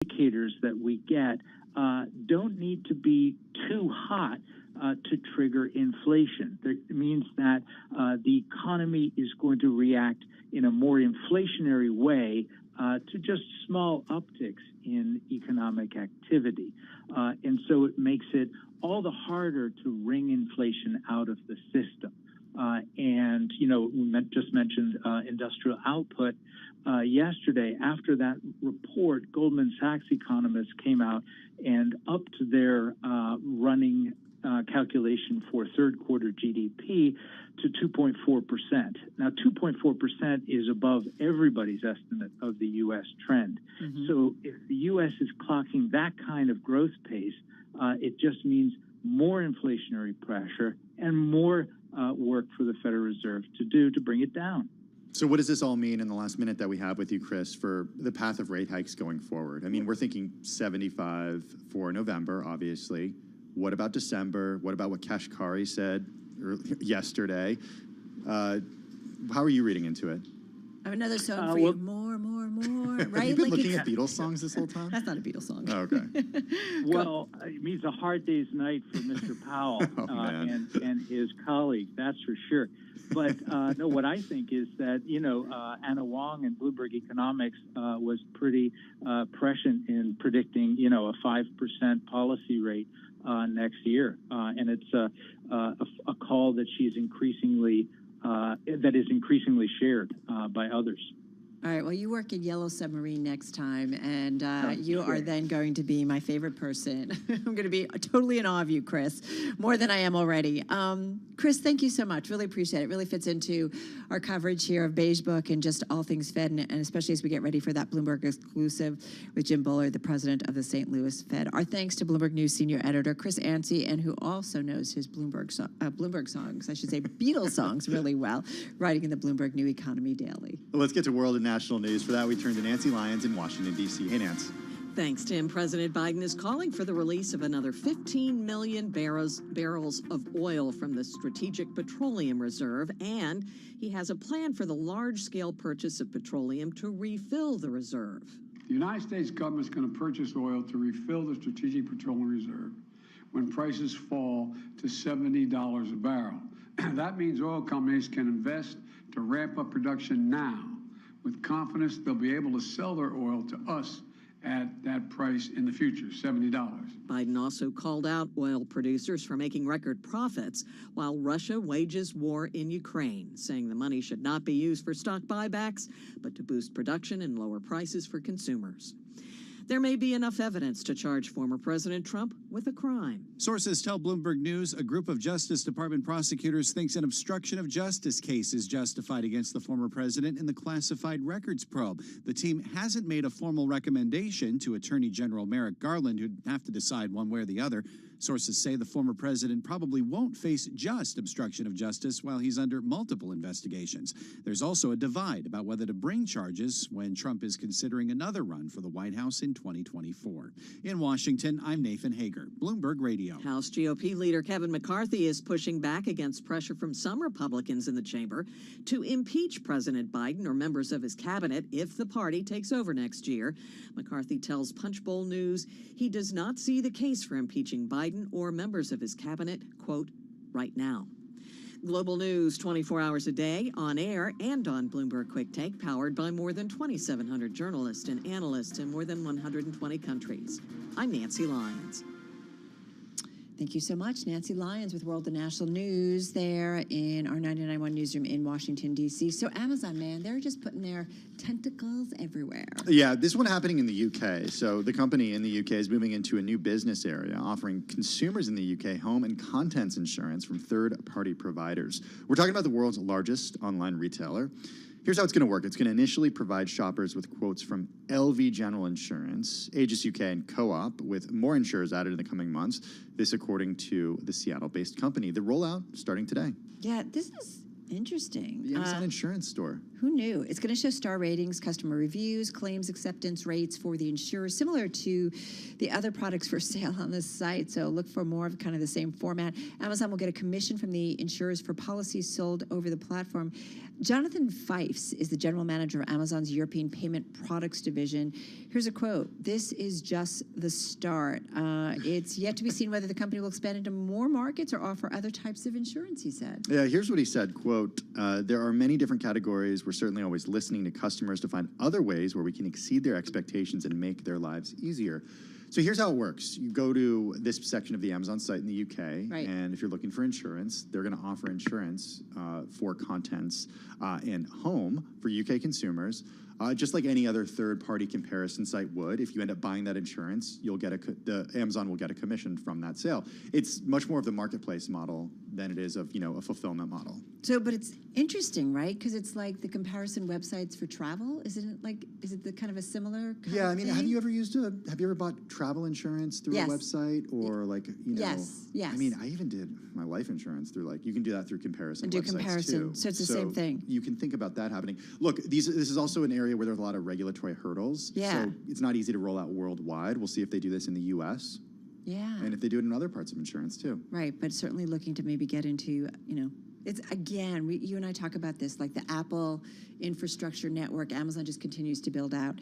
indicators that we get don't need to be too hot to trigger inflation. It means that the economy is going to react in a more inflationary way to just small upticks in economic activity. And so it makes it all the harder to wring inflation out of the system. And, you know, we just mentioned industrial output. Yesterday, after that report, Goldman Sachs economists came out and upped their running calculation for third quarter GDP to 2.4%. Now, 2.4% is above everybody's estimate of the U.S. trend. Mm-hmm. So if the U.S. is clocking that kind of growth pace, it just means more inflationary pressure and more work for the Federal Reserve to do to bring it down. So what does this all mean in the last minute that we have with you, Chris, for the path of rate hikes going forward? I mean, we're thinking 75 for November, obviously. What about December? What about what Kashkari said yesterday? How are you reading into it? I have another song for you. More, right? You've been looking at Beatles songs this whole time? That's not a Beatles song. Oh, okay. Well, it means a hard day's night for Mr. Powell and his colleagues, that's for sure. But no, what I think is that, you know, Anna Wong and Bloomberg Economics was pretty prescient in predicting, you know, a 5% policy rate next year. And it's a call that she's increasingly shared by others. All right, well, you work in Yellow Submarine next time, and you are then going to be my favorite person. I'm going to be totally in awe of you, Chris, more than I am already. Chris, thank you so much. Really appreciate it. It really fits into our coverage here of Beige Book and just all things Fed, and especially as we get ready for that Bloomberg exclusive with Jim Bullard, the president of the St. Louis Fed. Our thanks to Bloomberg News senior editor Chris Anstey, and who also knows his Bloomberg songs, I should say Beatles songs really well, writing in the Bloomberg New Economy Daily. Well, let's get to world and national news. For that, we turn to Nancy Lyons in Washington, D.C. Hey, Nance. Thanks, Tim. President Biden is calling for the release of another 15 million barrels of oil from the Strategic Petroleum Reserve, and he has a plan for the large-scale purchase of petroleum to refill the reserve. The United States government is going to purchase oil to refill the Strategic Petroleum Reserve when prices fall to $70 a barrel. That means oil companies can invest to ramp up production now. With confidence, they'll be able to sell their oil to us at that price in the future, $70. Biden also called out oil producers for making record profits while Russia wages war in Ukraine, saying the money should not be used for stock buybacks, but to boost production and lower prices for consumers. There may be enough evidence to charge former President Trump with a crime. Sources tell Bloomberg News a group of Justice Department prosecutors thinks an obstruction of justice case is justified against the former president in the classified records probe. The team hasn't made a formal recommendation to Attorney General Merrick Garland, who'd have to decide one way or the other. Sources say the former president probably won't face just obstruction of justice while he's under multiple investigations. There's also a divide about whether to bring charges when Trump is considering another run for the White House in 2024. In Washington, I'm Nathan Hager, Bloomberg Radio. House GOP leader Kevin McCarthy is pushing back against pressure from some Republicans in the chamber to impeach President Biden or members of his cabinet if the party takes over next year. McCarthy tells Punchbowl News he does not see the case for impeaching Biden or members of his cabinet, quote, right now. Global news 24 hours a day, on air and on Bloomberg Quick Take, powered by more than 2,700 journalists and analysts in more than 120 countries. I'm Nancy Lyons. Thank you so much, Nancy Lyons with World and National News there in our 99.1 newsroom in Washington, D.C. So Amazon, man, they're just putting their tentacles everywhere. Yeah, this one happening in the UK. So the company in the UK is moving into a new business area, offering consumers in the UK home and contents insurance from third-party providers. We're talking about the world's largest online retailer. Here's how it's going to work. It's going to initially provide shoppers with quotes from LV General Insurance, Aegis UK, and Co-op, with more insurers added in the coming months. This according to the Seattle-based company. The rollout starting today. Yeah, this is interesting. The Amazon insurance store. Who knew? It's going to show star ratings, customer reviews, claims acceptance rates for the insurers, similar to the other products for sale on this site. So look for more of kind of the same format. Amazon will get a commission from the insurers for policies sold over the platform. Jonathan Fifes is the general manager of Amazon's European Payment Products Division. Here's a quote. "This is just the start. It's yet to be seen whether the company will expand into more markets or offer other types of insurance," he said. Yeah, here's what he said, quote, "There are many different categories. We're certainly always listening to customers to find other ways where we can exceed their expectations and make their lives easier." So here's how it works. You go to this section of the Amazon site in the UK, Right. and if you're looking for insurance, they're going to offer insurance for contents and home for UK consumers, just like any other third-party comparison site would. If you end up buying that insurance, you'll get Amazon will get a commission from that sale. It's much more of the marketplace model than it is of a fulfillment model. So, but it's interesting, right? Because it's like the comparison websites for travel. Is it the kind of a similar kind Yeah, of I mean, thing? have you ever bought travel insurance through Yes. a website or Yes, yes. I mean, I even did my life insurance through you can do that through comparison And do websites comparison, too. so it's the same thing. You can think about that happening. Look, this is also an area where there's a lot of regulatory hurdles. Yeah. So it's not easy to roll out worldwide. We'll see if they do this in the US Yeah. and if they do it in other parts of insurance too. Right, but certainly looking to maybe get into, it's again, you and I talk about this, like the Apple infrastructure network. Amazon just continues to build out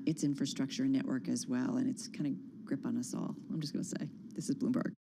its infrastructure and network as well, and it's kind of grip on us all. I'm just going to say, this is Bloomberg.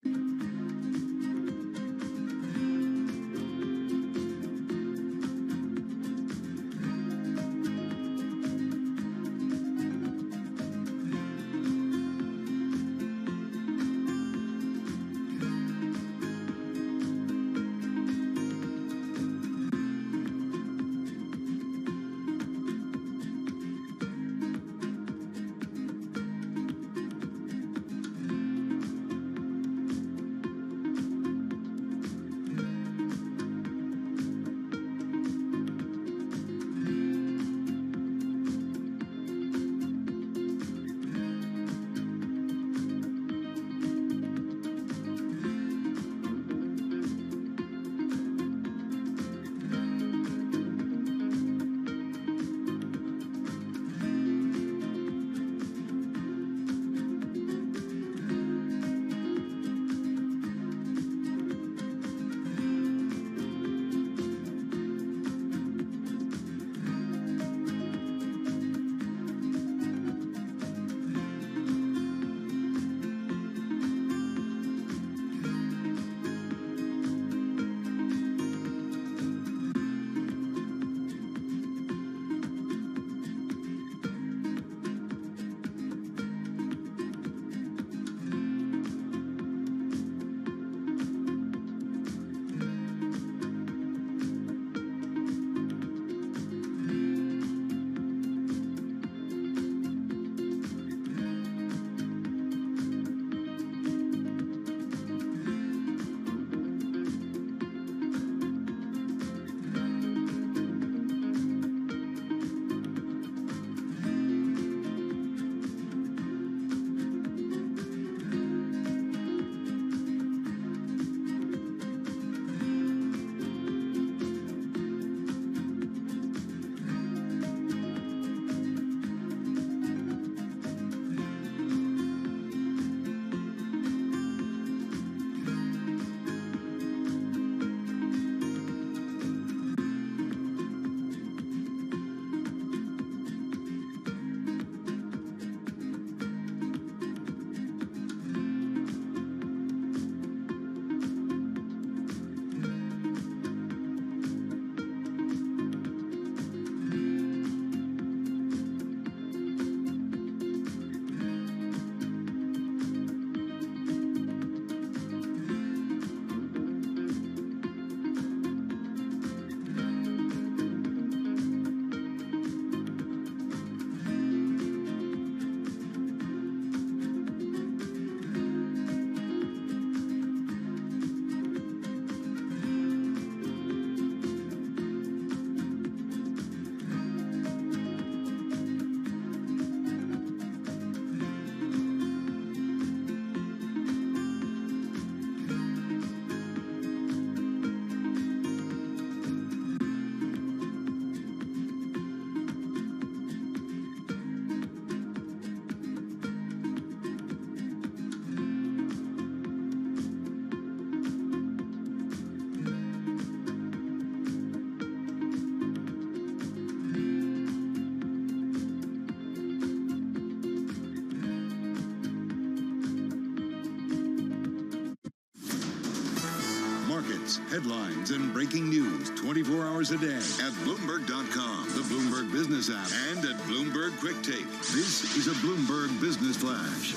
markets, headlines, and breaking news 24 hours a day at Bloomberg.com, the Bloomberg Business app, and at Bloomberg Quick Take. This is a Bloomberg Business Flash.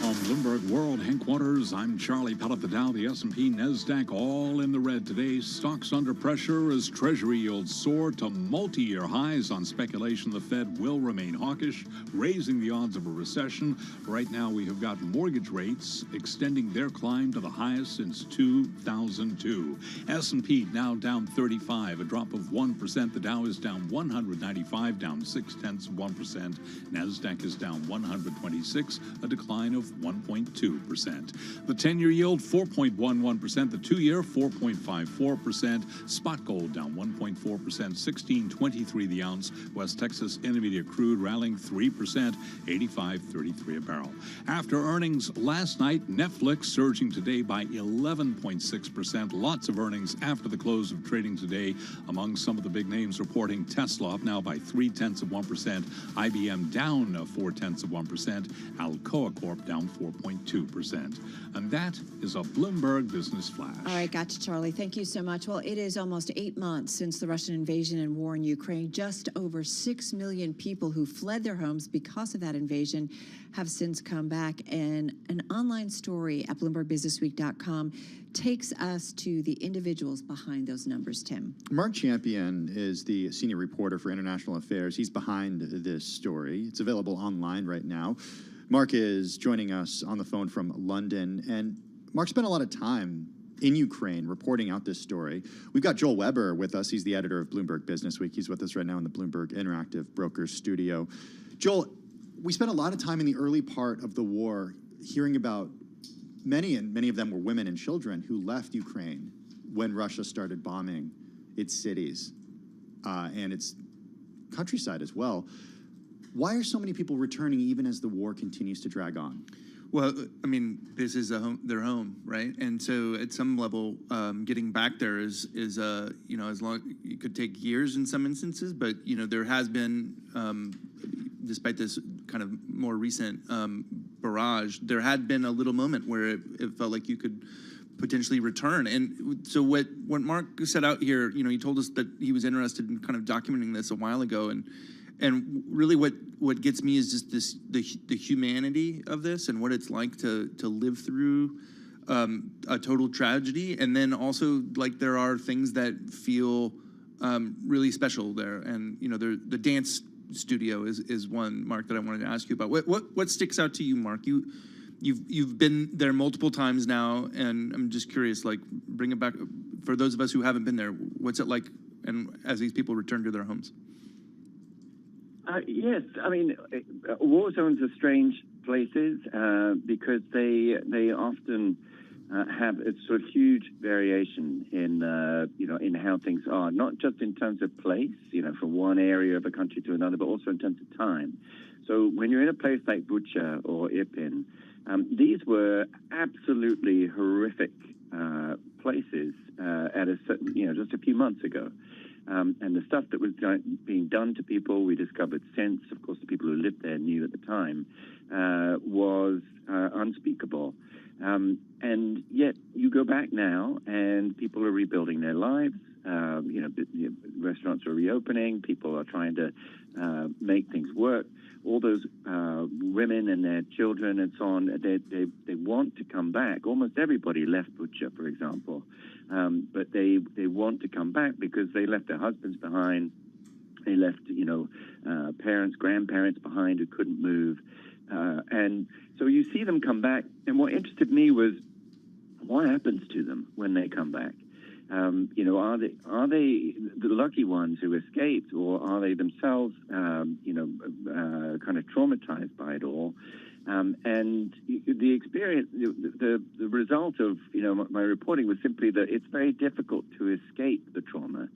From Bloomberg World Headquarters, I'm Charlie Pellet. The Dow, the S&P, NASDAQ, all in the red today. Stocks under pressure as Treasury yields soar to multi-year highs on speculation the Fed will remain hawkish, raising the odds of a recession. Right now, we have got mortgage rates extending their climb to the highest since 2002. S&P now down 35, a drop of 1%. The Dow is down 195, down 0.6%. NASDAQ is down 126, a decline of 1.2%. The 10-year yield, 4.11%. The 2-year, 4.54%. Spot gold down 1.4%, 16.23 the ounce. West Texas Intermediate crude rallying 3%, 85.33 a barrel. After earnings last night, Netflix surging today by 11.6%. Lots of earnings after the close of trading today. Among some of the big names reporting, Tesla up now by 0.3%. IBM down 0.4%. Alcoa Corp down 4.2%. And that is a Bloomberg Business Flash. All right, gotcha, Charlie. Thank you so much. Well, it is almost 8 months since the Russian invasion and war in Ukraine. Just over 6 million people who fled their homes because of that invasion have since come back. And an online story at BloombergBusinessWeek.com takes us to the individuals behind those numbers, Tim. Mark Champion is the senior reporter for international affairs. He's behind this story. It's available online right now. Mark is joining us on the phone from London, and Mark spent a lot of time in Ukraine reporting out this story. We've got Joel Weber with us. He's the editor of Bloomberg Business Week. He's with us right now in the Bloomberg Interactive Brokers studio. Joel, we spent a lot of time in the early part of the war hearing about many of them were women and children who left Ukraine when Russia started bombing its cities and its countryside as well. Why are so many people returning even as the war continues to drag on? Well, I mean, this is their home, right? And so, at some level, getting back there is as long it could take years in some instances, but there has been, despite this kind of more recent barrage, there had been a little moment where it felt like you could potentially return. And so, what Mark set out here, he told us that he was interested in kind of documenting this a while ago, and really what gets me is just the humanity of this and what it's like to live through a total tragedy. And then also, like, there are things that feel really special there. And, the dance studio is one, Mark, that I wanted to ask you about. What sticks out to you, Mark? You've been there multiple times now, and I'm just curious, like, bring it back. For those of us who haven't been there, what's it like and as these people return to their homes? Yes, I mean, war zones are strange places because they often have a sort of huge variation in how things are, not just in terms of place, from one area of a country to another, but also in terms of time. So when you're in a place like Bucha or Irpin, these were absolutely horrific places at a certain, just a few months ago. And the stuff that was being done to people, we discovered since, of course, the people who lived there knew at the time, was unspeakable. And yet you go back now and people are rebuilding their lives. Restaurants are reopening. People are trying to make things work. All those women and their children and so on, they want to come back. Almost everybody left Bucha, for example. But they want to come back because they left their husbands behind. They left, parents, grandparents behind who couldn't move. And so you see them come back. And what interested me was what happens to them when they come back? Are they the lucky ones who escaped, or are they themselves, kind of traumatized by it all? And the experience, the result of my reporting was simply that it's very difficult to escape the trauma,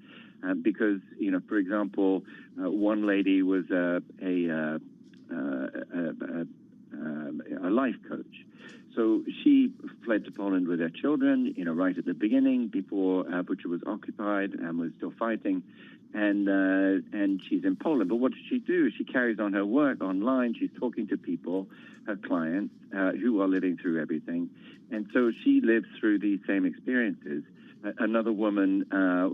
because for example, one lady was a life coach. So she fled to Poland with her children, right at the beginning, before Bucha was occupied and was still fighting. and she's in Poland. But what does she do? She carries on her work online. She's talking to people, her clients, who are living through everything. And so she lives through these same experiences. Another woman,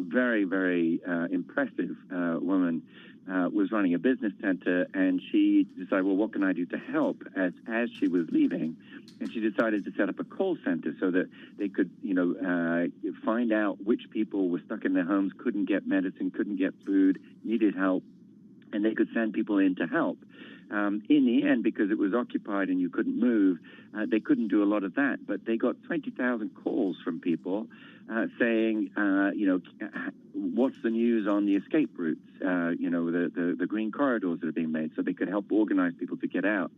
very, very impressive woman, was running a business center, and she decided, well, what can I do to help as she was leaving? And she decided to set up a call center so that they could, find out which people were stuck in their homes, couldn't get medicine, couldn't get food, needed help, and they could send people in to help. In the end, because it was occupied and you couldn't move, they couldn't do a lot of that. But they got 20,000 calls from people saying, what's the news on the escape routes, the green corridors that are being made, so they could help organize people to get out.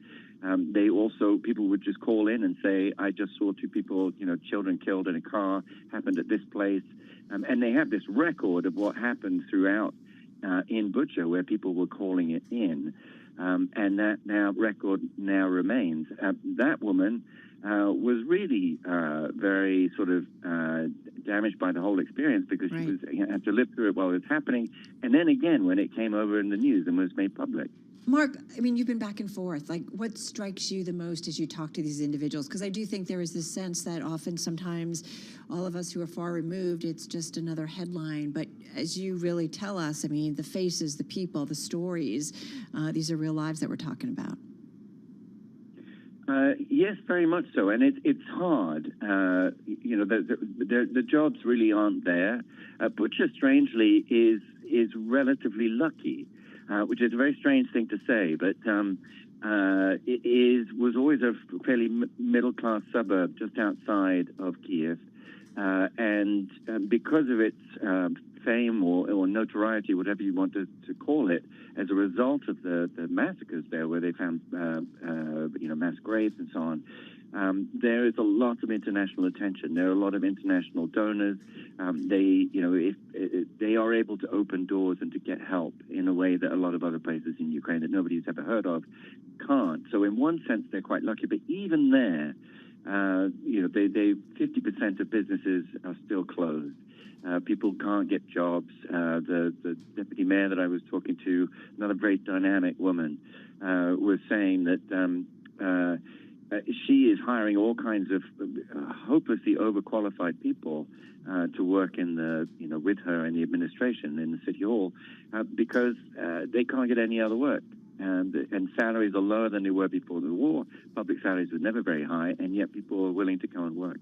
People would just call in and say, I just saw two people, children killed in a car, happened at this place. And they have this record of what happened throughout in Butcher, where people were calling it in. And that record now remains. That woman was really very sort of damaged by the whole experience because she had to live through it while it was happening. And then again, when it came over in the news and was made public. Mark, I mean, you've been back and forth. Like, what strikes you the most as you talk to these individuals? Because I do think there is this sense that often, sometimes, all of us who are far removed, it's just another headline. But as you really tell us, I mean, the faces, the people, the stories, these are real lives that we're talking about. Yes, very much so, and it's hard. The jobs really aren't there. Butcher, strangely, is relatively lucky. Which is a very strange thing to say, but was always a fairly middle-class suburb just outside of Kiev, and because of its fame or notoriety, whatever you want to call it, as a result of the massacres there, where they found mass graves and so on. There is a lot of international attention. There are a lot of international donors. They are able to open doors and to get help in a way that a lot of other places in Ukraine that nobody's ever heard of can't. So in one sense, they're quite lucky. But even there, 50% of businesses are still closed. People can't get jobs. The deputy mayor that I was talking to, another very dynamic woman, was saying that she is hiring all kinds of hopelessly overqualified people to work with her in the administration in the city hall because they can't get any other work. And salaries are lower than they were before the war. Public salaries were never very high, and yet people are willing to come and work.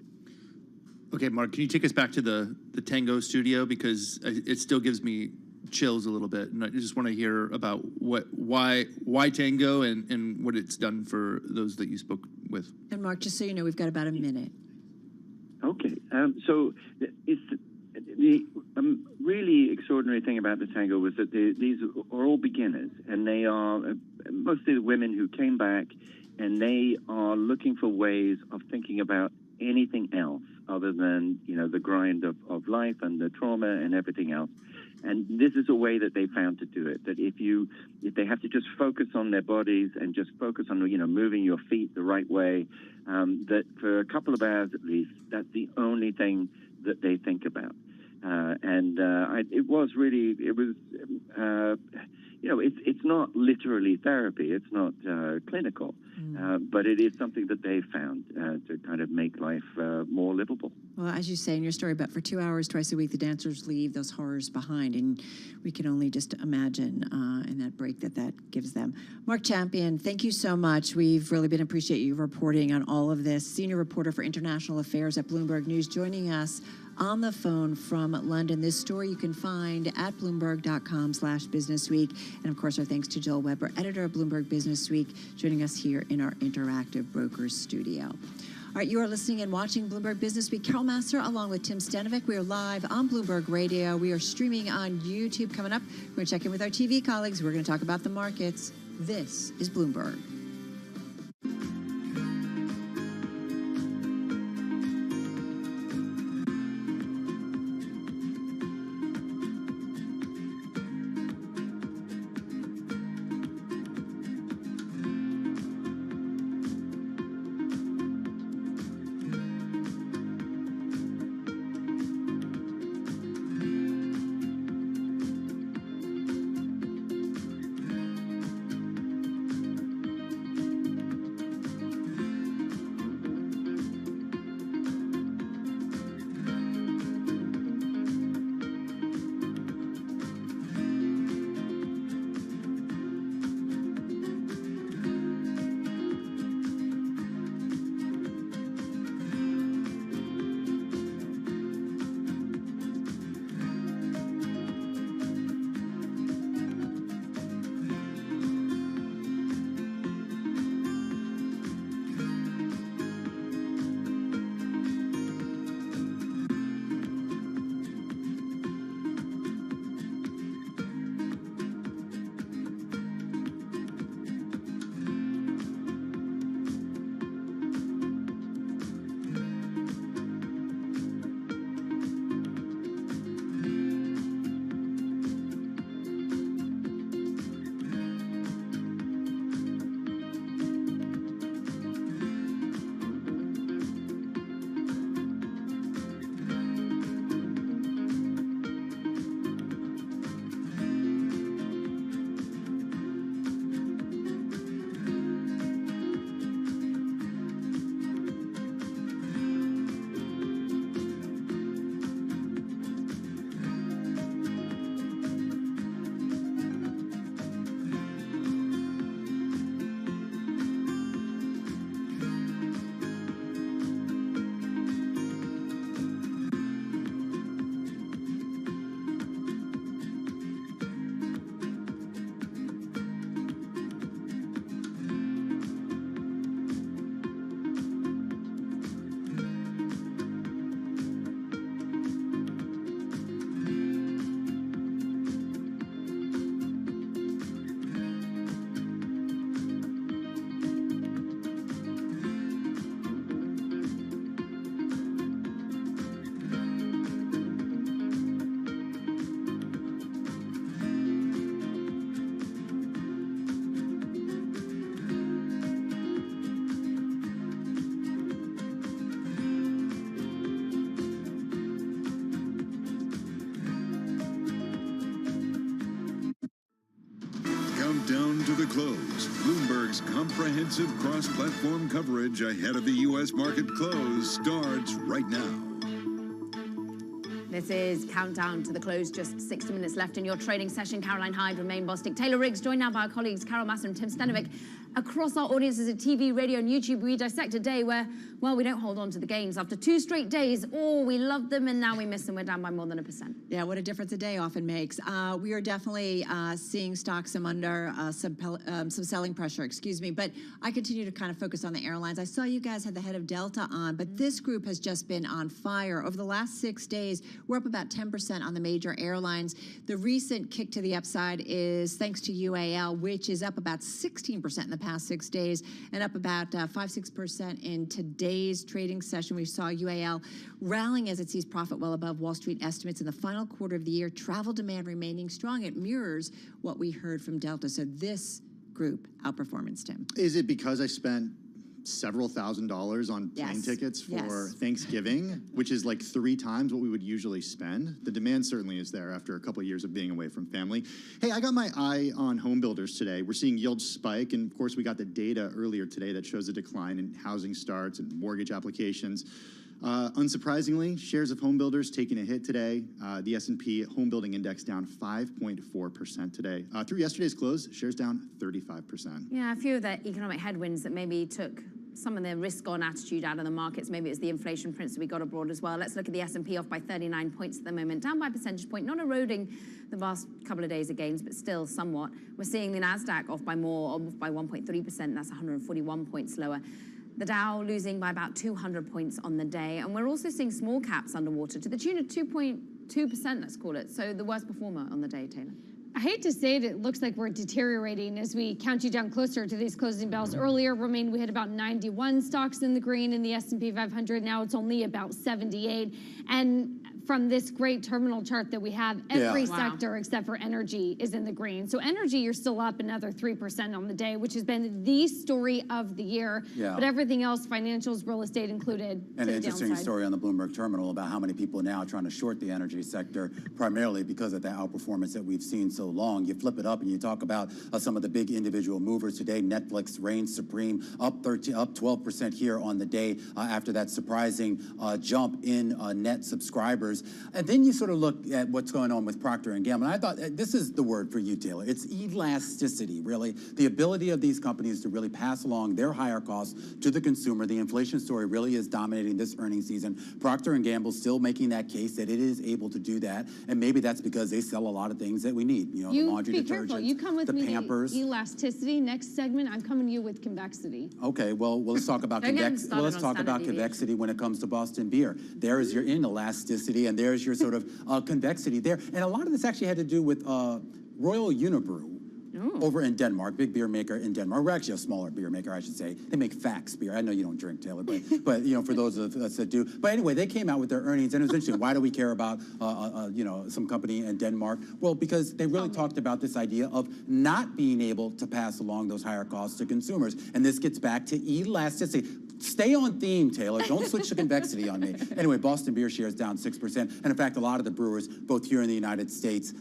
Okay, Mark, can you take us back to the Tango studio? Because it still gives me chills a little bit, and I just want to hear about why Tango and what it's done for those that you spoke with. And Mark, just so you know, we've got about a minute. Okay, so it's the really extraordinary thing about the Tango was that these are all beginners, and they are mostly the women who came back, and they are looking for ways of thinking about anything else other than the grind of life and the trauma and everything else. And this is a way that they found to do it, that if they have to just focus on their bodies and just focus on moving your feet the right way, that for a couple of hours at least, that's the only thing that they think about. It's not literally therapy, it's not clinical, but it is something that they found to kind of make life more livable. Well, as you say in your story, but for 2 hours twice a week, the dancers leave those horrors behind, and we can only just imagine in that break that gives them. Mark Champion, thank you so much. We've really been appreciate you reporting on all of this. Senior reporter for international affairs at Bloomberg News, joining us on the phone from London. This story you can find at Bloomberg.com/businessweek. And of course, our thanks to Joel Weber, editor of Bloomberg Business Week, joining us here in our interactive brokers studio. All right, you are listening and watching Bloomberg Business Week. Carol Master along with Tim Stanovic. We are live on Bloomberg Radio. We are streaming on YouTube. Coming up, we're going to check in with our TV colleagues. We're going to talk about the markets. This is Bloomberg. countdown to the close. Bloomberg's comprehensive cross-platform coverage ahead of the U.S. market close starts right now. This is Countdown to the Close. Just 60 minutes left in your trading session. Caroline Hyde, Romain Bostic, Taylor Riggs, joined now by our colleagues Carol Masser and Tim Stenovic. Across our audiences at TV, radio, and YouTube, we dissect a day where, well, we don't hold on to the gains. After 2 straight days, we loved them, and now we miss them. We're down by more than 1%. Yeah, what a difference a day often makes. We are definitely seeing stocks some under some selling pressure, excuse me. But I continue to kind of focus on the airlines. I saw you guys had the head of Delta on, but this group has just been on fire. Over the last 6 days, we're up about 10% on the major airlines. The recent kick to the upside is thanks to UAL, which is up about 16% in the past 6 days and up about 5-6% in today's trading session. We saw UAL rallying as it sees profit well above Wall Street estimates in the final quarter of the year. Travel demand remaining strong. It mirrors what we heard from Delta. So this group outperformance, Tim. Is it because I spent several $1,000s on plane tickets for Thanksgiving, which is like 3 times what we would usually spend? The demand certainly is there after a couple of years of being away from family. Hey, I got my eye on home builders today. We're seeing yields spike, and of course we got the data earlier today that shows a decline in housing starts and mortgage applications. Unsurprisingly, shares of home builders taking a hit today. The S&P home building index down 5.4% today. Through yesterday's close, shares down 35%. Yeah, a few of the economic headwinds that maybe took some of the risk-on attitude out of the markets. Maybe it's the inflation prints that we got abroad as well. Let's look at the S&P, off by 39 points at the moment, down by a percentage point, not eroding the last couple of days of gains, but still somewhat. We're seeing the NASDAQ off by more, off by 1.3%. That's 141 points lower. The Dow losing by about 200 points on the day. And we're also seeing small caps underwater to the tune of 2.2%, let's call it. So the worst performer on the day, Taylor. I hate to say it looks like we're deteriorating as we count you down closer to these closing bells. Earlier, Romain, we had about 91 stocks in the green in the S&P 500. Now it's only about 78. And from this great terminal chart that we have, every sector except for energy is in the green. So energy, you're still up another 3% on the day, which has been the story of the year. But everything else, financials, real estate included. And an interesting story on the Bloomberg terminal about how many people now are trying to short the energy sector, primarily because of the outperformance that we've seen so long. You flip it up and you talk about some of the big individual movers today. Netflix reigns supreme, up 12% here on the day after that surprising jump in net subscribers. And then you sort of look at what's going on with Procter & Gamble. And I thought this is the word for you, Taylor. It's elasticity, really. The ability of these companies to really pass along their higher costs to the consumer. The inflation story really is dominating this earnings season. Procter & Gamble still making that case that it is able to do that. And maybe that's because they sell a lot of things that we need. You know, the laundry detergents, careful. You come with the me Pampers. Elasticity. Next segment, I'm coming to you with convexity. Okay, well, let's talk about convexity when it comes to Boston beer. There is your inelasticity, and there's your sort of convexity there. And a lot of this actually had to do with Royal Unibrew. Over in Denmark, big beer maker in Denmark. We're actually a smaller beer maker, I should say. They make Fax beer. I know you don't drink, Taylor, but you know, for those of us that do. But anyway, they came out with their earnings, and it was interesting. Why do we care about you know, some company in Denmark? Well, because they really talked about this idea of not being able to pass along those higher costs to consumers, and this gets back to elasticity. Stay on theme, Taylor. Don't switch to convexity on me. Anyway, Boston beer shares down 6%. And in fact, a lot of the brewers, both here in the United States,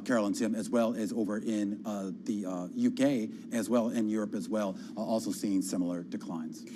Carol and Tim, as well as over in the UK, as well in Europe as well, also seeing similar declines.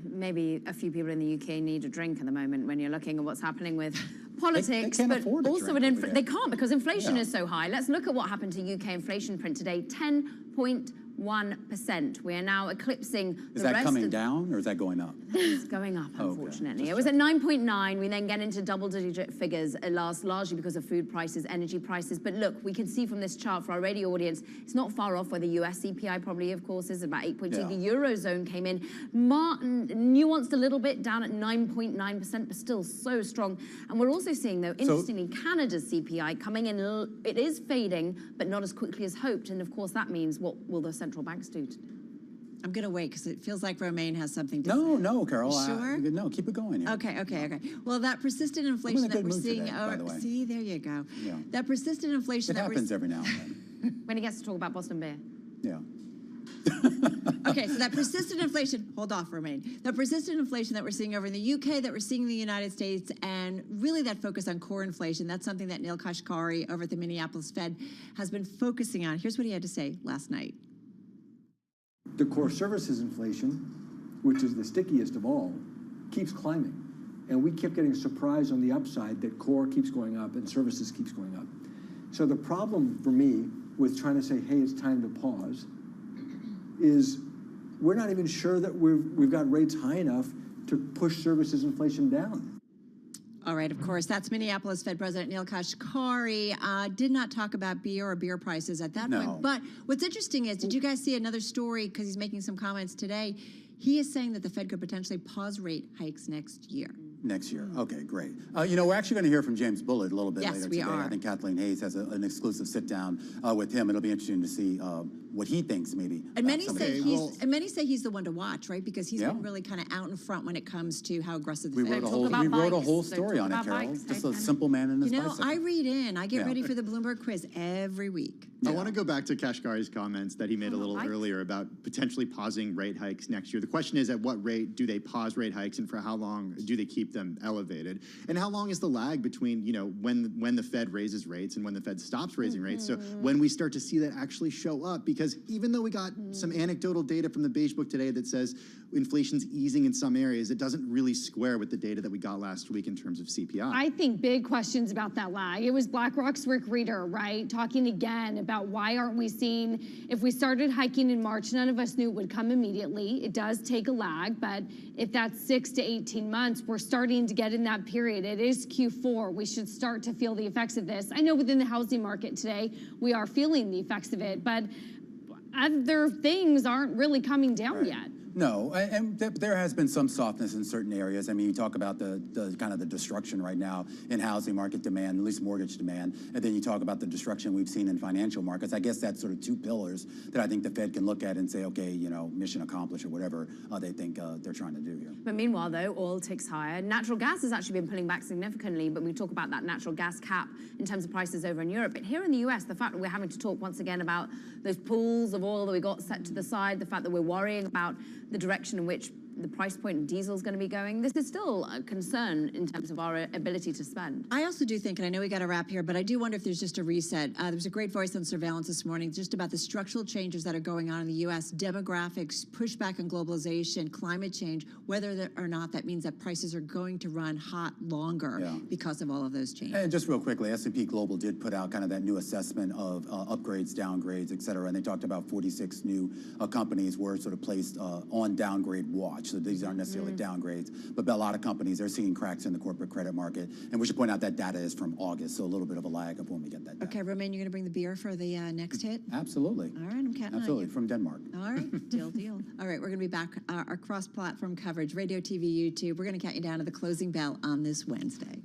Maybe a few people in the UK need a drink at the moment when you're looking at what's happening with politics, they can't but afford a also drink over they can't because inflation is so high. Let's look at what happened to UK inflation print today, 10.1%. We are now eclipsing the rest. Is that coming down or is that going up? It's going up, unfortunately. It was at 9.9. We then get into double-digit figures at last, largely because of food prices, energy prices. But look, we can see from this chart for our radio audience, it's not far off where the US CPI probably, of course, is about 8.2. The Eurozone came in, nuanced a little bit, down at 9.9%, but still so strong. And we're also seeing, though, interestingly, Canada's CPI coming in. It is fading, but not as quickly as hoped. And, of course, that means what will the central banks do? I'm going to wait because it feels like Romain has something to say. No, Carol. Sure? No, keep it going. Here. Okay. Well, that persistent inflation that we're seeing. Today, see, there you go. Yeah. That persistent inflation it happens every now and then. When he gets to talk about Boston beer. Yeah. Okay, so that persistent inflation, hold off, Romaine. The persistent inflation that we're seeing over in the UK, that we're seeing in the United States, and really that focus on core inflation, that's something that Neil Kashkari over at the Minneapolis Fed has been focusing on. Here's what he had to say last night. The core services inflation, which is the stickiest of all, keeps climbing. And we kept getting surprised on the upside that core keeps going up and services keeps going up. So the problem for me with trying to say, hey, it's time to pause, is we're not even sure that we've got rates high enough to push services inflation down. All right, of course, that's Minneapolis Fed President Neil Kashkari. Did not talk about beer or beer prices at that point. But what's interesting is, did you guys see another story, because he's making some comments today, he is saying that the Fed could potentially pause rate hikes next year. Next year. Okay, great. You know, we're actually going to hear from James Bullard a little bit later today. Yes, we are. I think Kathleen Hayes has an exclusive sit-down with him. It'll be interesting to see what he thinks, maybe. And many say he's the one to watch, right? Because he's been really kind of out in front when it comes to how aggressive the Fed is. We wrote a whole story on it, Carol. Just a simple man in his bicycle. I read in. I get ready for the Bloomberg quiz every week. I want to go back to Kashkari's comments that he made a little earlier about potentially pausing rate hikes next year. The question is, at what rate do they pause rate hikes, and for how long do they keep them elevated? And how long is the lag between, you know, when the Fed raises rates and when the Fed stops raising rates? So when we start to see that actually show up, because even though we got some anecdotal data from the Beige Book today that says inflation's easing in some areas, it doesn't really square with the data that we got last week in terms of CPI. I think big questions about that lag. It was BlackRock's Rick Reeder, right, talking again about why aren't we seeing, if we started hiking in March, none of us knew it would come immediately. It does take a lag, but if that's 6 to 18 months, we're starting to get in that period. It is Q4. We should start to feel the effects of this. I know within the housing market today, we are feeling the effects of it, but other things aren't really coming down yet. No, and there has been some softness in certain areas. I mean, you talk about the kind of the destruction right now in housing market demand, at least mortgage demand, and then you talk about the destruction we've seen in financial markets. I guess that's sort of two pillars that I think the Fed can look at and say, okay, you know, mission accomplished or whatever they think they're trying to do here. But meanwhile, though, oil ticks higher. Natural gas has actually been pulling back significantly, but we talk about that natural gas cap in terms of prices over in Europe. But here in the US, the fact that we're having to talk once again about those pools of oil that we got set to the side, the fact that we're worrying about the direction in which the price point of diesel is going to be going, this is still a concern in terms of our ability to spend. I also do think, and I know we got to wrap here, but I do wonder if there's just a reset. There was a great voice on surveillance this morning just about the structural changes that are going on in the U.S., demographics, pushback on globalization, climate change, whether or not that means that prices are going to run hot longer because of all of those changes. And just real quickly, S&P Global did put out kind of that new assessment of upgrades, downgrades, et cetera, and they talked about 46 new companies were sort of placed on downgrade watch. So these aren't necessarily downgrades, but a lot of companies are seeing cracks in the corporate credit market. And we should point out that data is from August, so a little bit of a lag of when we get that data. Okay, Romaine, you're going to bring the beer for the next hit? Absolutely. All right, I'm counting Absolutely, on you. from Denmark. All right, deal. All right, we're going to be back. Our cross-platform coverage, radio, TV, YouTube. We're going to count you down to the closing bell on this Wednesday.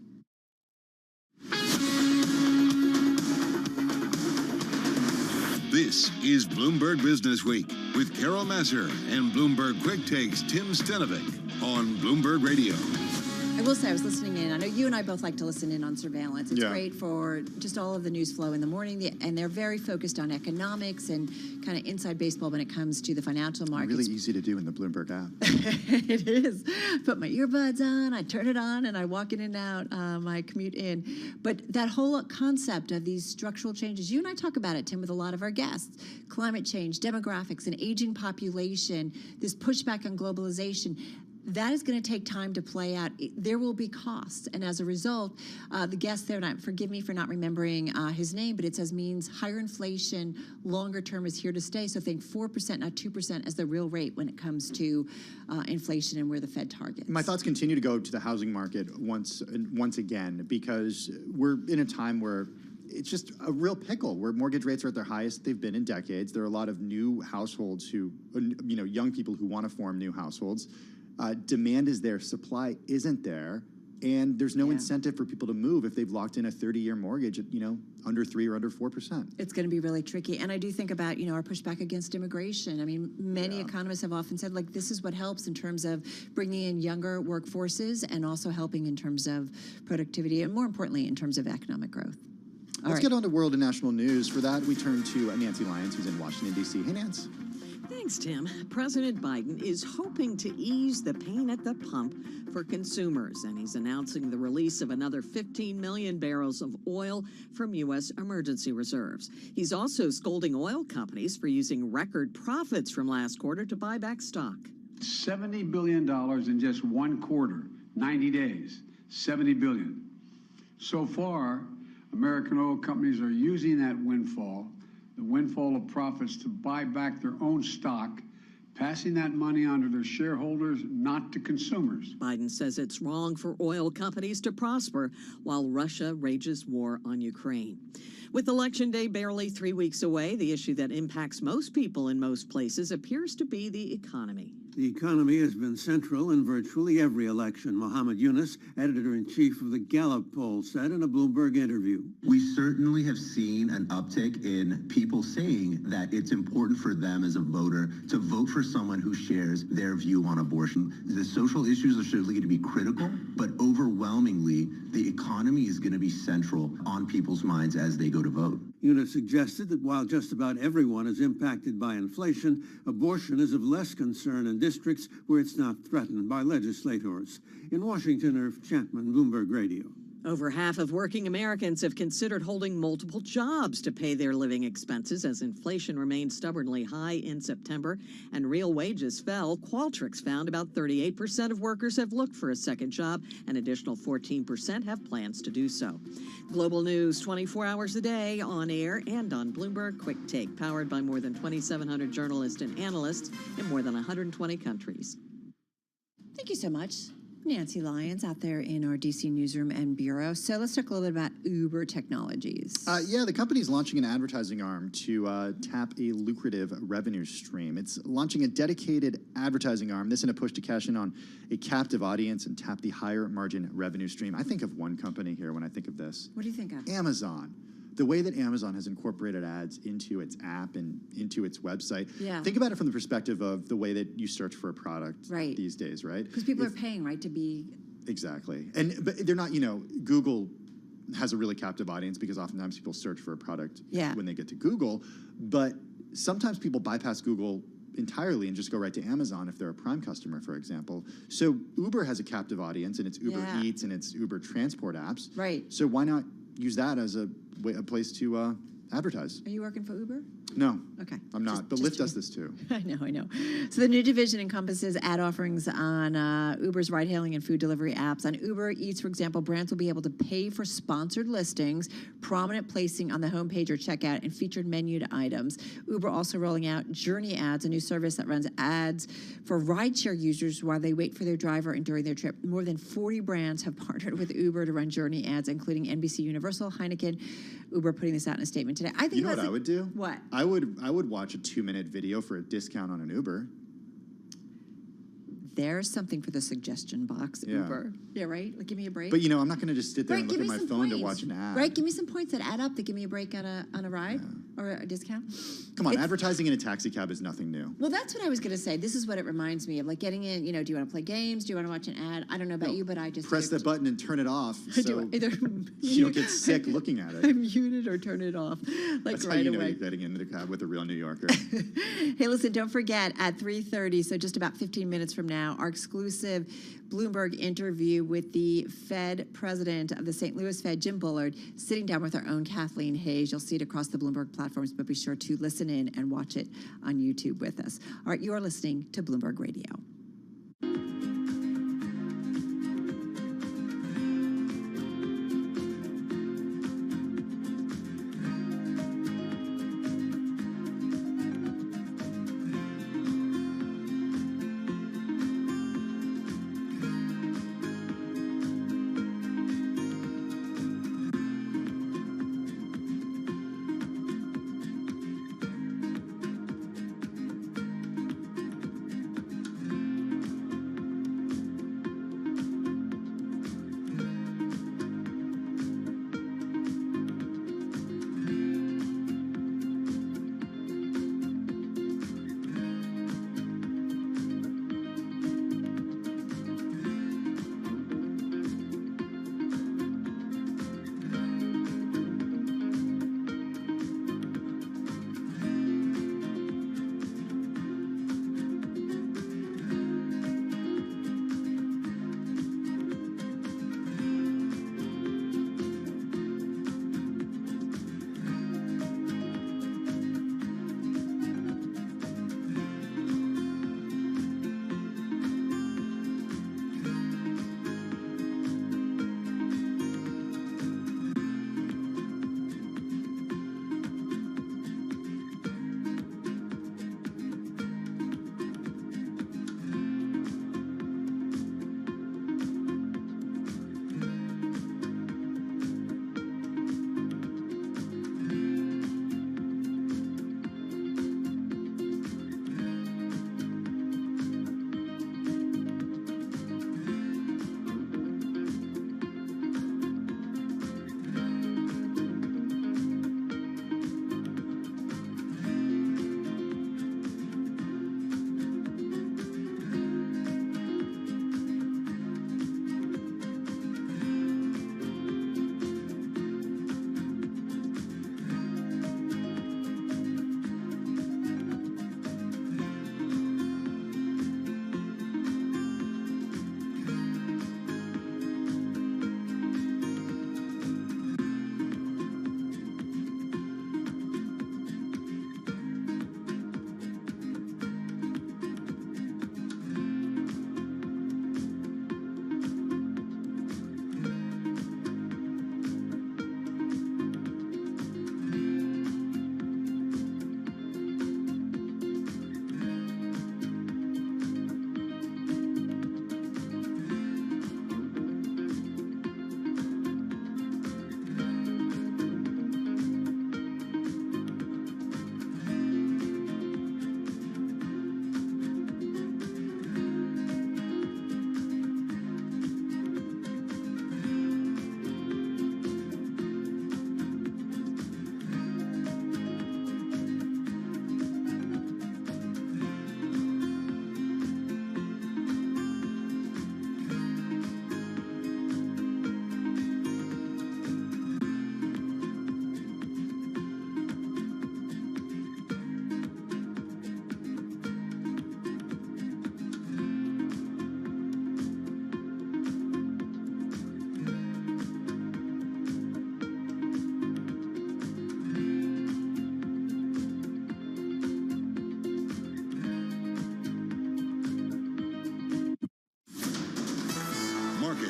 This is Bloomberg Business Week with Carol Masser and Bloomberg Quick Takes Tim Stenovic on Bloomberg Radio. I will say I was listening in. I know you and I both like to listen in on surveillance. It's great for just all of the news flow in the morning, and they're very focused on economics and kind of inside baseball when it comes to the financial markets. Really easy to do in the Bloomberg app. It is. Put my earbuds on, I turn it on, and I walk in and out my commute in. But that whole concept of these structural changes, you and I talk about it, Tim, with a lot of our guests. Climate change, demographics, an aging population, this pushback on globalization. That is going to take time to play out. There will be costs. And as a result, the guest there, and forgive me for not remembering his name, but it says means higher inflation, longer term is here to stay. So think 4%, not 2% as the real rate when it comes to inflation and where the Fed targets. My thoughts continue to go to the housing market once again, because we're in a time where it's just a real pickle where mortgage rates are at their highest they've been in decades. There are a lot of new households who, young people who want to form new households. Demand is there, supply isn't there, and there's no incentive for people to move if they've locked in a 30-year mortgage at, under 3 or under 4%. It's going to be really tricky. And I do think about, our pushback against immigration. I mean, many economists have often said, this is what helps in terms of bringing in younger workforces and also helping in terms of productivity and, more importantly, in terms of economic growth. Let's get on to world and national news. For that, we turn to Nancy Lyons, who's in Washington, D.C. Hey, Nance. Thanks, Tim. President Biden is hoping to ease the pain at the pump for consumers, and he's announcing the release of another 15 million barrels of oil from U.S. emergency reserves. He's also scolding oil companies for using record profits from last quarter to buy back stock. $70 billion in just one quarter, 90 days, $70 billion. So far, American oil companies are using that windfall, the windfall of profits, to buy back their own stock, passing that money on to their shareholders, not to consumers. Biden says it's wrong for oil companies to prosper while Russia rages war on Ukraine. With Election Day barely 3 weeks away, the issue that impacts most people in most places appears to be the economy. The economy has been central in virtually every election, Mohammed Yunus, editor-in-chief of the Gallup poll, said in a Bloomberg interview. We certainly have seen an uptick in people saying that it's important for them as a voter to vote for someone who shares their view on abortion. The social issues are certainly going to be critical, but overwhelmingly, the economy is going to be central on people's minds as they go to vote. Yunus suggested that while just about everyone is impacted by inflation, abortion is of less concern in districts where it's not threatened by legislators. In Washington, Irv Chapman, Bloomberg Radio. Over half of working Americans have considered holding multiple jobs to pay their living expenses as inflation remained stubbornly high in September and real wages fell. Qualtrics found about 38% of workers have looked for a second job. An additional 14% have plans to do so. Global news 24 hours a day, on air and on Bloomberg Quick Take, powered by more than 2,700 journalists and analysts in more than 120 countries. Thank you so much, Nancy Lyons, out there in our DC newsroom and bureau. So let's talk a little bit about Uber Technologies. Yeah, the company's launching an advertising arm to tap a lucrative revenue stream. It's launching a dedicated advertising arm, this in a push to cash in on a captive audience and tap the higher margin revenue stream. I think of one company here when I think of this. What do you think of? Amazon. The way that Amazon has incorporated ads into its app and into its website. Yeah. Think about it from the perspective of the way that you search for a product these days, right? Because people are paying, right, to be... Exactly. But they're not, Google has a really captive audience because oftentimes people search for a product when they get to Google. But sometimes people bypass Google entirely and just go right to Amazon if they're a Prime customer, for example. So Uber has a captive audience, and it's Uber Eats and it's Uber Transport apps. Right. So why not use that as a place to advertise? Are you working for Uber? No. Okay. I'm not, but Lyft does this too. I know. So the new division encompasses ad offerings on Uber's ride-hailing and food delivery apps. On Uber Eats, for example, brands will be able to pay for sponsored listings, prominent placing on the homepage or checkout, and featured menued items. Uber also rolling out Journey Ads, a new service that runs ads for rideshare users while they wait for their driver and during their trip. More than 40 brands have partnered with Uber to run Journey Ads, including NBC Universal, Heineken. Uber putting this out in a statement today. I think what I would do? What? I would watch a 2-minute video for a discount on an Uber. There's something for the suggestion box, Uber. Yeah, right? Like, give me a break. But, I'm not going to just sit there and look at my phone to watch an ad. Right, give me some points that add up that give me a break on a ride or a discount. Come on, advertising in a taxi cab is nothing new. Well, that's what I was going to say. This is what it reminds me of, like getting in, do you want to play games? Do you want to watch an ad? I don't know about you, but I just... Press the button and turn it off so you don't get sick looking at it. I mute it or turn it off, like that's right how away. You're getting into the cab with a real New Yorker. Hey, listen, don't forget, at 3:30, so just about 15 minutes from now, our exclusive Bloomberg interview with the Fed president of the St. Louis Fed, Jim Bullard, sitting down with our own Kathleen Hayes. You'll see it across the Bloomberg platforms, but be sure to listen in and watch it on YouTube with us. All right, you are listening to Bloomberg Radio.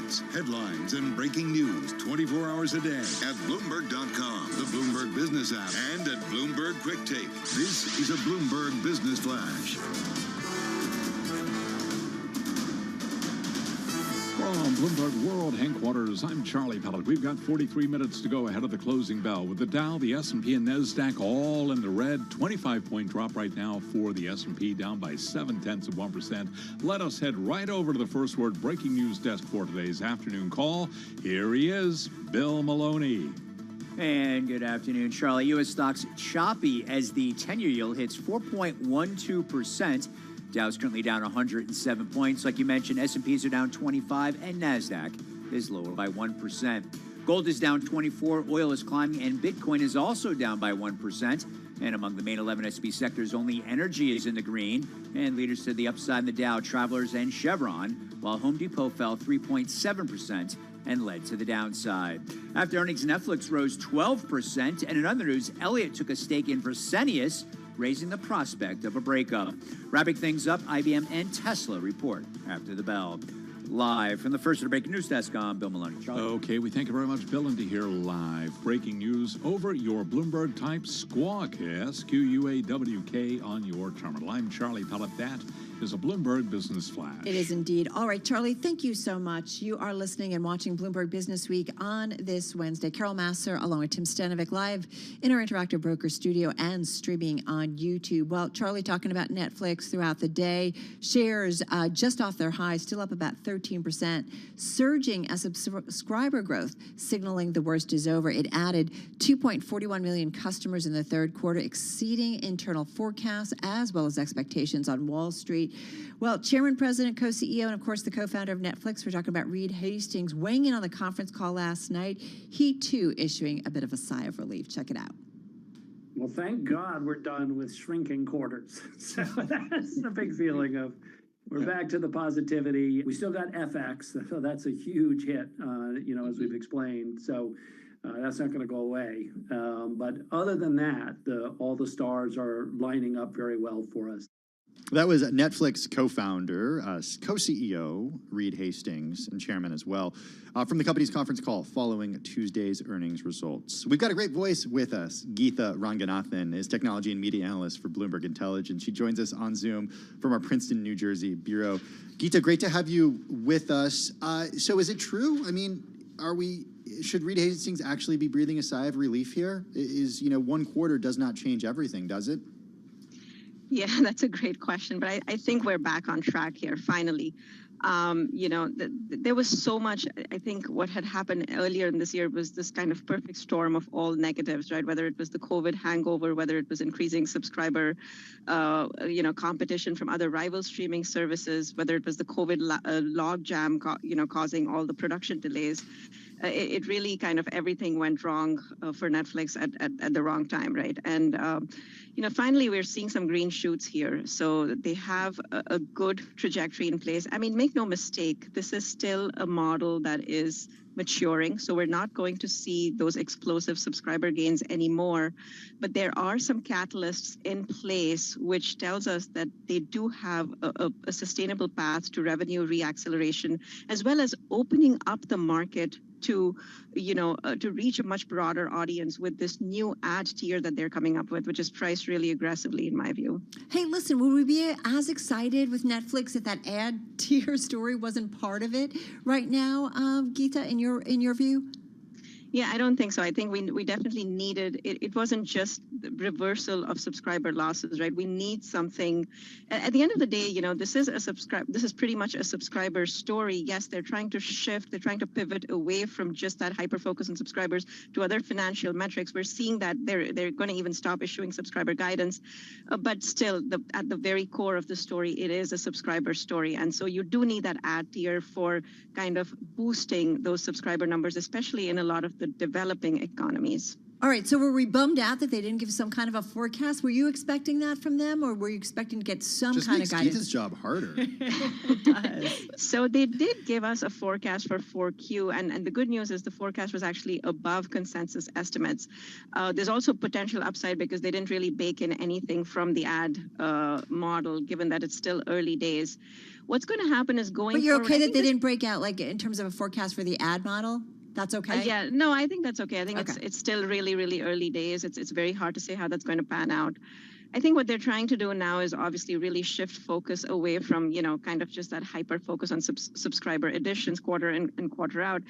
updates, headlines, and breaking news 24 hours a day at Bloomberg.com, the Bloomberg Business app, and at Bloomberg Quick Take. This is a Bloomberg Business Flash. From Bloomberg World Headquarters, I'm Charlie Pellet. We've got 43 minutes to go ahead of the closing bell, with the Dow, the S&P, and NASDAQ all in the red. 25-point drop right now for the S&P, down by 0.7%. Let us head right over to the First Word breaking news desk for today's afternoon call. Here he is, Bill Maloney. And good afternoon, Charlie. U.S. stocks choppy as the 10-year yield hits 4.12%. Dow's currently down 107 points. Like you mentioned, S&Ps are down 25, and NASDAQ is lower by 1%. Gold is down 24, oil is climbing, and Bitcoin is also down by 1%. And among the main 11 S&P sectors, only energy is in the green. And leaders to the upside in the Dow, Travelers and Chevron, while Home Depot fell 3.7% and led to the downside. After earnings, Netflix rose 12%. And in other news, Elliott took a stake in Fresenius, raising the prospect of a breakup. Wrapping things up, IBM and Tesla report after the bell. Live from the First Word breaking news desk, I'm Bill Maloney. Charlie. Okay, we thank you very much, Bill, and to hear live breaking news over your Bloomberg-type Squawk, S-Q-U-A-W-K, on your terminal. I'm Charlie Pellet. That is a Bloomberg Business Flash. It is indeed. All right, Charlie, thank you so much. You are listening and watching Bloomberg Business Week on this Wednesday. Carol Masser, along with Tim Stanovic, live in our Interactive Broker studio and streaming on YouTube. Well, Charlie talking about Netflix throughout the day. Shares just off their highs, still up about 13%, surging as subscriber growth, signaling the worst is over. It added 2.41 million customers in the third quarter, exceeding internal forecasts as well as expectations on Wall Street. Well, Chairman, President, co-CEO, and of course the co-founder of Netflix, we're talking about Reed Hastings, weighing in on the conference call last night. He too issuing a bit of a sigh of relief. Check it out. Well, thank God we're done with shrinking quarters. So that's the big feeling of we're back to the positivity. We still got FX, so that's a huge hit, as we've explained. So that's not going to go away. But other than that, all the stars are lining up very well for us. That was Netflix co-founder, co-CEO, Reed Hastings, and chairman as well, from the company's conference call following Tuesday's earnings results. We've got a great voice with us. Geetha Ranganathan is technology and media analyst for Bloomberg Intelligence. She joins us on Zoom from our Princeton, New Jersey bureau. Geetha, great to have you with us. So is it true? I mean, should Reed Hastings actually be breathing a sigh of relief here? One quarter does not change everything, does it? Yeah, that's a great question, but I think we're back on track here, finally. There was so much. I think what had happened earlier in this year was this kind of perfect storm of all negatives, right? Whether it was the COVID hangover, whether it was increasing subscriber, competition from other rival streaming services, whether it was the COVID logjam, causing all the production delays. It really kind of everything went wrong for Netflix at the wrong time, right? And finally we're seeing some green shoots here. So they have a good trajectory in place. I mean, make no mistake, this is still a model that is maturing. So we're not going to see those explosive subscriber gains anymore. But there are some catalysts in place which tells us that they do have a sustainable path to revenue reacceleration, as well as opening up the market to reach a much broader audience with this new ad tier that they're coming up with, which is priced really aggressively, in my view. Hey, listen, would we be as excited with Netflix if that ad tier story wasn't part of it right now, Geetha, in your view? Yeah, I don't think so. I think we definitely needed it. It wasn't just the reversal of subscriber losses, right? We need something. At the end of the day, this is pretty much a subscriber story. Yes, they're trying to shift, they're trying to pivot away from just that hyper focus on subscribers to other financial metrics. We're seeing that they're going to even stop issuing subscriber guidance, but still, at the very core of the story, it is a subscriber story, and so you do need that ad tier for kind of boosting those subscriber numbers, especially in a lot of the developing economies. All right, so were we bummed out that they didn't give some kind of a forecast? Were you expecting that from them, or were you expecting to get some kind of guidance? Just makes Geeta's job harder. It does. So they did give us a forecast for 4Q, and the good news is the forecast was actually above consensus estimates. There's also potential upside because they didn't really bake in anything from the ad model, given that it's still early days. What's going to happen is going But you're forward, okay that they didn't break out, like, in terms of a forecast for the ad model? That's okay? Yeah, no, I think that's okay. I think it's still really, really early days. It's very hard to say how that's going to pan out. I think what they're trying to do now is obviously really shift focus away from, kind of just that hyper focus on subscriber additions quarter in and quarter out.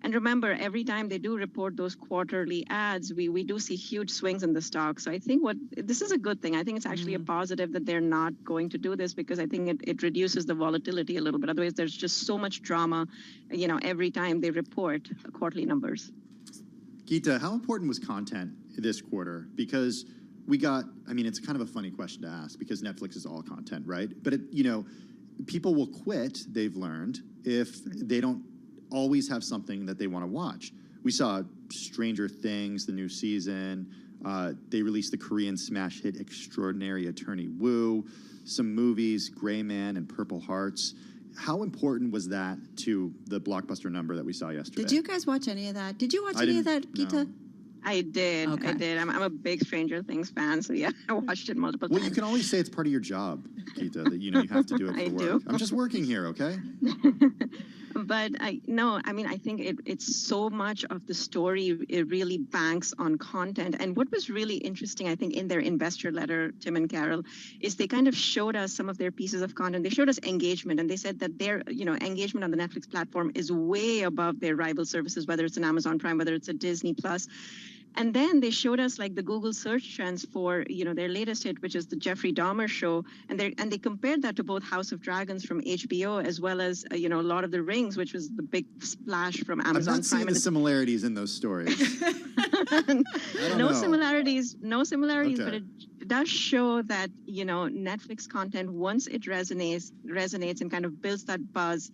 And remember, every time they do report those quarterly ads, we do see huge swings in the stock. So I think this is a good thing. I think it's actually a positive that they're not going to do this, because I think it reduces the volatility a little bit. Otherwise, there's just so much drama, every time they report quarterly numbers. Geeta, how important was content this quarter? Because it's kind of a funny question to ask because Netflix is all content, right? But people will quit, they've learned, if they don't always have something that they want to watch. We saw Stranger Things, the new season. They released the Korean smash hit Extraordinary Attorney Woo, some movies, Gray Man and Purple Hearts. How important was that to the blockbuster number that we saw yesterday? Did you guys watch any of that? Did you watch any of that, Geeta? No. I did. Okay. I did. I'm a big Stranger Things fan, so yeah, I watched it multiple times. Well, you can always say it's part of your job, Geeta, that you have to do it for work. I'm just working here, okay? But I think it's so much of the story, it really banks on content. And what was really interesting, I think, in their investor letter, Tim and Carol, is they kind of showed us some of their pieces of content. They showed us engagement, and they said that their engagement on the Netflix platform is way above their rival services, whether it's an Amazon Prime, whether it's a Disney Plus. And then they showed us like the Google search trends for their latest hit, which is the Jeffrey Dahmer show, and they compared that to both House of Dragons from HBO as well as Lord of the Rings, which was the big splash from Amazon I'm not Prime. seeing the similarities in those stories. No similarities, Okay. but it does show that Netflix content, once it resonates and kind of builds that buzz,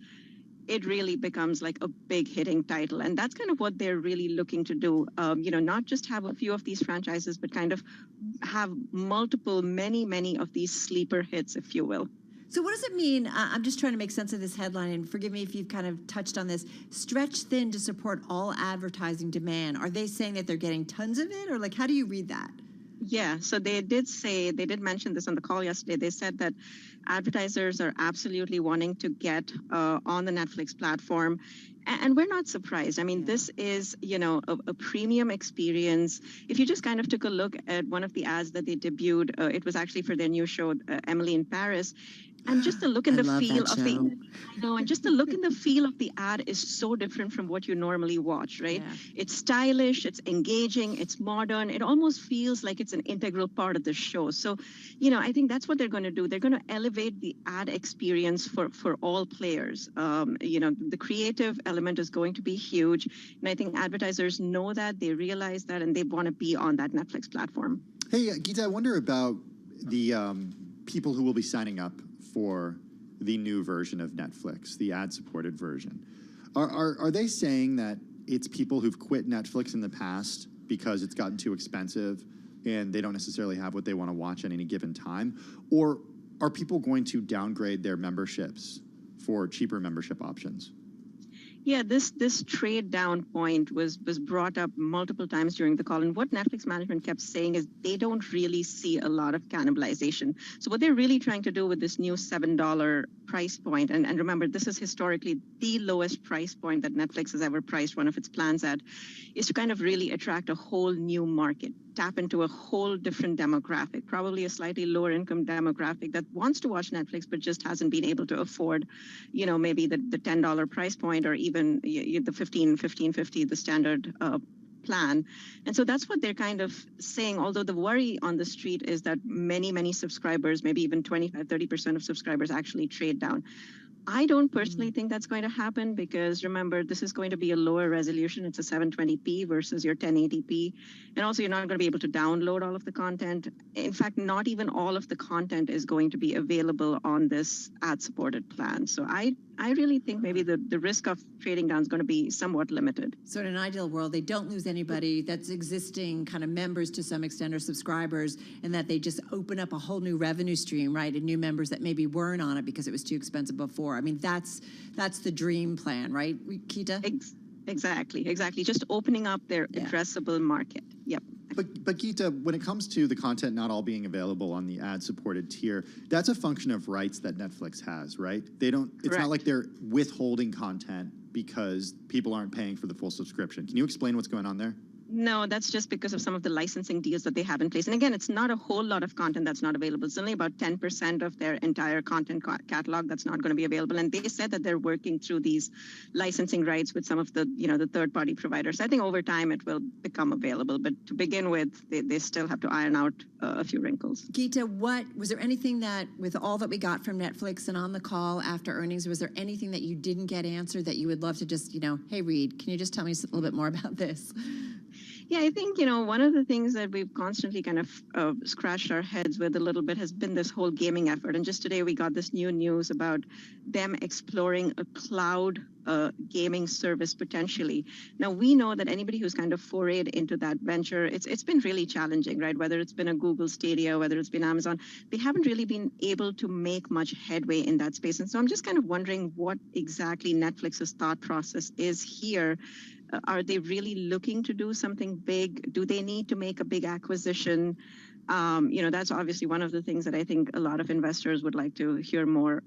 it really becomes like a big hitting title. And that's kind of what they're really looking to do. Not just have a few of these franchises, but kind of have many of these sleeper hits, if you will. So what does it mean? I'm just trying to make sense of this headline, and forgive me if you've kind of touched on this. Stretch thin to support all advertising demand. Are they saying that they're getting tons of it, or like how do you read that? Yeah, so they did mention this on the call yesterday. They said that advertisers are absolutely wanting to get on the Netflix platform. And we're not surprised. I mean, this is, a premium experience. If you just kind of took a look at one of the ads that they debuted, it was actually for their new show, Emily in Paris. And just the look and the feel of the ad is so different from what you normally watch, right? Yeah. It's stylish, it's engaging, it's modern. It almost feels like it's an integral part of the show. So, I think that's what they're going to do. They're going to elevate the ad experience for all players. The creative element is going to be huge. And I think advertisers know that, they realize that, and they want to be on that Netflix platform. Hey, Geeta, I wonder about the people who will be signing up for the new version of Netflix, the ad-supported version. Are they saying that it's people who've quit Netflix in the past because it's gotten too expensive and they don't necessarily have what they want to watch at any given time? Or are people going to downgrade their memberships for cheaper membership options? Yeah, this trade down point was brought up multiple times during the call. And what Netflix management kept saying is they don't really see a lot of cannibalization. So what they're really trying to do with this new $7 price point, and remember, this is historically the lowest price point that Netflix has ever priced one of its plans at, is to kind of really attract a whole new market, tap into a whole different demographic, probably a slightly lower income demographic that wants to watch Netflix but just hasn't been able to afford, maybe the $10 price point or even the $15.50, the standard plan. And so that's what they're kind of saying, although the worry on the street is that many subscribers, maybe even 25-30% of subscribers actually trade down. I don't personally think that's going to happen because, remember, this is going to be a lower resolution. It's a 720p versus your 1080p. And also, you're not going to be able to download all of the content. In fact, not even all of the content is going to be available on this ad-supported plan. So I I really think maybe the risk of trading down is going to be somewhat limited. So in an ideal world, they don't lose anybody that's existing kind of members to some extent or subscribers, and that they just open up a whole new revenue stream, right? And new members that maybe weren't on it because it was too expensive before. I mean, that's the dream plan, right, Geeta? Exactly. Just opening up their addressable market. Yep. But Geeta, when it comes to the content not all being available on the ad-supported tier, that's a function of rights that Netflix has, right? They don't. It's not like they're withholding content because people aren't paying for the full subscription. Can you explain what's going on there? No, that's just because of some of the licensing deals that they have in place. And again, it's not a whole lot of content that's not available. It's only about 10% of their entire content catalog that's not going to be available. And they said that they're working through these licensing rights with some of the, the third-party providers. I think over time it will become available. But to begin with, they still have to iron out a few wrinkles. Geeta, was there anything that, with all that we got from Netflix and on the call after earnings, was there anything that you didn't get answered that you would love to just, hey, Reed, can you just tell me a little bit more about this? Yeah, I think, one of the things that we've constantly kind of scratched our heads with a little bit has been this whole gaming effort. And just today we got this new news about them exploring a cloud gaming service potentially. Now, we know that anybody who's kind of forayed into that venture, it's been really challenging, right? Whether it's been a Google Stadia, whether it's been Amazon, they haven't really been able to make much headway in that space. And so I'm just kind of wondering what exactly Netflix's thought process is here. Are they really looking to do something big? Do they need to make a big acquisition? That's obviously one of the things that I think a lot of investors would like to hear more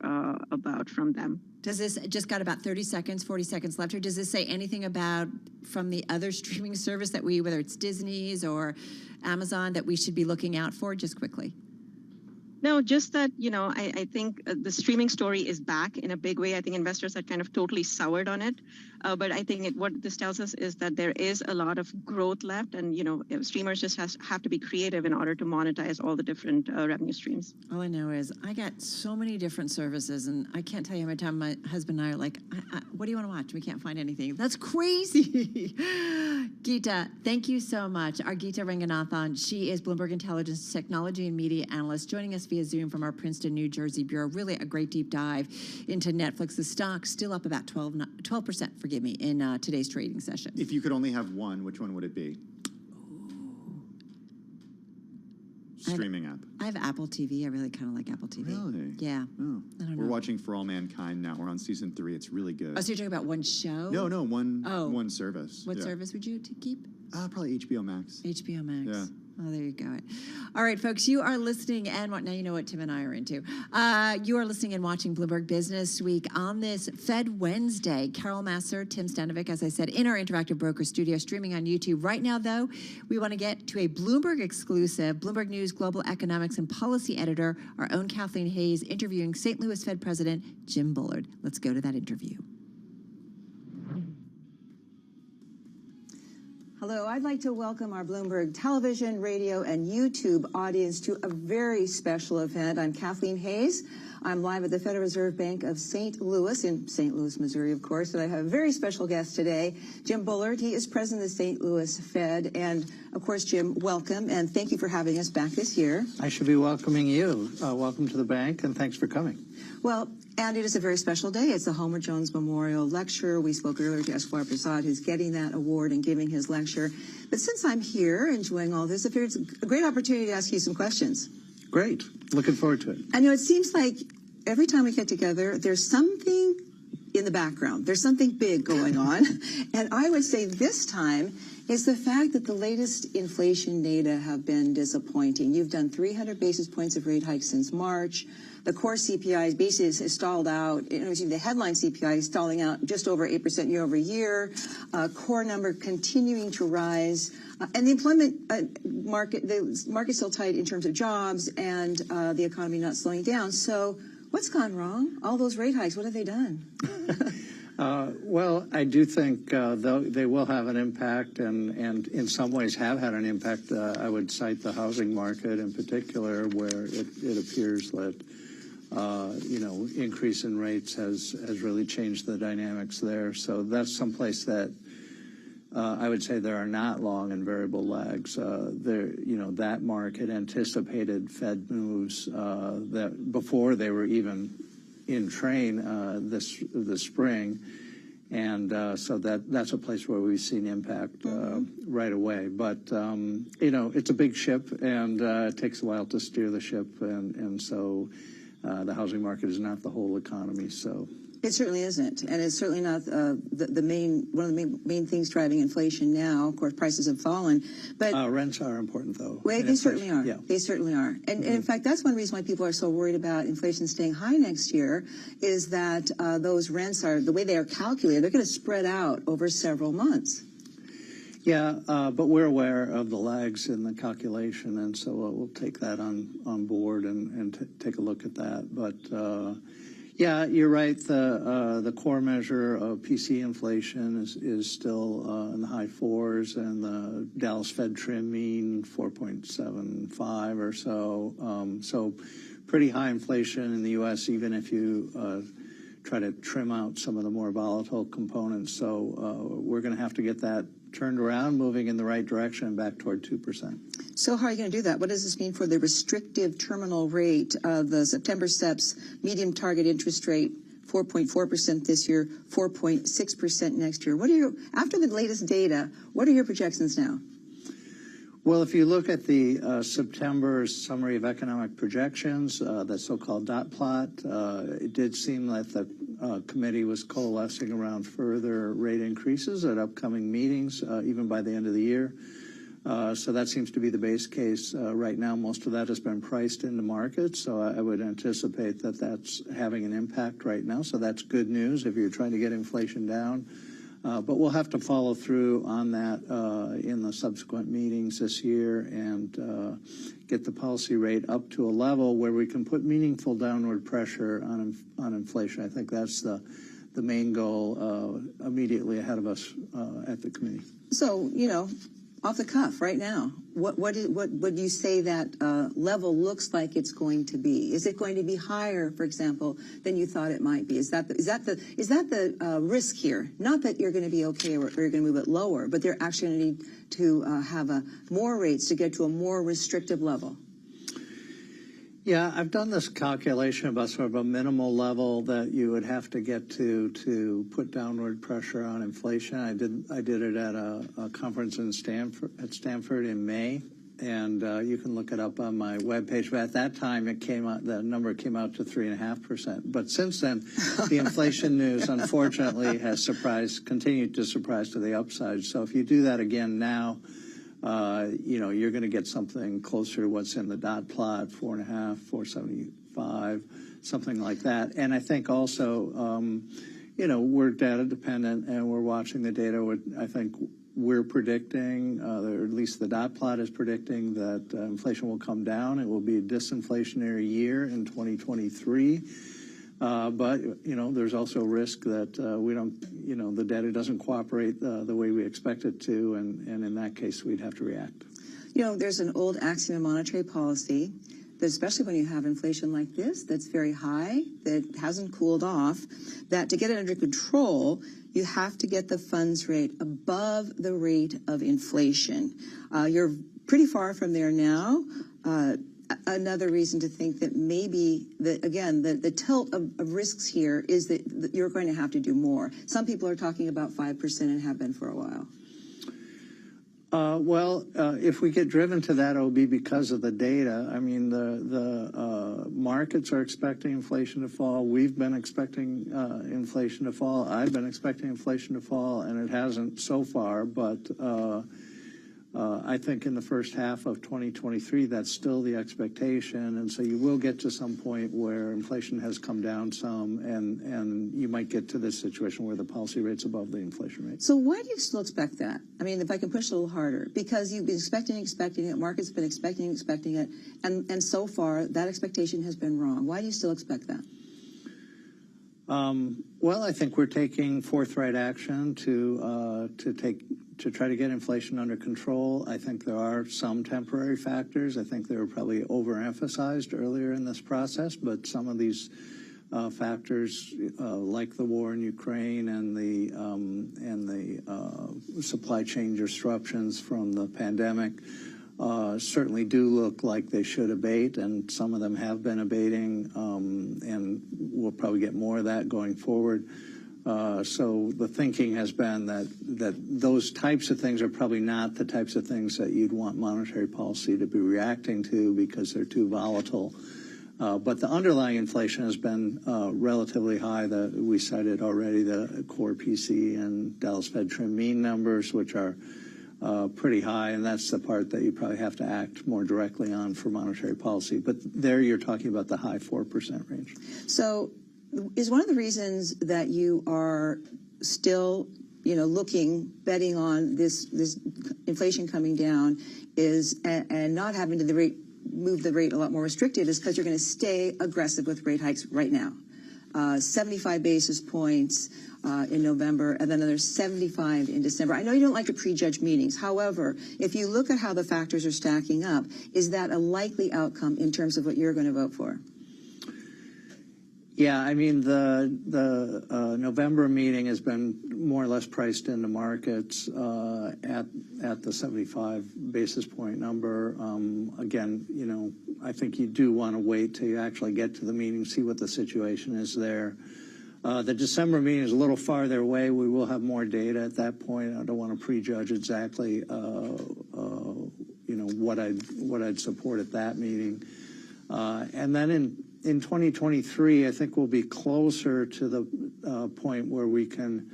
about from them. Does this, just got about 30 seconds, 40 seconds left, or does this say anything about from the other streaming service that whether it's Disney's or Amazon, that we should be looking out for, just quickly? No, just that, I think the streaming story is back in a big way. I think investors are kind of totally soured on it. But I think what this tells us is that there is a lot of growth left. And, streamers just have to be creative in order to monetize all the different revenue streams. All I know is I got so many different services, and I can't tell you how many times my husband and I are like, what do you want to watch? We can't find anything. That's crazy. Geeta, thank you so much. Our Geeta Ranganathan, she is Bloomberg Intelligence Technology and Media Analyst, joining us via Zoom from our Princeton, New Jersey bureau. Really a great deep dive into Netflix. The stock still up about 12%, in today's trading session. If you could only have one, which one would it be? Streaming app. I have Apple TV. I really kind of like Apple TV. Really? Yeah. Oh. I don't know. We're watching For All Mankind now. We're on season 3. It's really good. Oh, so you're talking about one show? No, one service. What service would you keep? Probably HBO Max. HBO Max. Yeah. Oh, there you go. All right, folks, you are listening and now you know what Tim and I are into. You are listening and watching Bloomberg Business Week on this Fed Wednesday. Carol Masser, Tim Stanovic, as I said, in our Interactive Broker studio, streaming on YouTube. Right now, though, we want to get to a Bloomberg exclusive, Bloomberg News Global Economics and Policy Editor, our own Kathleen Hayes, interviewing St. Louis Fed President Jim Bullard. Let's go to that interview. Hello, I'd like to welcome our Bloomberg television, radio, and YouTube audience to a very special event. I'm Kathleen Hayes. I'm live at the Federal Reserve Bank of St. Louis, in St. Louis, Missouri, of course. And I have a very special guest today, Jim Bullard. He is president of the St. Louis Fed. And, of course, Jim, welcome, and thank you for having us back this year. I should be welcoming you. Welcome to the bank, and thanks for coming. Well, and it is a very special day. It's the Homer Jones Memorial Lecture. We spoke earlier to Esquire Prasad, who's getting that award and giving his lecture. But since I'm here enjoying all this, I figured it's a great opportunity to ask you some questions. Great. Looking forward to it. I know it seems like every time we get together, there's something in the background. There's something big going on. And I would say this time is the fact that the latest inflation data have been disappointing. You've done 300 basis points of rate hikes since March. The core CPI basically is stalled out. The headline CPI is stalling out just over 8% year over year. Core number continuing to rise. And the employment market, the market's still tight in terms of jobs and the economy not slowing down. So what's gone wrong? All those rate hikes, what have they done? Well, I do think they will have an impact and in some ways have had an impact. I would cite the housing market in particular, where it appears that increase in rates has really changed the dynamics there. So that's someplace that I would say there are not long and variable lags. That market anticipated Fed moves that before they were even in train this spring. And so that's a place where we've seen impact right away. But, it's a big ship, and it takes a while to steer the ship. And so the housing market is not the whole economy. So it certainly isn't. And it's certainly not one of the main things driving inflation now. Of course, prices have fallen. But rents are important, though. Well, they certainly are. Yeah. They certainly are. And in fact, that's one reason why people are so worried about inflation staying high next year is that those rents are, the way they are calculated, they're going to spread out over several months. Yeah, but we're aware of the lags in the calculation, and so we'll take that on board and take a look at that. But yeah, you're right. The core measure of PC inflation is still in the high fours, and the Dallas Fed trim mean 4.75 or so. So pretty high inflation in the U.S., even if you try to trim out some of the more volatile components. So we're going to have to get that turned around, moving in the right direction and back toward 2%. So how are you going to do that? What does this mean for the restrictive terminal rate of the September SEP's medium target interest rate, 4.4% this year, 4.6% next year? After the latest data, what are your projections now? Well, if you look at the September Summary of Economic Projections, that so-called dot plot, it did seem that the committee was coalescing around further rate increases at upcoming meetings, even by the end of the year. So that seems to be the base case right now. Most of that has been priced into markets, so I would anticipate that that's having an impact right now. So that's good news if you're trying to get inflation down. But we'll have to follow through on that in the subsequent meetings this year and get the policy rate up to a level where we can put meaningful downward pressure on inflation. I think that's the main goal immediately ahead of us at the committee. So, off the cuff right now, what would you say that level looks like it's going to be? Is it going to be higher, for example, than you thought it might be? Is that the risk here? Not that you're going to be okay or you're going to move it lower, but they're actually going to need to have more rates to get to a more restrictive level. Yeah, I've done this calculation about sort of a minimal level that you would have to get to put downward pressure on inflation. I did it at a conference in Stanford in May, and you can look it up on my webpage. But at that time, the number came out to 3.5%. But since then, the inflation news, unfortunately, has continued to surprise to the upside. So if you do that again now, you're going to get something closer to what's in the dot plot, 4.5, 4.75, something like that. And I think also, we're data dependent and we're watching the data. I think we're predicting, or at least the dot plot is predicting that inflation will come down. It will be a disinflationary year in 2023. But, there's also risk that the data doesn't cooperate the way we expect it to, and in that case, we'd have to react. There's an old axiom in monetary policy that especially when you have inflation like this, that's very high, that hasn't cooled off, that to get it under control, you have to get the funds rate above the rate of inflation. You're pretty far from there now. Another reason to think that maybe the tilt of risks here is that you're going to have to do more. Some people are talking about 5% and have been for a while. If we get driven to that, it'll be because of the data. I mean, the markets are expecting inflation to fall. We've been expecting inflation to fall. I've been expecting inflation to fall, and it hasn't so far. But I think in the first half of 2023, that's still the expectation. And so you will get to some point where inflation has come down some, and you might get to this situation where the policy rate's above the inflation rate. So why do you still expect that? I mean, if I can push a little harder, because you've been expecting it, market's been expecting it, and so far that expectation has been wrong. Why do you still expect that? Well, I think we're taking forthright action to try to get inflation under control. I think there are some temporary factors. I think they were probably overemphasized earlier in this process, but some of these factors, like the war in Ukraine and the supply chain disruptions from the pandemic, certainly do look like they should abate, and some of them have been abating, and we'll probably get more of that going forward. So the thinking has been that those types of things are probably not the types of things that you'd want monetary policy to be reacting to because they're too volatile. But the underlying inflation has been relatively high. We cited already the core PC and Dallas Fed trim mean numbers, which are pretty high, and that's the part that you probably have to act more directly on for monetary policy. But there you're talking about the high 4% range. So is one of the reasons that you are still, betting on this inflation coming down and not having to move the rate a lot more restrictive is because you're going to stay aggressive with rate hikes right now. 75 basis points in November, and then another 75 in December. I know you don't like to prejudge meetings. However, if you look at how the factors are stacking up, is that a likely outcome in terms of what you're going to vote for? Yeah, I mean, the November meeting has been more or less priced into markets at the 75 basis point number. Again, I think you do want to wait till you actually get to the meeting, see what the situation is there. The December meeting is a little farther away. We will have more data at that point. I don't want to prejudge exactly, what I'd support at that meeting. And then in 2023, I think we'll be closer to the point where we can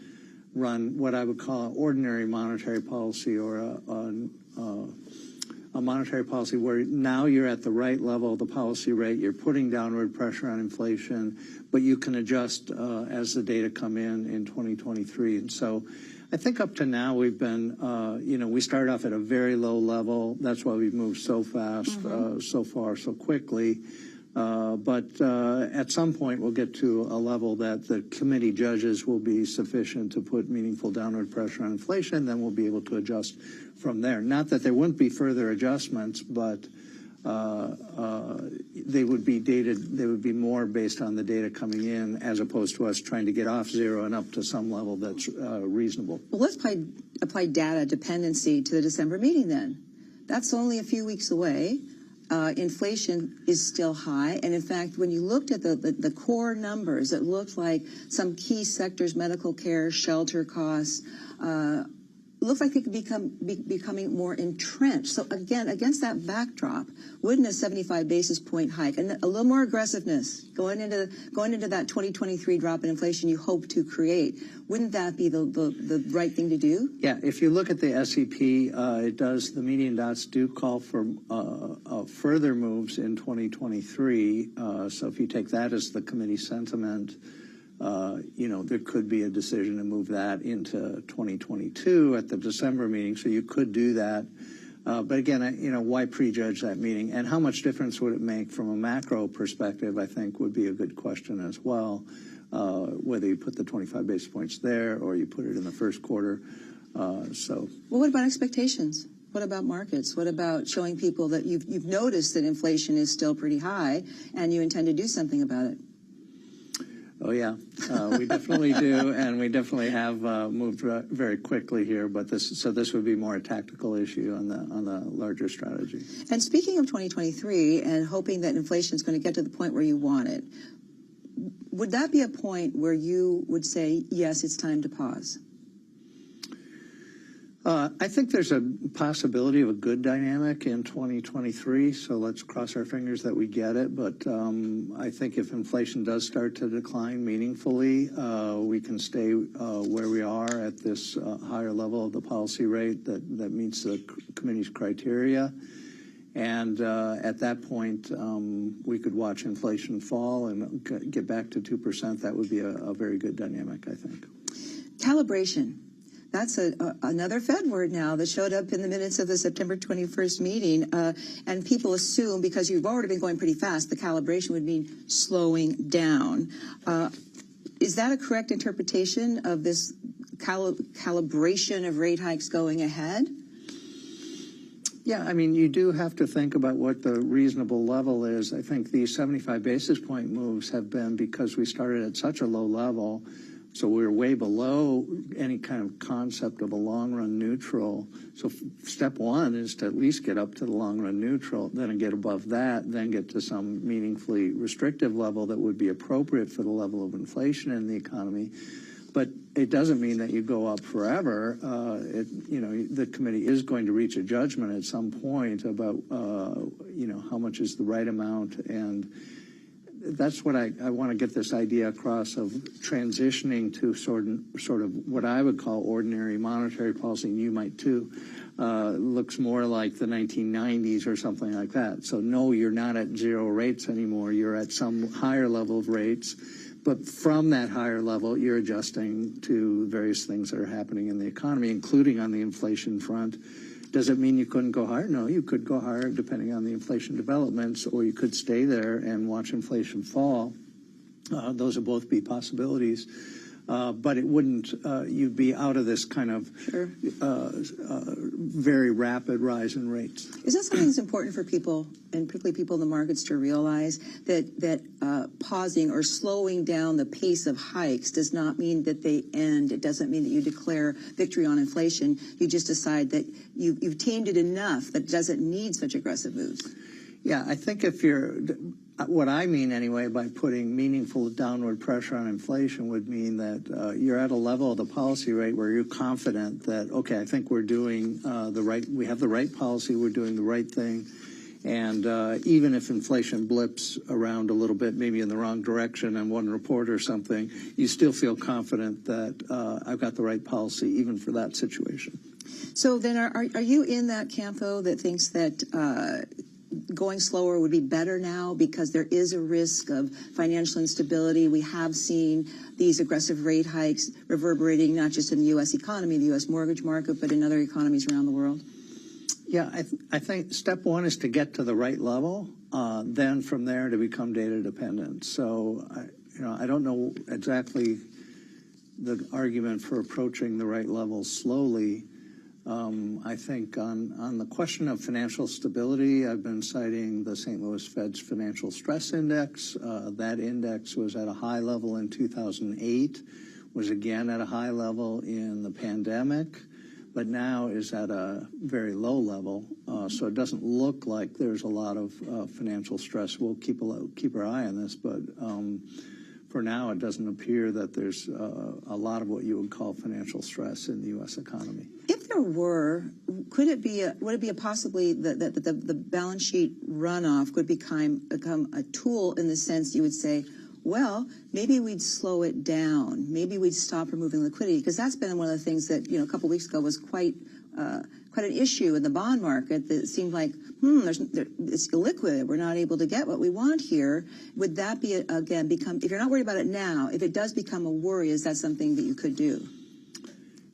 run what I would call an ordinary monetary policy, or a monetary policy where now you're at the right level of the policy rate, you're putting downward pressure on inflation, but you can adjust as the data come in 2023. And so I think up to now we've been, we started off at a very low level. That's why we've moved so fast, so far, so quickly. But at some point we'll get to a level that the committee judges will be sufficient to put meaningful downward pressure on inflation, then we'll be able to adjust from there. Not that there wouldn't be further adjustments, but they would be more based on the data coming in as opposed to us trying to get off zero and up to some level that's reasonable. Well, let's apply data dependency to the December meeting then. That's only a few weeks away. Inflation is still high. And in fact, when you looked at the core numbers, it looked like some key sectors, medical care, shelter costs, looks like they could be becoming more entrenched. So again, against that backdrop, wouldn't a 75 basis point hike and a little more aggressiveness going into that 2023 drop in inflation you hope to create, wouldn't that be the right thing to do? Yeah, if you look at the SEP, the median dots do call for further moves in 2023. So if you take that as the committee sentiment, there could be a decision to move that into 2022 at the December meeting, so you could do that. But again, why prejudge that meeting? And how much difference would it make from a macro perspective, I think, would be a good question as well, whether you put the 25 basis points there or you put it in the first quarter. Well, what about expectations? What about markets? What about showing people that you've noticed that inflation is still pretty high and you intend to do something about it? Oh, yeah, we definitely do, and we definitely have moved very quickly here. But this would be more a tactical issue on the larger strategy. And speaking of 2023 and hoping that inflation is going to get to the point where you want it, would that be a point where you would say, yes, it's time to pause? I think there's a possibility of a good dynamic in 2023, so let's cross our fingers that we get it. But I think if inflation does start to decline meaningfully, we can stay where we are at this higher level of the policy rate that meets the committee's criteria. And at that point, we could watch inflation fall and get back to 2%. That would be a very good dynamic, I think. Calibration. That's another Fed word now that showed up in the minutes of the September 21st meeting. And people assume, because you've already been going pretty fast, the calibration would mean slowing down. Is that a correct interpretation of this calibration of rate hikes going ahead? Yeah, I mean, you do have to think about what the reasonable level is. I think these 75 basis point moves have been because we started at such a low level. So we're way below any kind of concept of a long-run neutral. So step one is to at least get up to the long-run neutral, then get above that, then get to some meaningfully restrictive level that would be appropriate for the level of inflation in the economy. But it doesn't mean that you go up forever. The committee is going to reach a judgment at some point about, how much is the right amount. And that's what I want to get this idea across of transitioning to sort of what I would call ordinary monetary policy, and you might too. Looks more like the 1990s or something like that. So no, you're not at zero rates anymore. You're at some higher level of rates. But from that higher level, you're adjusting to various things that are happening in the economy, including on the inflation front. Does it mean you couldn't go higher? No, you could go higher depending on the inflation developments, or you could stay there and watch inflation fall. Those would both be possibilities. But it wouldn't, you'd be out of this kind of very rapid rise in rates. Is that something that's important for people, and particularly people in the markets, to realize that pausing or slowing down the pace of hikes does not mean that they end? It doesn't mean that you declare victory on inflation. You just decide that you've tamed it enough that it doesn't need such aggressive moves. Yeah, I think what I mean anyway by putting meaningful downward pressure on inflation would mean that you're at a level of the policy rate where you're confident that, okay, I think we're doing we have the right policy, we're doing the right thing. And even if inflation blips around a little bit, maybe in the wrong direction on one report or something, you still feel confident that I've got the right policy even for that situation. So then are you in that camp, though, that thinks that going slower would be better now because there is a risk of financial instability? We have seen these aggressive rate hikes reverberating not just in the U.S. economy, the U.S. mortgage market, but in other economies around the world. Yeah, I think step one is to get to the right level, then from there to become data dependent. So, I don't know exactly the argument for approaching the right level slowly. I think on the question of financial stability, I've been citing the St. Louis Fed's Financial Stress Index. That index was at a high level in 2008, was again at a high level in the pandemic, but now is at a very low level. So it doesn't look like there's a lot of financial stress. We'll keep our eye on this, but for now, it doesn't appear that there's a lot of what you would call financial stress in the U.S. economy. If there were, would it be possibly that the balance sheet runoff could become a tool in the sense you would say, well, maybe we'd slow it down, maybe we'd stop removing liquidity, because that's been one of the things that a couple weeks ago was quite an issue in the bond market. That it seemed like it's illiquid. We're not able to get what we want here. Would that be if you're not worried about it now, if it does become a worry, is that something that you could do?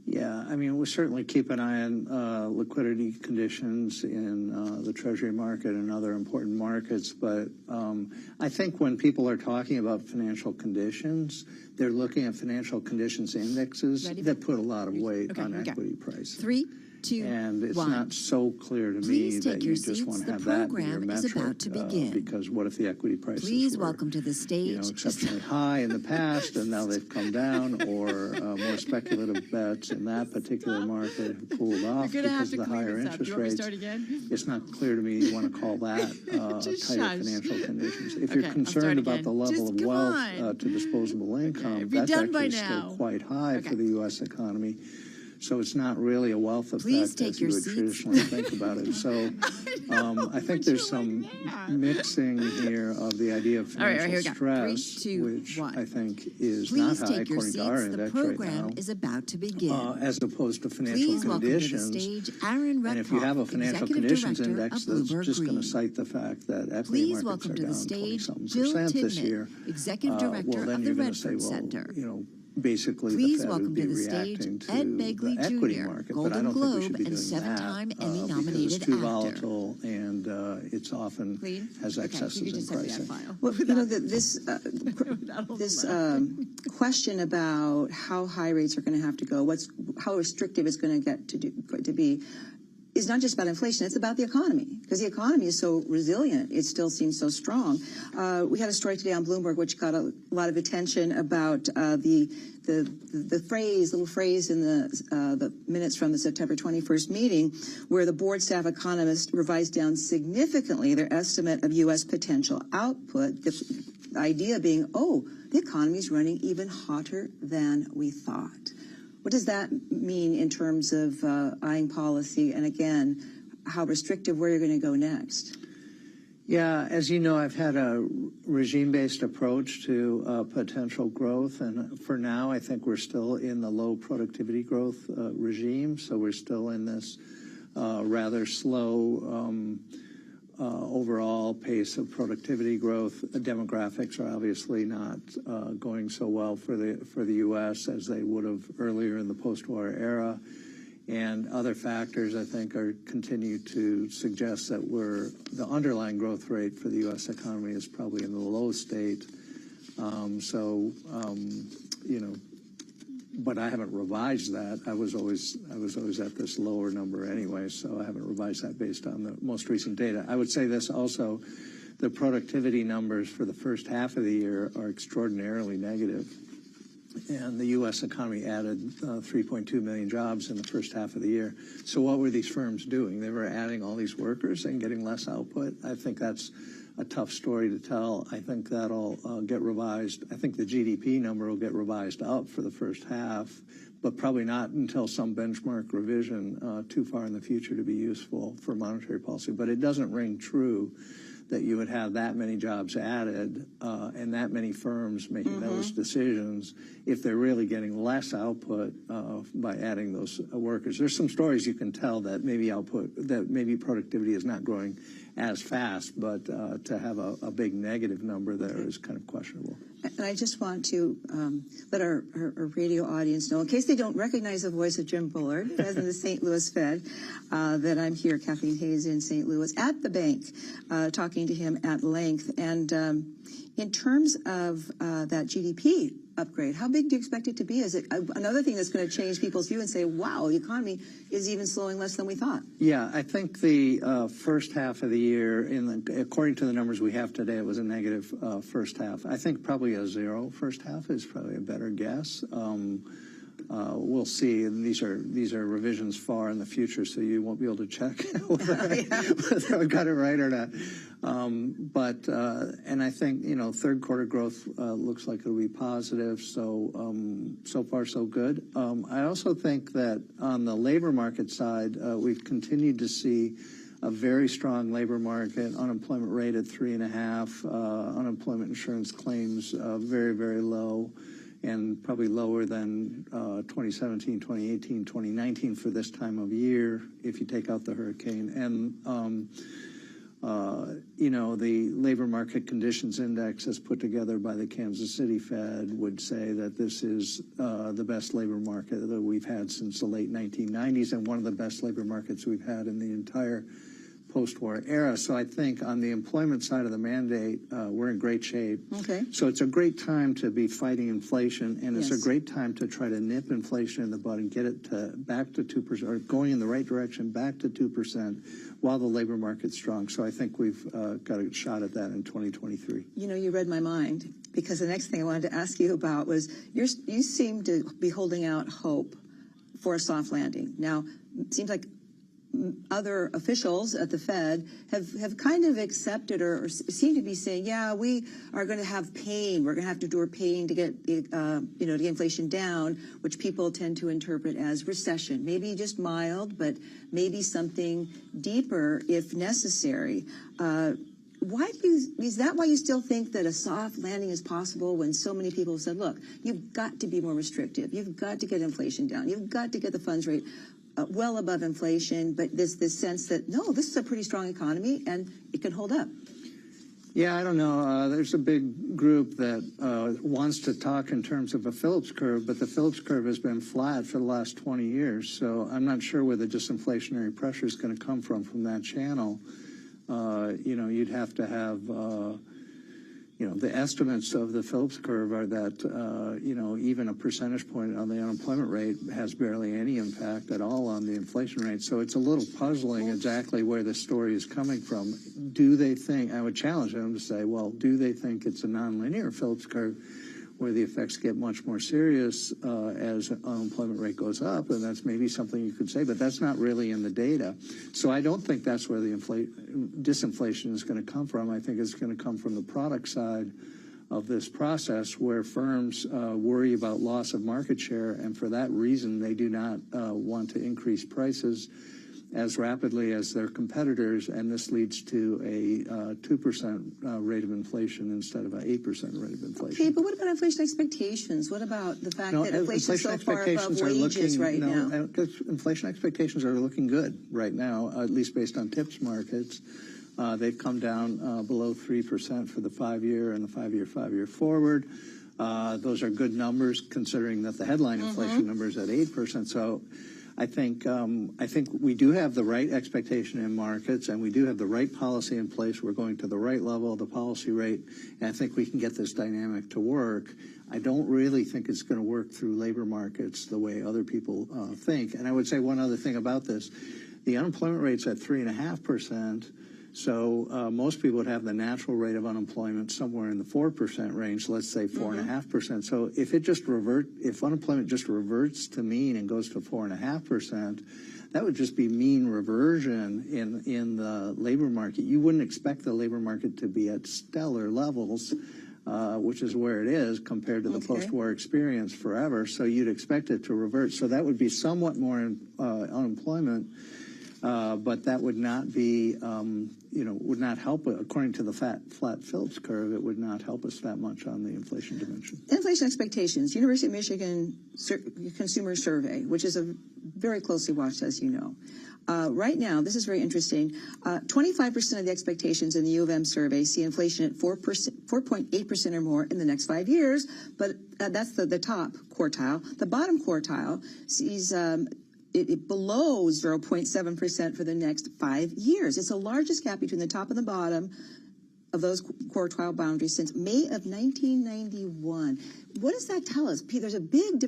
Yeah, I mean, we'll certainly keep an eye on liquidity conditions in the Treasury market and other important markets. But I think when people are talking about financial conditions, they're looking at financial conditions indexes that put a lot of weight on equity price. 3, 2, and it's 1. not so clear to me that you just want to have that in your metric. Is about to begin. Because what if the equity prices Please were, welcome to the stage exceptionally high in the past and now they've come down, or more speculative bets in that particular market have cooled off because of the higher interest rates. It's not clear to me you want to call that tighter financial conditions. If you're concerned about the level of wealth to disposable income, that's actually still quite high for the U.S. economy. So it's not really a wealth effect as you would traditionally think about it. So I think there's some mixing here of the idea of financial stress, 3, 2, which 1. I think is not high according to our index right now, is about to begin. As opposed to financial conditions. And if you have a financial conditions index that's just going to cite the fact that equity markets are down 20-something% this year, well, then you're going to say, well, basically the Fed would be reacting to the equity market, but I don't think we should be doing that because it's too volatile and it's often has excesses in pricing. Well, this question about how high rates are going to have to go, how restrictive it's going to get to be, is not just about inflation, it's about the economy. because the economy is so resilient. It still seems so strong. We had a story today on Bloomberg which got a lot of attention about the little phrase in the minutes from the September 21st meeting, where the board staff economists revised down significantly their estimate of U.S. potential output. The idea being, oh, the economy is running even hotter than we thought. What does that mean in terms of eyeing policy? And again, how restrictive, where you're going to go next? Yeah, as you know, I've had a regime-based approach to potential growth, and for now, I think we're still in the low productivity growth regime, so we're still in this rather slow overall pace of productivity growth. Demographics are obviously not going so well for the U.S. as they would have earlier in the post-war era. And other factors, I think, continue to suggest that the underlying growth rate for the U.S. economy is probably in the low state. But I haven't revised that. I was always at this lower number anyway, so I haven't revised that based on the most recent data. I would say this also: the productivity numbers for the first half of the year are extraordinarily negative. And the U.S. economy added 3.2 million jobs in the first half of the year. So what were these firms doing? They were adding all these workers and getting less output. I think that's a tough story to tell. I think that'll get revised. I think the GDP number will get revised up for the first half, but probably not until some benchmark revision too far in the future to be useful for monetary policy. But it doesn't ring true that you would have that many jobs added and that many firms making those decisions if they're really getting less output by adding those workers. There's some stories you can tell that maybe productivity is not growing as fast, but to have a big negative number there is kind of questionable. And I just want to let our radio audience know, in case they don't recognize the voice of Jim Bullard, President of the St. Louis Fed, that I'm here, Kathleen Hayes, in St. Louis, at the bank, talking to him at length. And in terms of that GDP upgrade, how big do you expect it to be? Is it another thing that's going to change people's view and say, wow, the economy is even slowing less than we thought? Yeah, I think the first half of the year, according to the numbers we have today, it was a negative first half. I think probably a zero first half is probably a better guess. We'll see. And these are revisions far in the future, so you won't be able to check whether I got it right or not. And I think, third quarter growth looks like it'll be positive. So far, so good. I also think that on the labor market side, we've continued to see a very strong labor market, unemployment rate at 3.5%, unemployment insurance claims very, very low, and probably lower than 2017, 2018, 2019 for this time of year, if you take out the hurricane. And, the labor market conditions index as put together by the Kansas City Fed would say that this is the best labor market that we've had since the late 1990s and one of the best labor markets we've had in the entire post-war era. So I think on the employment side of the mandate, we're in great shape. Okay. So it's a great time to be fighting inflation, and it's a great time to try to nip inflation in the bud and get it back to 2%, or going in the right direction, back to 2%, while the labor market's strong. So I think we've got a shot at that in 2023. You read my mind, because the next thing I wanted to ask you about was you seem to be holding out hope for a soft landing. Now, it seems like other officials at the Fed have kind of accepted or seem to be saying, yeah, we are going to have pain. We're going to have to endure pain to get to get inflation down, which people tend to interpret as recession. Maybe just mild, but maybe something deeper if necessary. Is that why you still think that a soft landing is possible when so many people have said, look, you've got to be more restrictive. You've got to get inflation down. You've got to get the funds rate well above inflation, but this sense that, no, this is a pretty strong economy and it can hold up. Yeah, I don't know. There's a big group that wants to talk in terms of a Phillips curve, but the Phillips curve has been flat for the last 20 years, so I'm not sure where the disinflationary pressure is going to come from that channel. You'd have to have the estimates of the Phillips curve are that, even a percentage point on the unemployment rate has barely any impact at all on the inflation rate. So it's a little puzzling exactly where the story is coming from. Do they think, I would challenge them to say, well, do they think it's a nonlinear Phillips curve where the effects get much more serious as unemployment rate goes up? And that's maybe something you could say, but that's not really in the data. So I don't think that's where the disinflation is going to come from. I think it's going to come from the product side of this process, where firms worry about loss of market share, and for that reason they do not want to increase prices as rapidly as their competitors, and this leads to a 2% rate of inflation instead of an 8% rate of inflation. Okay, but what about inflation expectations? What about the fact that inflation is so far above wages now? Inflation expectations are looking good right now, at least based on TIPS markets. They've come down below 3% for the 5-year and the 5-year forward. Those are good numbers considering that the headline inflation number is at 8%. So I think we do have the right expectation in markets, and we do have the right policy in place. We're going to the right level of the policy rate, and I think we can get this dynamic to work. I don't really think it's going to work through labor markets the way other people think. And I would say one other thing about this. The unemployment rate's at 3.5%. So most people would have the natural rate of unemployment somewhere in the 4% range, let's say 4.5%. So if unemployment just reverts to mean and goes to 4.5%, that would just be mean reversion in the labor market. You wouldn't expect the labor market to be at stellar levels, which is where it is compared to the post-war experience forever. So you'd expect it to revert. So that would be somewhat more unemployment. But that would not be, would not help, according to the flat Phillips curve, it would not help us that much on the inflation dimension. Inflation expectations, University of Michigan Consumer Survey, which is a very closely watched, as you know. Right now, this is very interesting, 25% of the expectations in the U of M survey see inflation at 4.8% or more in the next 5 years, but that's the top quartile. The bottom quartile sees it below 0.7% for the next 5 years. It's the largest gap between the top and the bottom of those quartile boundaries since May of 1991. What does that tell us? There's a big,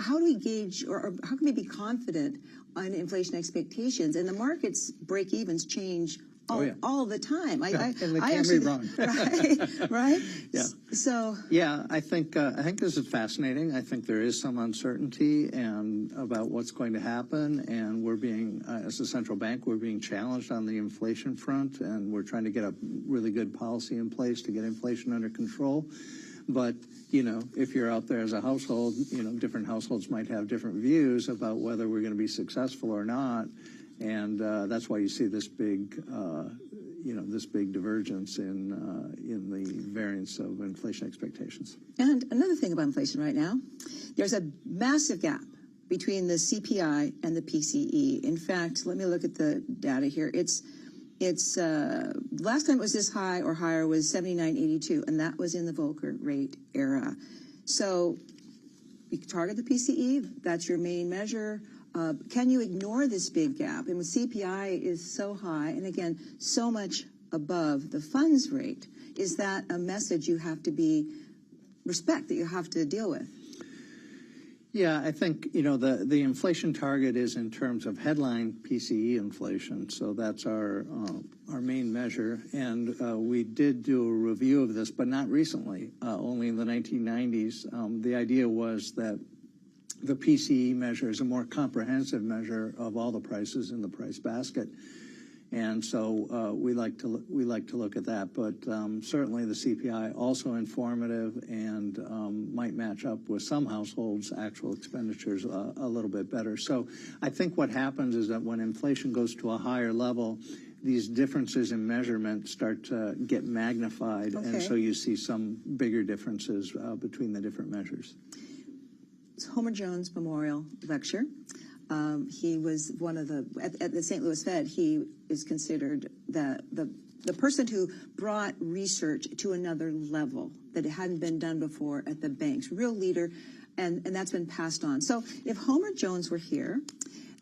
how do we gauge, or how can we be confident on inflation expectations? And the market's break-evens change all the time. And they can be wrong. Right? Yeah. So. Yeah, I think this is fascinating. I think there is some uncertainty about what's going to happen, and we're being, as a central bank, we're being challenged on the inflation front, and we're trying to get a really good policy in place to get inflation under control. But, if you're out there as a household, different households might have different views about whether we're going to be successful or not. And that's why you see this big, this big divergence in the variance of inflation expectations. And another thing about inflation right now, there's a massive gap between the CPI and the PCE. In fact, let me look at the data here. It's last time it was this high or higher was 79.82, and that was in the Volcker rate era. So you target the PCE. That's your main measure. Can you ignore this big gap? And when CPI is so high, and again, so much above the funds rate, is that a message you have to respect, that you have to deal with? Yeah, I think, the inflation target is in terms of headline PCE inflation. So that's our main measure. And we did do a review of this, but not recently, only in the 1990s. The idea was that the PCE measure is a more comprehensive measure of all the prices in the price basket, and so we like to look at that. But certainly the CPI also informative and might match up with some households' actual expenditures a little bit better. So I think what happens is that when inflation goes to a higher level, these differences in measurement start to get magnified, and so you see some bigger differences between the different measures. Homer Jones Memorial Lecture. He was one of at the St. Louis Fed, he is considered the person who brought research to another level that it hadn't been done before at the banks. Real leader, and that's been passed on. So if Homer Jones were here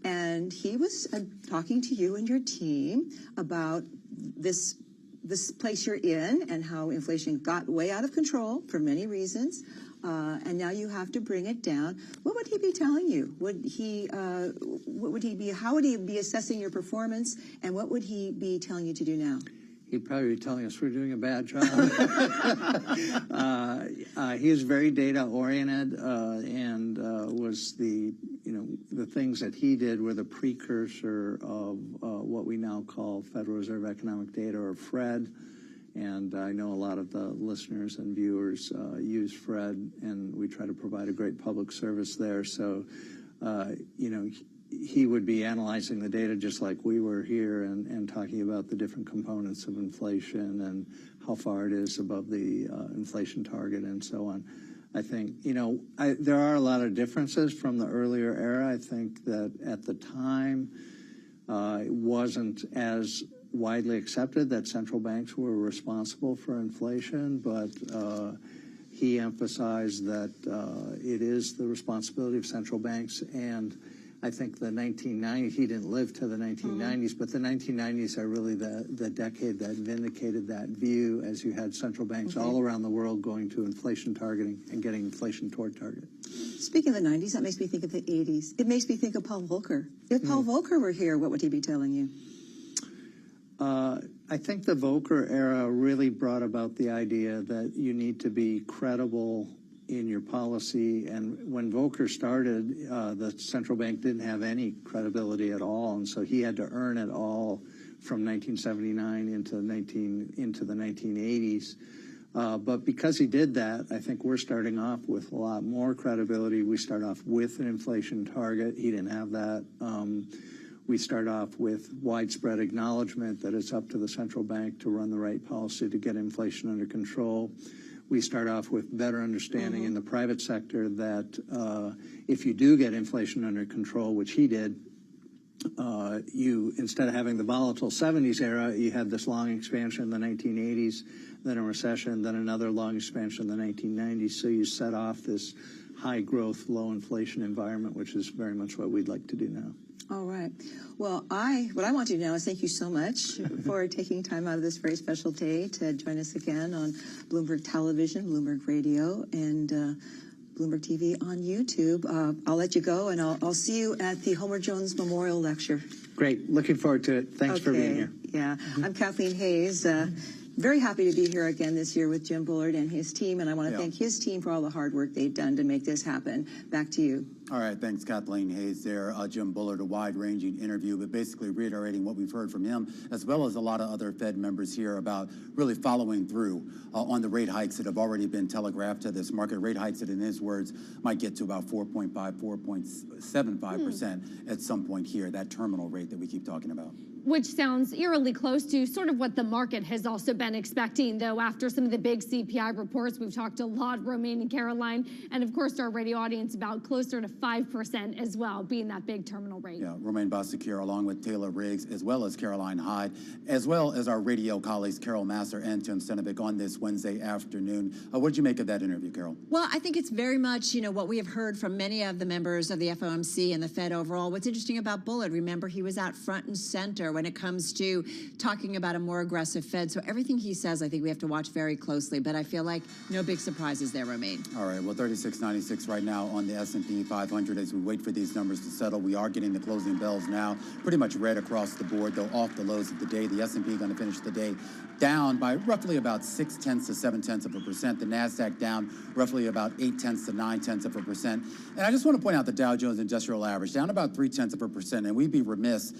and he was talking to you and your team about this this place you're in and how inflation got way out of control for many reasons, and now you have to bring it down. What would he be telling you? What would he be? How would he be assessing your performance? And what would he be telling you to do now? He'd probably be telling us we're doing a bad job. He is very data oriented, and was the things that he did were the precursor of what we now call Federal Reserve Economic Data, or FRED. And I know a lot of the listeners and viewers use FRED, and we try to provide a great public service there. So, he would be analyzing the data just like we were here, and talking about the different components of inflation and how far it is above the inflation target and so on. I think, there are a lot of differences from the earlier era. I think that at the time, it wasn't as widely accepted that central banks were responsible for inflation, but he emphasized that it is the responsibility of central banks. And I think the 1990s, he didn't live to the 1990s, but the 1990s are really the decade that vindicated that view, as you had central banks all around the world going to inflation targeting and getting inflation toward target. Speaking of the 90s, that makes me think of the 80s. It makes me think of Paul Volcker. If Paul Volcker were here, what would he be telling you? I think the Volcker era really brought about the idea that you need to be credible in your policy. And when Volcker started, the central bank didn't have any credibility at all, and so he had to earn it all from 1979 into the 1980s. But because he did that, I think we're starting off with a lot more credibility. We start off with an inflation target. He didn't have that. We start off with widespread acknowledgement that it's up to the central bank to run the right policy to get inflation under control. We start off with better understanding in the private sector that if you do get inflation under control, which he did, you, instead of having the volatile 70s era, you had this long expansion in the 1980s, then a recession, then another long expansion in the 1990s. So you set off this high growth, low inflation environment, which is very much what we'd like to do now. All right. Well, what I want to do now is thank you so much for taking time out of this very special day to join us again on Bloomberg Television, Bloomberg Radio, and Bloomberg TV on YouTube. I'll let you go, and I'll see you at the Homer Jones Memorial Lecture. Great. Looking forward to it. Thanks for being here. Yeah. I'm Kathleen Hayes. Very happy to be here again this year with Jim Bullard and his team, and I want to thank his team for all the hard work they've done to make this happen. Back to you. All right, thanks, Kathleen Hayes there. Jim Bullard, a wide-ranging interview, but basically reiterating what we've heard from him, as well as a lot of other Fed members here about really following through on the rate hikes that have already been telegraphed to this market. Rate hikes that, in his words, might get to about 4.5, 4.75% at some point here, that terminal rate that we keep talking about. Which sounds eerily close to sort of what the market has also been expecting, though, after some of the big CPI reports. We've talked a lot, Romaine and Caroline, and of course, to our radio audience, about closer to 5% as well, being that big terminal rate. Yeah, Romaine Bossacure, along with Taylor Riggs, as well as Caroline Hyde, as well as our radio colleagues, Carol Masser and Tim Stenovic, on this Wednesday afternoon. What did you make of that interview, Carol? Well, I think it's very much, what we have heard from many of the members of the FOMC and the Fed overall. What's interesting about Bullard, remember, he was out front and center when it comes to talking about a more aggressive Fed. So everything he says, I think we have to watch very closely. But I feel like no big surprises there, Romaine. All right, well, 36.96 right now on the S&P 500 as we wait for these numbers to settle. We are getting the closing bells now, pretty much red across the board, though off the lows of the day. The S&P going to finish the day down by roughly about 0.6 to 0.7%. The NASDAQ down roughly about 0.8 to 0.9%. And I just want to point out the Dow Jones Industrial Average down about 0.3%. And we'd be remiss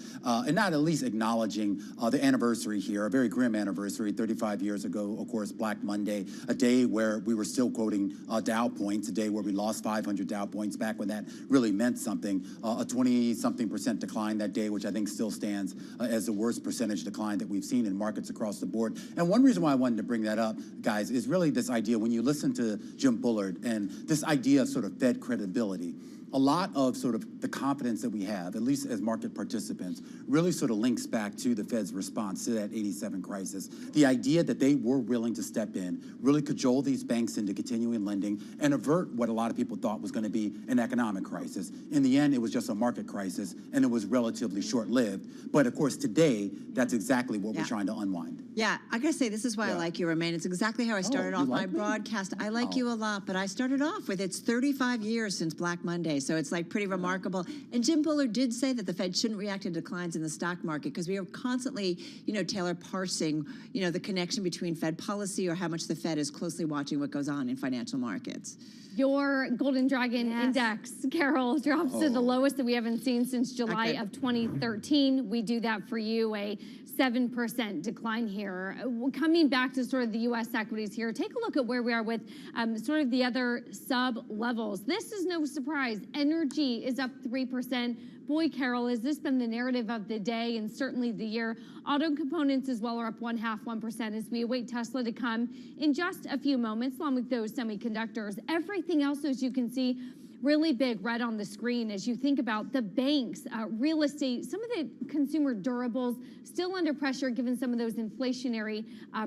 in not at least acknowledging the anniversary here, a very grim anniversary, 35 years ago, of course, Black Monday, a day where we were still quoting Dow points, a day where we lost 500 Dow points back when that really meant something, a 20-something% decline that day, which I think still stands as the worst percentage decline that we've seen in markets across the board. And one reason why I wanted to bring that up, guys, is really this idea when you listen to Jim Bullard and this idea of sort of Fed credibility. a lot of sort of the confidence that we have, at least as market participants, really sort of links back to the Fed's response to that 87 crisis. The idea that they were willing to step in, really cajole these banks into continuing lending and avert what a lot of people thought was going to be an economic crisis. In the end, it was just a market crisis, and it was relatively short-lived. But of course, today, that's exactly what we're trying to unwind. Yeah, I gotta say, this is why I like you, Romaine. It's exactly how I started off my like me? broadcast. I like you a lot, but I started off with it's 35 years since Black Monday, so it's like pretty remarkable. And Jim Bullard did say that the Fed shouldn't react to declines in the stock market because we are constantly, Taylor, parsing, the connection between Fed policy or how much the Fed is closely watching what goes on in financial markets. Your Golden Dragon Index, Carol, drops to the lowest that we haven't seen since July of 2013. We do that for you, a 7% decline here. Coming back to sort of the U.S. equities here, take a look at where we are with sort of the other sub-levels. This is no surprise. Energy is up 3%. Boy, Carol, has this been the narrative of the day and certainly the year. Auto components as well are up 1.5% as we await Tesla to come in just a few moments, along with those semiconductors. Everything else, as you can see, really big red on the screen as you think about the banks, real estate, some of the consumer durables still under pressure given some of those inflationary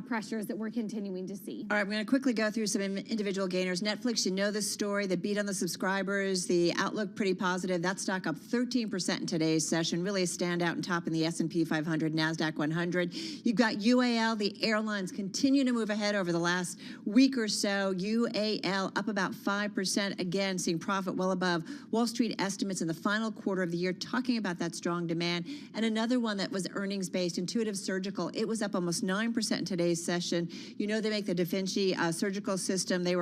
pressures that we're continuing to see. All right, I'm going to quickly go through some individual gainers. Netflix, you know this story, the beat on the subscribers, the outlook pretty positive. That stock up 13% in today's session, really a standout and top in the S&P 500, NASDAQ 100. You've got UAL, the airlines continue to move ahead over the last week or so. UAL up about 5%, again, seeing profit well above Wall Street estimates in the final quarter of the year, talking about that strong demand. And another one that was earnings-based, Intuitive Surgical, it was up almost 9% in today's session. You know they make the Da Vinci surgical system. They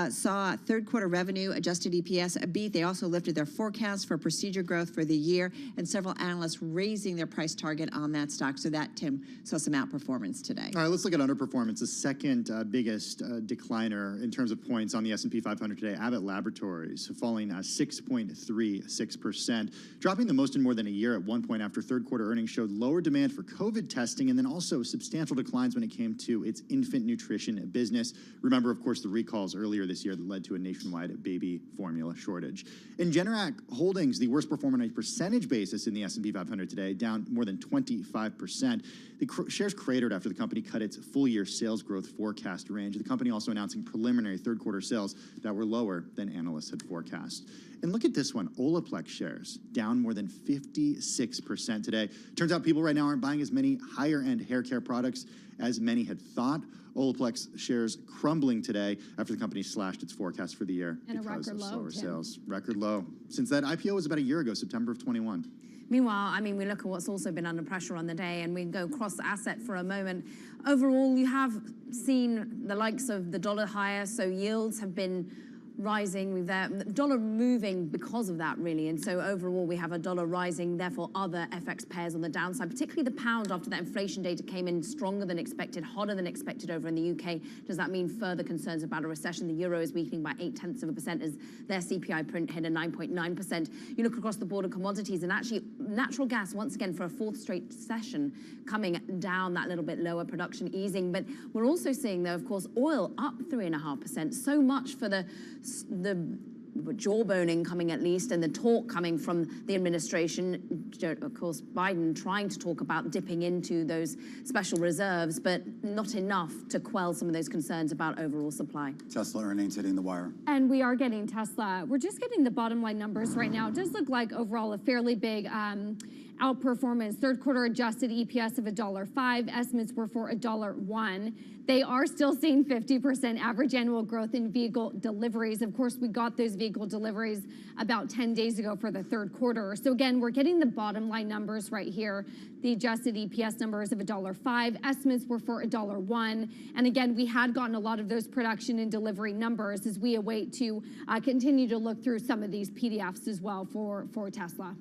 saw third quarter revenue, adjusted EPS, a beat. They also lifted their forecast for procedure growth for the year, and several analysts raising their price target on that stock. So that, Tim, saw some outperformance today. All right, let's look at underperformance. The second biggest decliner in terms of points on the S&P 500 today, Abbott Laboratories, falling 6.36%, dropping the most in more than a year at one point after third quarter earnings showed lower demand for COVID testing and then also substantial declines when it came to its infant nutrition business. Remember, of course, the recalls earlier this year that led to a nationwide baby formula shortage. In Generac Holdings, the worst performer on a percentage basis in the S&P 500 today, down more than 25%. The shares cratered after the company cut its full-year sales growth forecast range. The company also announcing preliminary third quarter sales that were lower than analysts had forecast. And look at this one, Olaplex shares down more than 56% today. Turns out people right now aren't buying as many higher-end hair care products as many had thought. Olaplex shares crumbling today after the company slashed its forecast for the year because of slower sales. Record low. Since that IPO was about a year ago, September of 21. Meanwhile, I mean, we look at what's also been under pressure on the day, and we can go cross asset for a moment. Overall, you have seen the likes of the dollar higher, so yields have been rising with the dollar moving because of that, really. And so overall, we have a dollar rising, therefore other FX pairs on the downside, particularly the pound after that inflation data came in stronger than expected, hotter than expected over in the UK. Does that mean further concerns about a recession? The euro is weakening by 0.8% as their CPI print hit a 9.9%. You look across the board of commodities, and actually natural gas, once again, for a fourth straight session, coming down that little bit lower, production easing. But we're also seeing, though, of course, oil up 3.5%. So much for the jawboning coming, at least, and the talk coming from the administration. Of course, Biden trying to talk about dipping into those special reserves, but not enough to quell some of those concerns about overall supply. Tesla earnings hitting the wire. And we are getting Tesla. We're just getting the bottom line numbers right now. It does look like overall a fairly big outperformance. Third quarter adjusted EPS of $1.05. Estimates were for $1.01. They are still seeing 50% average annual growth in vehicle deliveries. Of course, we got those vehicle deliveries about 10 days ago for the third quarter. So again, we're getting the bottom line numbers right here. The adjusted EPS numbers of $1.05. Estimates were for $1.01. And again, we had gotten a lot of those production and delivery numbers as we await to continue to look through some of these PDFs as well for Tesla.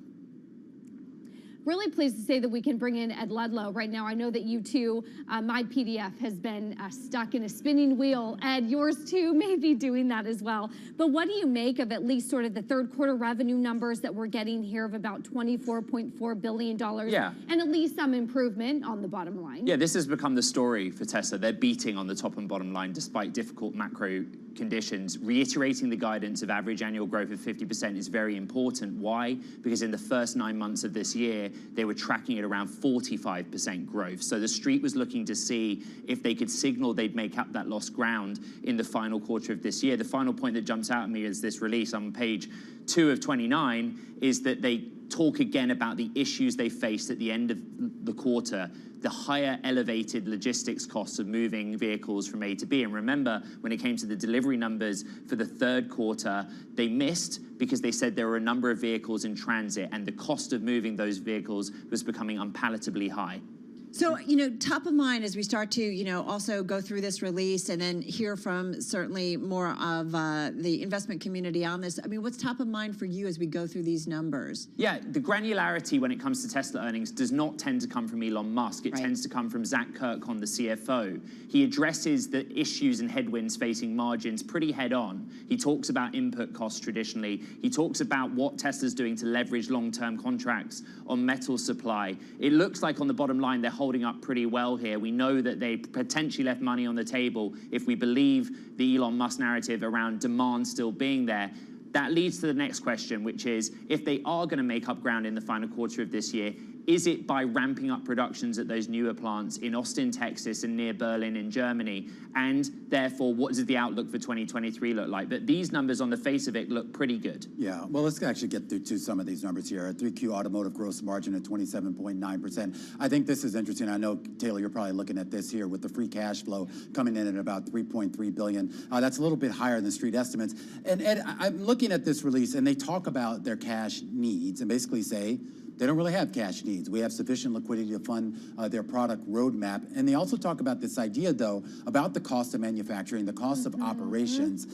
really pleased to say that we can bring in Ed Ludlow right now. I know that you too, my PDF has been stuck in a spinning wheel. Ed, yours too may be doing that as well. But what do you make of at least sort of the third quarter revenue numbers that we're getting here of about $24.4 billion? Yeah. And at least some improvement on the bottom line. Yeah, this has become the story for Tesla. They're beating on the top and bottom line despite difficult macro conditions. Reiterating the guidance of average annual growth of 50% is very important. Why? Because in the first 9 months of this year, they were tracking at around 45% growth. So the street was looking to see if they could signal they'd make up that lost ground in the final quarter of this year. The final point that jumps out at me is this release on page 2 of 29 is that they talk again about the issues they faced at the end of the quarter, the higher elevated logistics costs of moving vehicles from A to B. And remember, when it came to the delivery numbers for the third quarter, they missed because they said there were a number of vehicles in transit and the cost of moving those vehicles was becoming unpalatably high. So, top of mind as we start to, also go through this release and then hear from certainly more of the investment community on this. I mean, what's top of mind for you as we go through these numbers? Yeah, the granularity when it comes to Tesla earnings does not tend to come from Elon Musk. It tends to come from Zach Kirkhorn, the CFO. He addresses the issues and headwinds facing margins pretty head on. He talks about input costs traditionally. He talks about what Tesla's doing to leverage long-term contracts on metal supply. It looks like on the bottom line, they're holding up pretty well here. We know that they potentially left money on the table if we believe the Elon Musk narrative around demand still being there. That leads to the next question, which is, if they are going to make up ground in the final quarter of this year, is it by ramping up productions at those newer plants in Austin, Texas, and near Berlin in Germany? And therefore, what does the outlook for 2023 look like? But these numbers on the face of it look pretty good. Yeah, well, let's actually get through to some of these numbers here. 3Q automotive gross margin at 27.9%. I think this is interesting. I know, Taylor, you're probably looking at this here with the free cash flow coming in at about $3.3 billion. That's a little bit higher than street estimates. And Ed, I'm looking at this release, and they talk about their cash needs and basically say, they don't really have cash needs. We have sufficient liquidity to fund their product roadmap. And they also talk about this idea, though, about the cost of manufacturing, the cost of operations.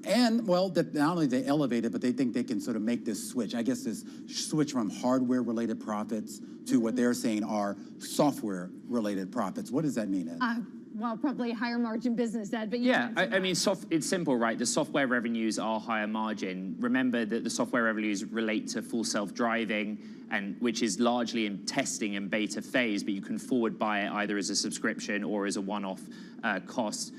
And, well, that not only they elevate it, but they think they can sort of make this switch. I guess this switch from hardware-related profits to what they're saying are software-related profits. What does that mean, Ed? Well, probably higher margin business, Ed, but yeah, I mean, it's simple, right? The software revenues are higher margin. Remember that the software revenues relate to full self-driving, and which is largely in testing and beta phase, but you can forward buy it either as a subscription or as a one-off cost.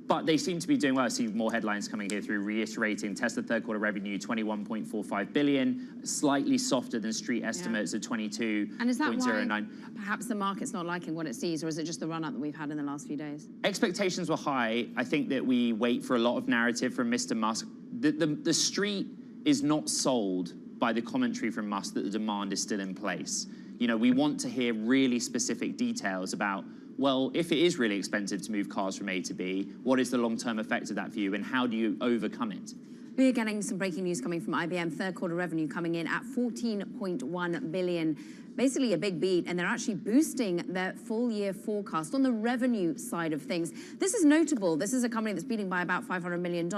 But they seem to be doing well. I see more headlines coming here through reiterating Tesla third quarter revenue, $21.45 billion, slightly softer than street estimates at 22.09. And is that why perhaps the market's not liking what it sees, or is it just the run-up that we've had in the last few days? Expectations were high. I think that we wait for a lot of narrative from Mr. Musk. The street is not sold by the commentary from Musk that the demand is still in place. We want to hear really specific details about, well, if it is really expensive to move cars from A to B, what is the long-term effect of that for you, and how do you overcome it? We are getting some breaking news coming from IBM. Third quarter revenue coming in at $14.1 billion. Basically a big beat, and they're actually boosting their full year forecast on the revenue side of things. This is notable. This is a company that's beating by about $500 million.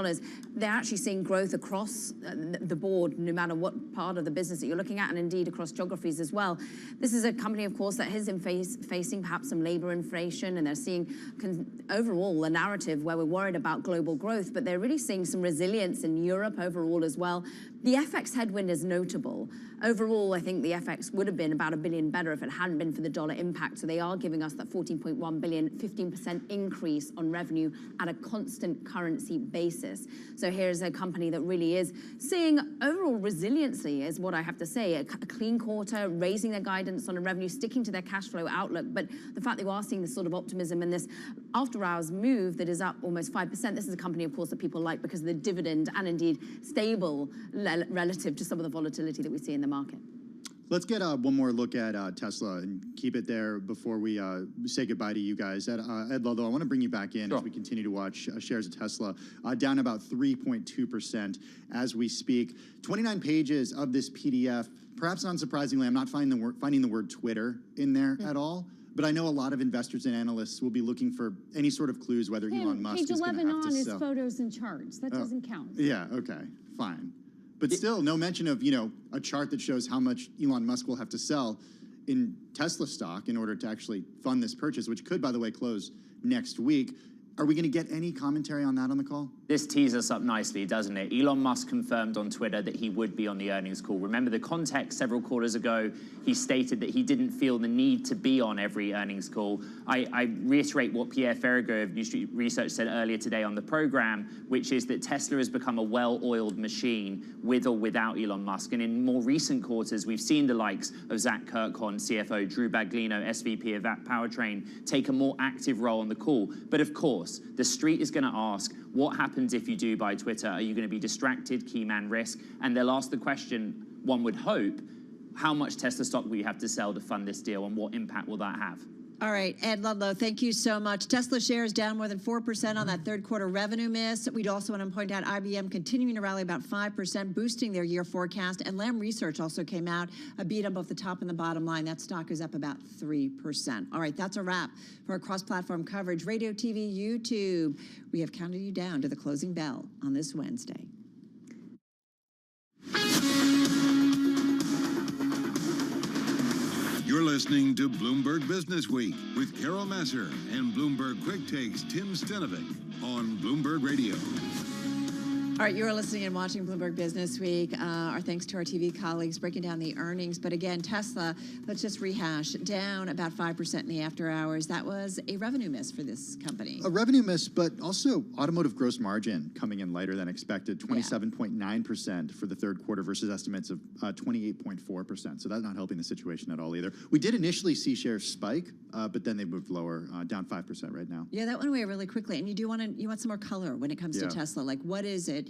They're actually seeing growth across the board, no matter what part of the business that you're looking at, and indeed across geographies as well. This is a company, of course, that has been facing perhaps some labor inflation, and they're seeing overall a narrative where we're worried about global growth, but they're really seeing some resilience in Europe overall as well. The FX headwind is notable. Overall, I think the FX would have been about $1 billion better if it hadn't been for the dollar impact. So they are giving us that $14.1 billion, 15% increase on revenue at a constant currency basis. So here's a company that really is seeing overall resiliency, is what I have to say. A clean quarter, raising their guidance on a revenue, sticking to their cash flow outlook. But the fact that you are seeing this sort of optimism and this after-hours move that is up almost 5%, this is a company, of course, that people like because of the dividend and indeed stable relative to some of the volatility that we see in the market. Let's get one more look at Tesla and keep it there before we say goodbye to you guys. Ed Ludlow, I want to bring you back in as we continue to watch shares of Tesla down about 3.2% as we speak. 29 pages of this PDF. Perhaps unsurprisingly, I'm not finding the word Twitter in there at all. But I know a lot of investors and analysts will be looking for any sort of clues whether Elon Musk is going to have to sell. Page 11 on is photos and charts. That doesn't count. Yeah, okay, fine. But still, no mention of, a chart that shows how much Elon Musk will have to sell in Tesla stock in order to actually fund this purchase, which could, by the way, close next week. Are we going to get any commentary on that on the call? This tees us up nicely, doesn't it? Elon Musk confirmed on Twitter that he would be on the earnings call. Remember the context several quarters ago, he stated that he didn't feel the need to be on every earnings call. I reiterate what Pierre Ferragut of New Street Research said earlier today on the program, which is that Tesla has become a well-oiled machine with or without Elon Musk. And in more recent quarters, we've seen the likes of Zach Kirkhorn, CFO, Drew Baglino, SVP of Powertrain, take a more active role on the call. But of course, the street is going to ask, what happens if you do buy Twitter? Are you going to be distracted, key man risk? And they'll ask the question, one would hope, how much Tesla stock will you have to sell to fund this deal, and what impact will that have? All right, Ed Ludlow, thank you so much. Tesla shares down more than 4% on that third quarter revenue miss. We'd also want to point out IBM continuing to rally about 5%, boosting their year forecast. And Lam Research also came out, a beat on both the top and the bottom line. That stock is up about 3%. All right, that's a wrap for our cross-platform coverage. Radio, TV, YouTube. We have counted you down to the closing bell on this Wednesday. You're listening to Bloomberg Business Week with Carol Messer and Bloomberg Quick Takes Tim Stenovic on Bloomberg Radio. All right, you are listening and watching Bloomberg Business Week. Our thanks to our TV colleagues breaking down the earnings. But again, Tesla, let's just rehash, down about 5% in the after hours. That was a revenue miss for this company. A revenue miss, but also automotive gross margin coming in lighter than expected, 27.9% for the third quarter versus estimates of 28.4%. So that's not helping the situation at all either. We did initially see shares spike, but then they moved lower, down 5% right now. Yeah, that went away really quickly. And you want some more color when it comes to Tesla. Like, what is it?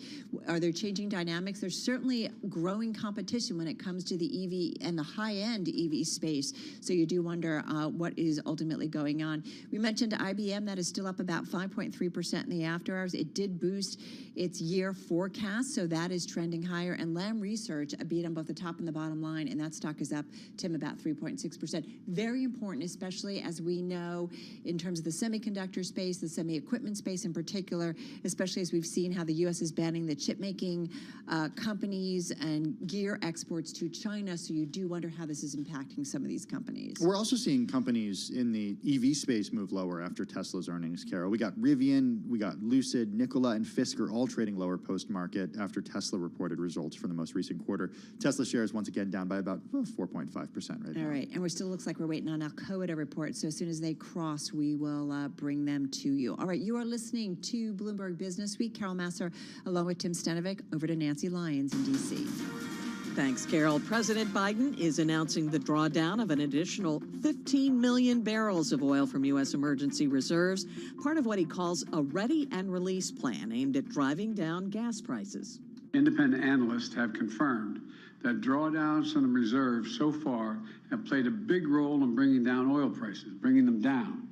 Are there changing dynamics? There's certainly growing competition when it comes to the EV and the high-end EV space. So you do wonder what is ultimately going on. We mentioned IBM, that is still up about 5.3% in the after hours. It did boost its year forecast, so that is trending higher. And Lam Research, a beat on both the top and the bottom line, and that stock is up, Tim, about 3.6%. Very important, especially as we know in terms of the semiconductor space, the semi-equipment space in particular, especially as we've seen how the U.S. is banning the chip-making companies and gear exports to China. So you do wonder how this is impacting some of these companies. We're also seeing companies in the EV space move lower after Tesla's earnings, Carol. We got Rivian, we got Lucid, Nikola, and Fisker all trading lower post-market after Tesla reported results for the most recent quarter. Tesla shares once again down by about 4.5% right now. All right, and still looks like we're waiting on Alcoa to report. So as soon as they cross, we will bring them to you. All right, you are listening to Bloomberg Business Week. Carol Masser, along with Tim Stenovic. Over to Nancy Lyons in D.C. Thanks, Carol. President Biden is announcing the drawdown of an additional 15 million barrels of oil from U.S. emergency reserves, part of what he calls a ready and release plan aimed at driving down gas prices. Independent analysts have confirmed that drawdowns from the reserves so far have played a big role in bringing down oil prices, bringing them down.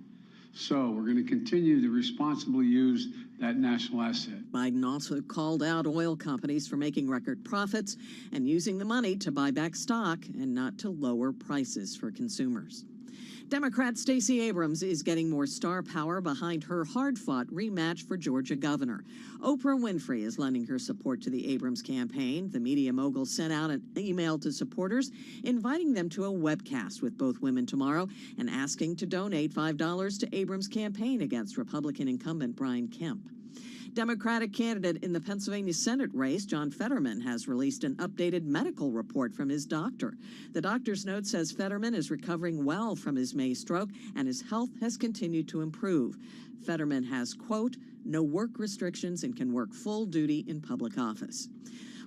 So we're going to continue to responsibly use that national asset. Biden also called out oil companies for making record profits and using the money to buy back stock and not to lower prices for consumers. Democrat Stacey Abrams is getting more star power behind her hard-fought rematch for Georgia governor. Oprah Winfrey is lending her support to the Abrams campaign. The media mogul sent out an email to supporters inviting them to a webcast with both women tomorrow and asking to donate $5 to Abrams' campaign against Republican incumbent Brian Kemp. Democratic candidate in the Pennsylvania Senate race, John Fetterman, has released an updated medical report from his doctor. The doctor's note says Fetterman is recovering well from his May stroke and his health has continued to improve. Fetterman has, quote, no work restrictions and can work full duty in public office.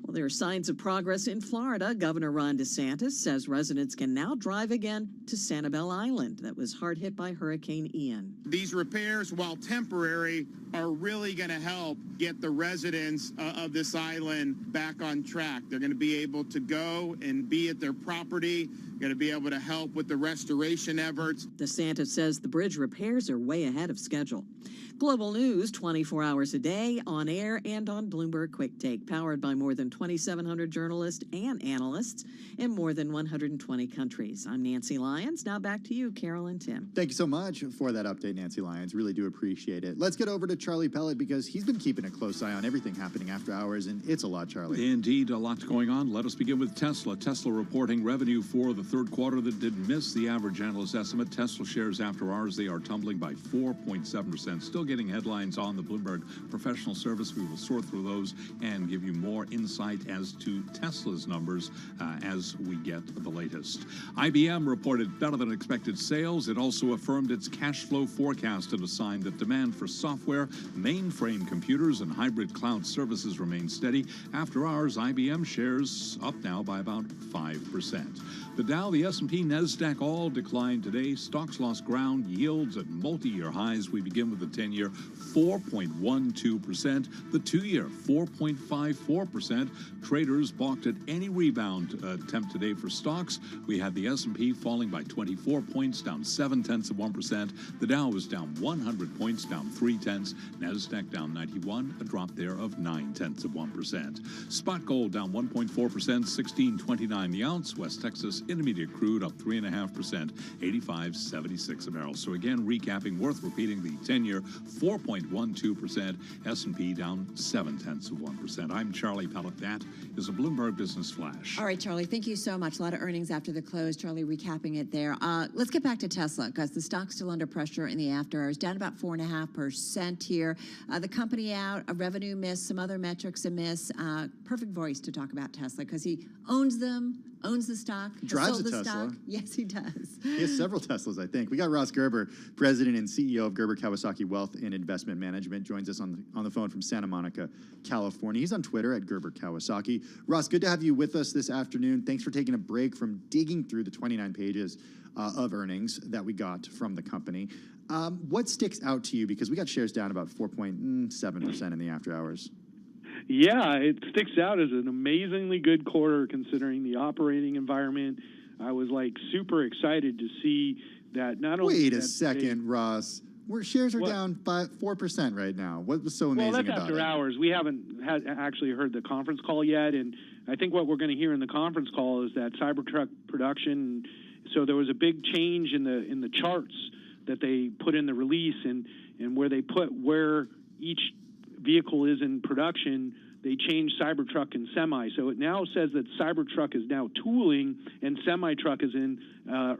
Well, there are signs of progress in Florida. Governor Ron DeSantis says residents can now drive again to Sanibel Island that was hard hit by Hurricane Ian. These repairs, while temporary, are really going to help get the residents of this island back on track. They're going to be able to go and be at their property, going to be able to help with the restoration efforts. DeSantis says the bridge repairs are way ahead of schedule. Global news 24 hours a day, on air and on Bloomberg Quick Take, powered by more than 2,700 journalists and analysts in more than 120 countries. I'm Nancy Lyons. Now back to you, Carol and Tim. Thank you so much for that update, Nancy Lyons. Really do appreciate it. Let's get over to Charlie Pellet because he's been keeping a close eye on everything happening after hours, and it's a lot, Charlie. Indeed, a lot going on. Let us begin with Tesla. Tesla reporting revenue for the third quarter that did miss the average analyst estimate. Tesla shares after hours, they are tumbling by 4.7%. Still getting headlines on the Bloomberg Professional Service. We will sort through those and give you more insight as to Tesla's numbers as we get the latest. IBM reported better than expected sales. It also affirmed its cash flow forecast and a sign that demand for software, mainframe computers, and hybrid cloud services remain steady. After hours, IBM shares up now by about 5%. The Dow, the S&P, NASDAQ all declined today. Stocks lost ground, yields at multi-year highs. We begin with the 10-year, 4.12%. The 2-year, 4.54%. Traders balked at any rebound attempt today for stocks. We had the S&P falling by 24 points, down 0.7%. The Dow was down 100 points, down 0.3. NASDAQ down 91, a drop there of 0.9%. Spot gold down 1.4%, $16.29 the ounce. West Texas Intermediate crude up 3.5%, 85.76 a barrel. So again, recapping, worth repeating, the 10-year 4.12%, S&P down 0.7%. I'm Charlie Pellet. That is a Bloomberg Business Flash. All right, Charlie, thank you so much. A lot of earnings after the close. Charlie recapping it there. Let's get back to Tesla because the stock's still under pressure in the after hours, down about 4.5% here. The company out, a revenue miss, some other metrics a miss. Perfect voice to talk about Tesla because he owns them, owns the stock, Drives sold a the Tesla. stock. Yes, he does. He has several Teslas, I think. We got Ross Gerber, president and CEO of Gerber Kawasaki Wealth and Investment Management, joins us on the phone from Santa Monica, California. He's on Twitter at Gerber Kawasaki. Ross, good to have you with us this afternoon. Thanks for taking a break from digging through the 29 pages of earnings that we got from the company. What sticks out to you? Because we got shares down about 4.7% in the after hours. Yeah, it sticks out as an amazingly good quarter considering the operating environment. I was super excited to see that not only. Wait a second, Ross. Shares are down 4% right now. What was so amazing about it? Well, that's after hours. We haven't actually heard the conference call yet, and I think what we're going to hear in the conference call is that Cybertruck production. So there was a big change in the charts that they put in the release, and where they put where each vehicle is in production, they changed Cybertruck and Semi. So it now says that Cybertruck is now tooling and Semi-truck is in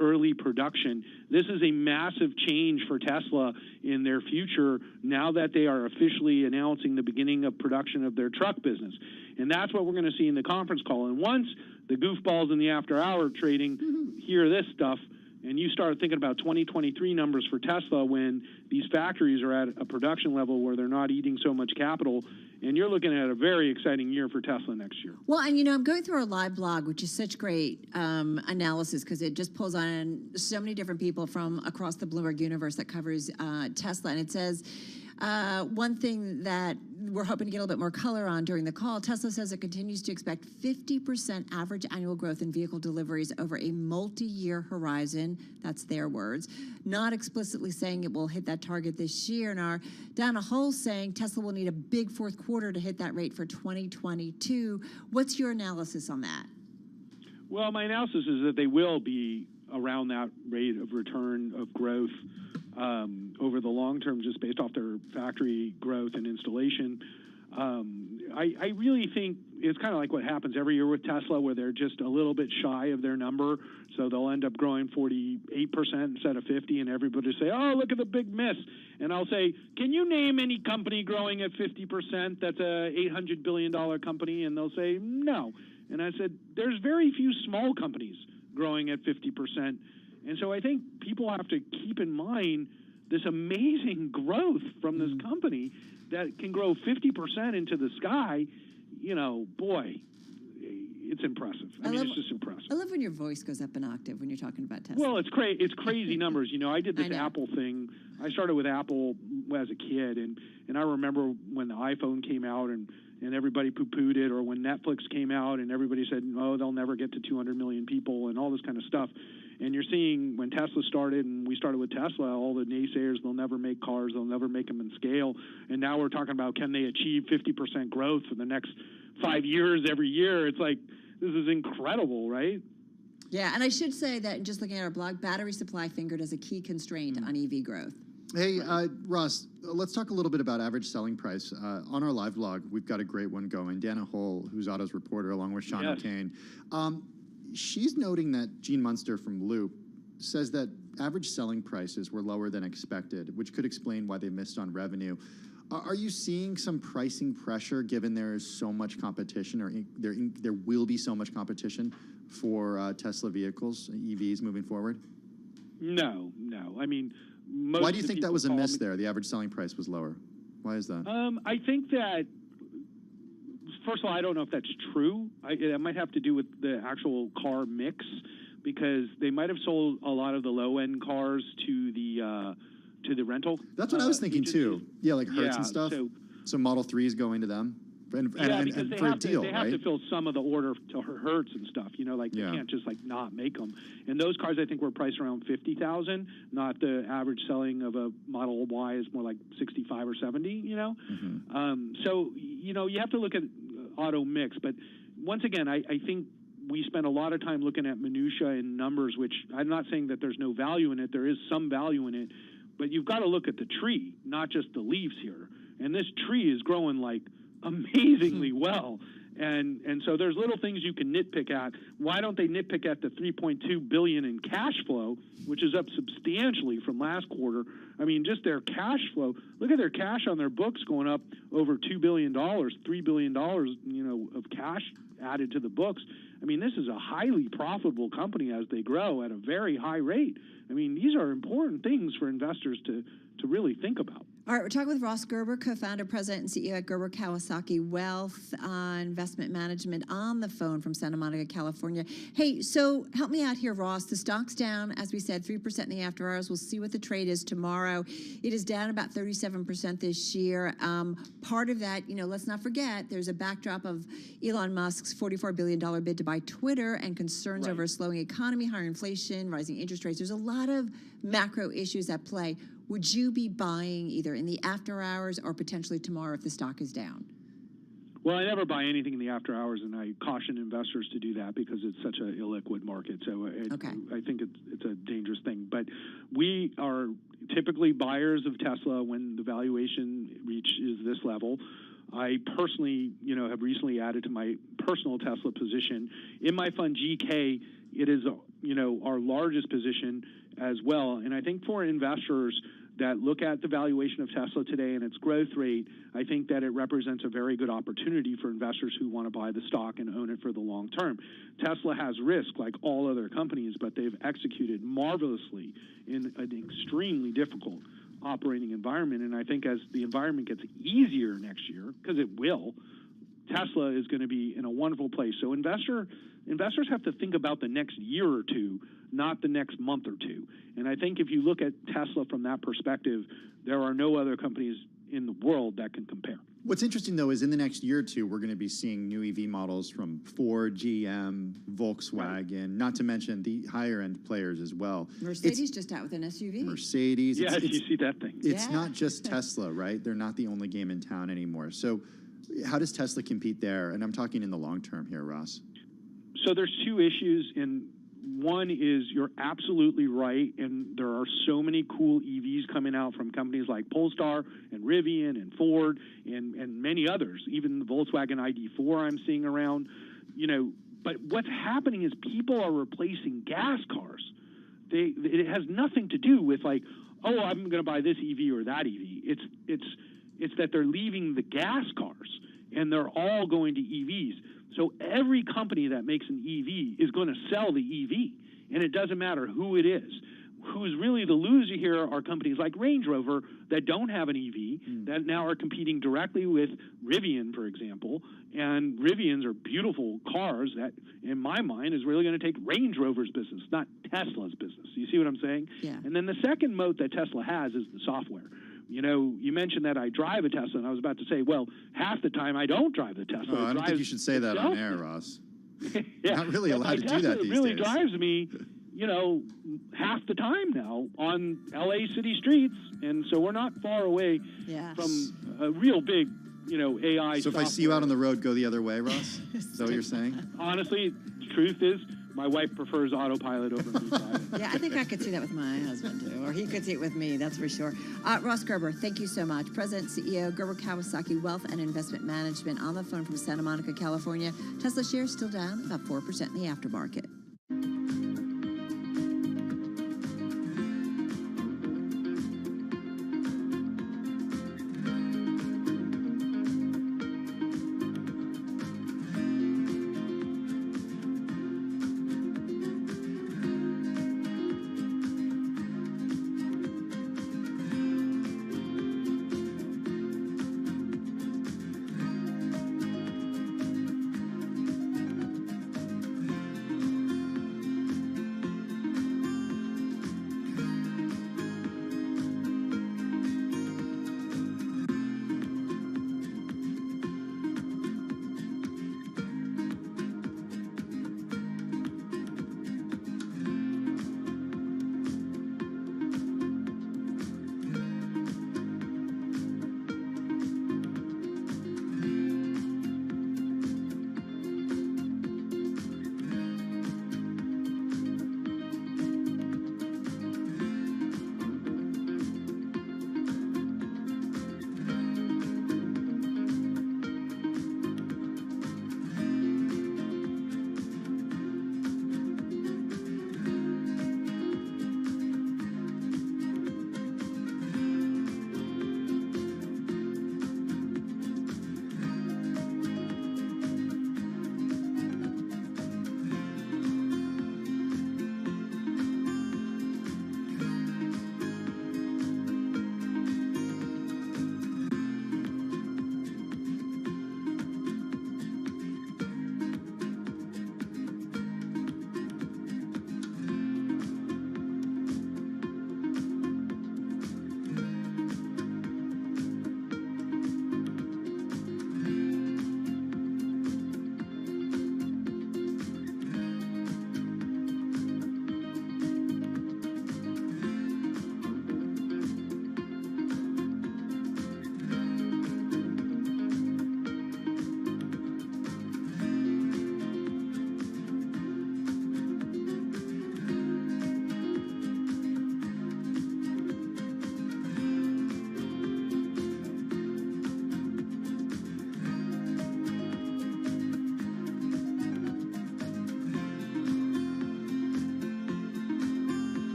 early production. This is a massive change for Tesla in their future now that they are officially announcing the beginning of production of their truck business. And that's what we're going to see in the conference call. And once the goofballs in the after-hour trading hear this stuff, and you start thinking about 2023 numbers for Tesla when these factories are at a production level where they're not eating so much capital, and you're looking at a very exciting year for Tesla next year. Well, and I'm going through our live blog, which is such great analysis because it just pulls on so many different people from across the Bloomberg universe that covers Tesla. And it says one thing that we're hoping to get a little bit more color on during the call. Tesla says it continues to expect 50% average annual growth in vehicle deliveries over a multi-year horizon. That's their words. Not explicitly saying it will hit that target this year, and are down a hole saying Tesla will need a big fourth quarter to hit that rate for 2022. What's your analysis on that? Well, my analysis is that they will be around that rate of return of growth over the long term, just based off their factory growth and installation. I really think it's kind of like what happens every year with Tesla, where they're just a little bit shy of their number, so they'll end up growing 48% instead of 50%, and everybody say, "Oh, look at the big miss." And I'll say, "Can you name any company growing at 50% that's a $800 billion company?" And they'll say, "No." And I said, "There's very few small companies growing at 50%." And so I think people have to keep in mind this amazing growth from this company that can grow 50% into the sky. Boy, it's impressive. It's just impressive. I love when your voice goes up an octave when you're talking about Tesla. Well, it's crazy numbers. I did this Apple thing. I started with Apple as a kid, and I remember when the iPhone came out, and and everybody poo-pooed it, or when Netflix came out and everybody said, oh, they'll never get to 200 million people and all this kind of stuff. And you're seeing when Tesla started, and we started with Tesla, all the naysayers, they'll never make cars, they'll never make them in scale. And now we're talking about, can they achieve 50% growth for the next 5 years every year? It's like, this is incredible, right? Yeah, and I should say that just looking at our blog, battery supply fingered as a key constraint on EV growth. Hey, Ross, let's talk a little bit about average selling price. On our live blog, we've got a great one going. Dana Hull, who's Auto's reporter, along with Sean O'Kane. She's noting that Gene Munster from Loop says that average selling prices were lower than expected, which could explain why they missed on revenue. Are you seeing some pricing pressure given there is so much competition, or there will be so much competition for Tesla vehicles, EVs, moving forward? No. I mean, why do you think that was a miss there? The average selling price was lower. Why is that? I think that, first of all, I don't know if that's true. It might have to do with the actual car mix, because they might have sold a lot of the low-end cars to the rental. That's what I was thinking too. Yeah, like Hertz and stuff. So Model 3s going to them. And for a deal, they have to fill some of the order to Hertz and stuff. You know, like they can't just like not make them. And those cars, I think, were priced around 50,000. Not the average selling of a Model Y is more like 65 or 70. You know, so you know you have to look at auto mix. But once again, I think we spend a lot of time looking at minutia and numbers, which I'm not saying that there's no value in it. There is some value in it, but you've got to look at the tree, not just the leaves here. And this tree is growing like amazingly well. And so there's little things you can nitpick at. Why don't they nitpick at the $3.2 billion in cash flow, which is up substantially from last quarter? I mean, just their cash flow. Look at their cash on their books going up over $2 billion, $3 billion, you know, of cash added to the books. I mean, this is a highly profitable company as they grow at a very high rate. I mean, these are important things for investors to really think about. All right, we're talking with Ross Gerber, co-founder, president, and CEO at Gerber Kawasaki Wealth Investment Management, on the phone from Santa Monica, California. Hey, so help me out here, Ross. The stock's down, as we said, 3% in the after hours. We'll see what the trade is tomorrow. It is down about 37% this year. Part of that, you know, let's not forget, there's a backdrop of Elon Musk's $44 billion bid to buy Twitter and concerns over a slowing economy, higher inflation, rising interest rates. There's a lot of macro issues at play. Would you be buying either in the after hours or potentially tomorrow if the stock is down? Well, I never buy anything in the after hours, and I caution investors to do that because it's such an illiquid market. So I think it's a dangerous thing. But we are typically buyers of Tesla when the valuation reaches this level. I personally, you know, have recently added to my personal Tesla position. In my fund GK, it is, you know, our largest position as well. And I think for investors that look at the valuation of Tesla today and its growth rate, I think that it represents a very good opportunity for investors who want to buy the stock and own it for the long term. Tesla has risk like all other companies, but they've executed marvelously in an extremely difficult operating environment. And I think as the environment gets easier next year, because it will, Tesla is going to be in a wonderful place. So investors have to think about the next year or two, not the next month or two. And I think if you look at Tesla from that perspective, there are no other companies in the world that can compare. What's interesting, though, is in the next year or two, we're going to be seeing new EV models from Ford, GM, Volkswagen, not to mention the higher-end players as well. Mercedes just out with an SUV. Mercedes. Yeah, you see that thing. It's not just Tesla, right? They're not the only game in town anymore. So how does Tesla compete there? And I'm talking in the long term here, Ross. So there's two issues, and one is you're absolutely right, and there are so many cool EVs coming out from companies like Polestar and Rivian and Ford and many others, even the Volkswagen ID4 I'm seeing around, you know. But what's happening is people are replacing gas cars. It has nothing to do with like, oh, I'm going to buy this EV or that EV. It's that they're leaving the gas cars and they're all going to EVs. So every company that makes an EV is going to sell the EV, and it doesn't matter who it is. Who's really the loser here are companies like Range Rover that don't have an EV, that now are competing directly with Rivian, for example. And Rivians are beautiful cars that, in my mind, is really going to take Range Rover's business, not Tesla's business. You see what I'm saying? Yeah. And then the second moat that Tesla has is the software. You mentioned that I drive a Tesla, and I was about to say, well, half the time I don't drive the Tesla. Oh, I don't think you should say that on air, Ross. Yeah, Not really allowed to do Tesla that these really days. drives me, half the time now on LA city streets, and so we're not far away from a real big, AI. So if I see you out on the road, go the other way, Ross? Is that what you're saying? Honestly, the truth is, my wife prefers autopilot over me driving. Yeah, I think I could see that with my husband, too, or he could see it with me, that's for sure. Ross Gerber, thank you so much. President, CEO, Gerber Kawasaki Wealth and Investment Management, on the phone from Santa Monica, California. Tesla shares still down about 4% in the aftermarket.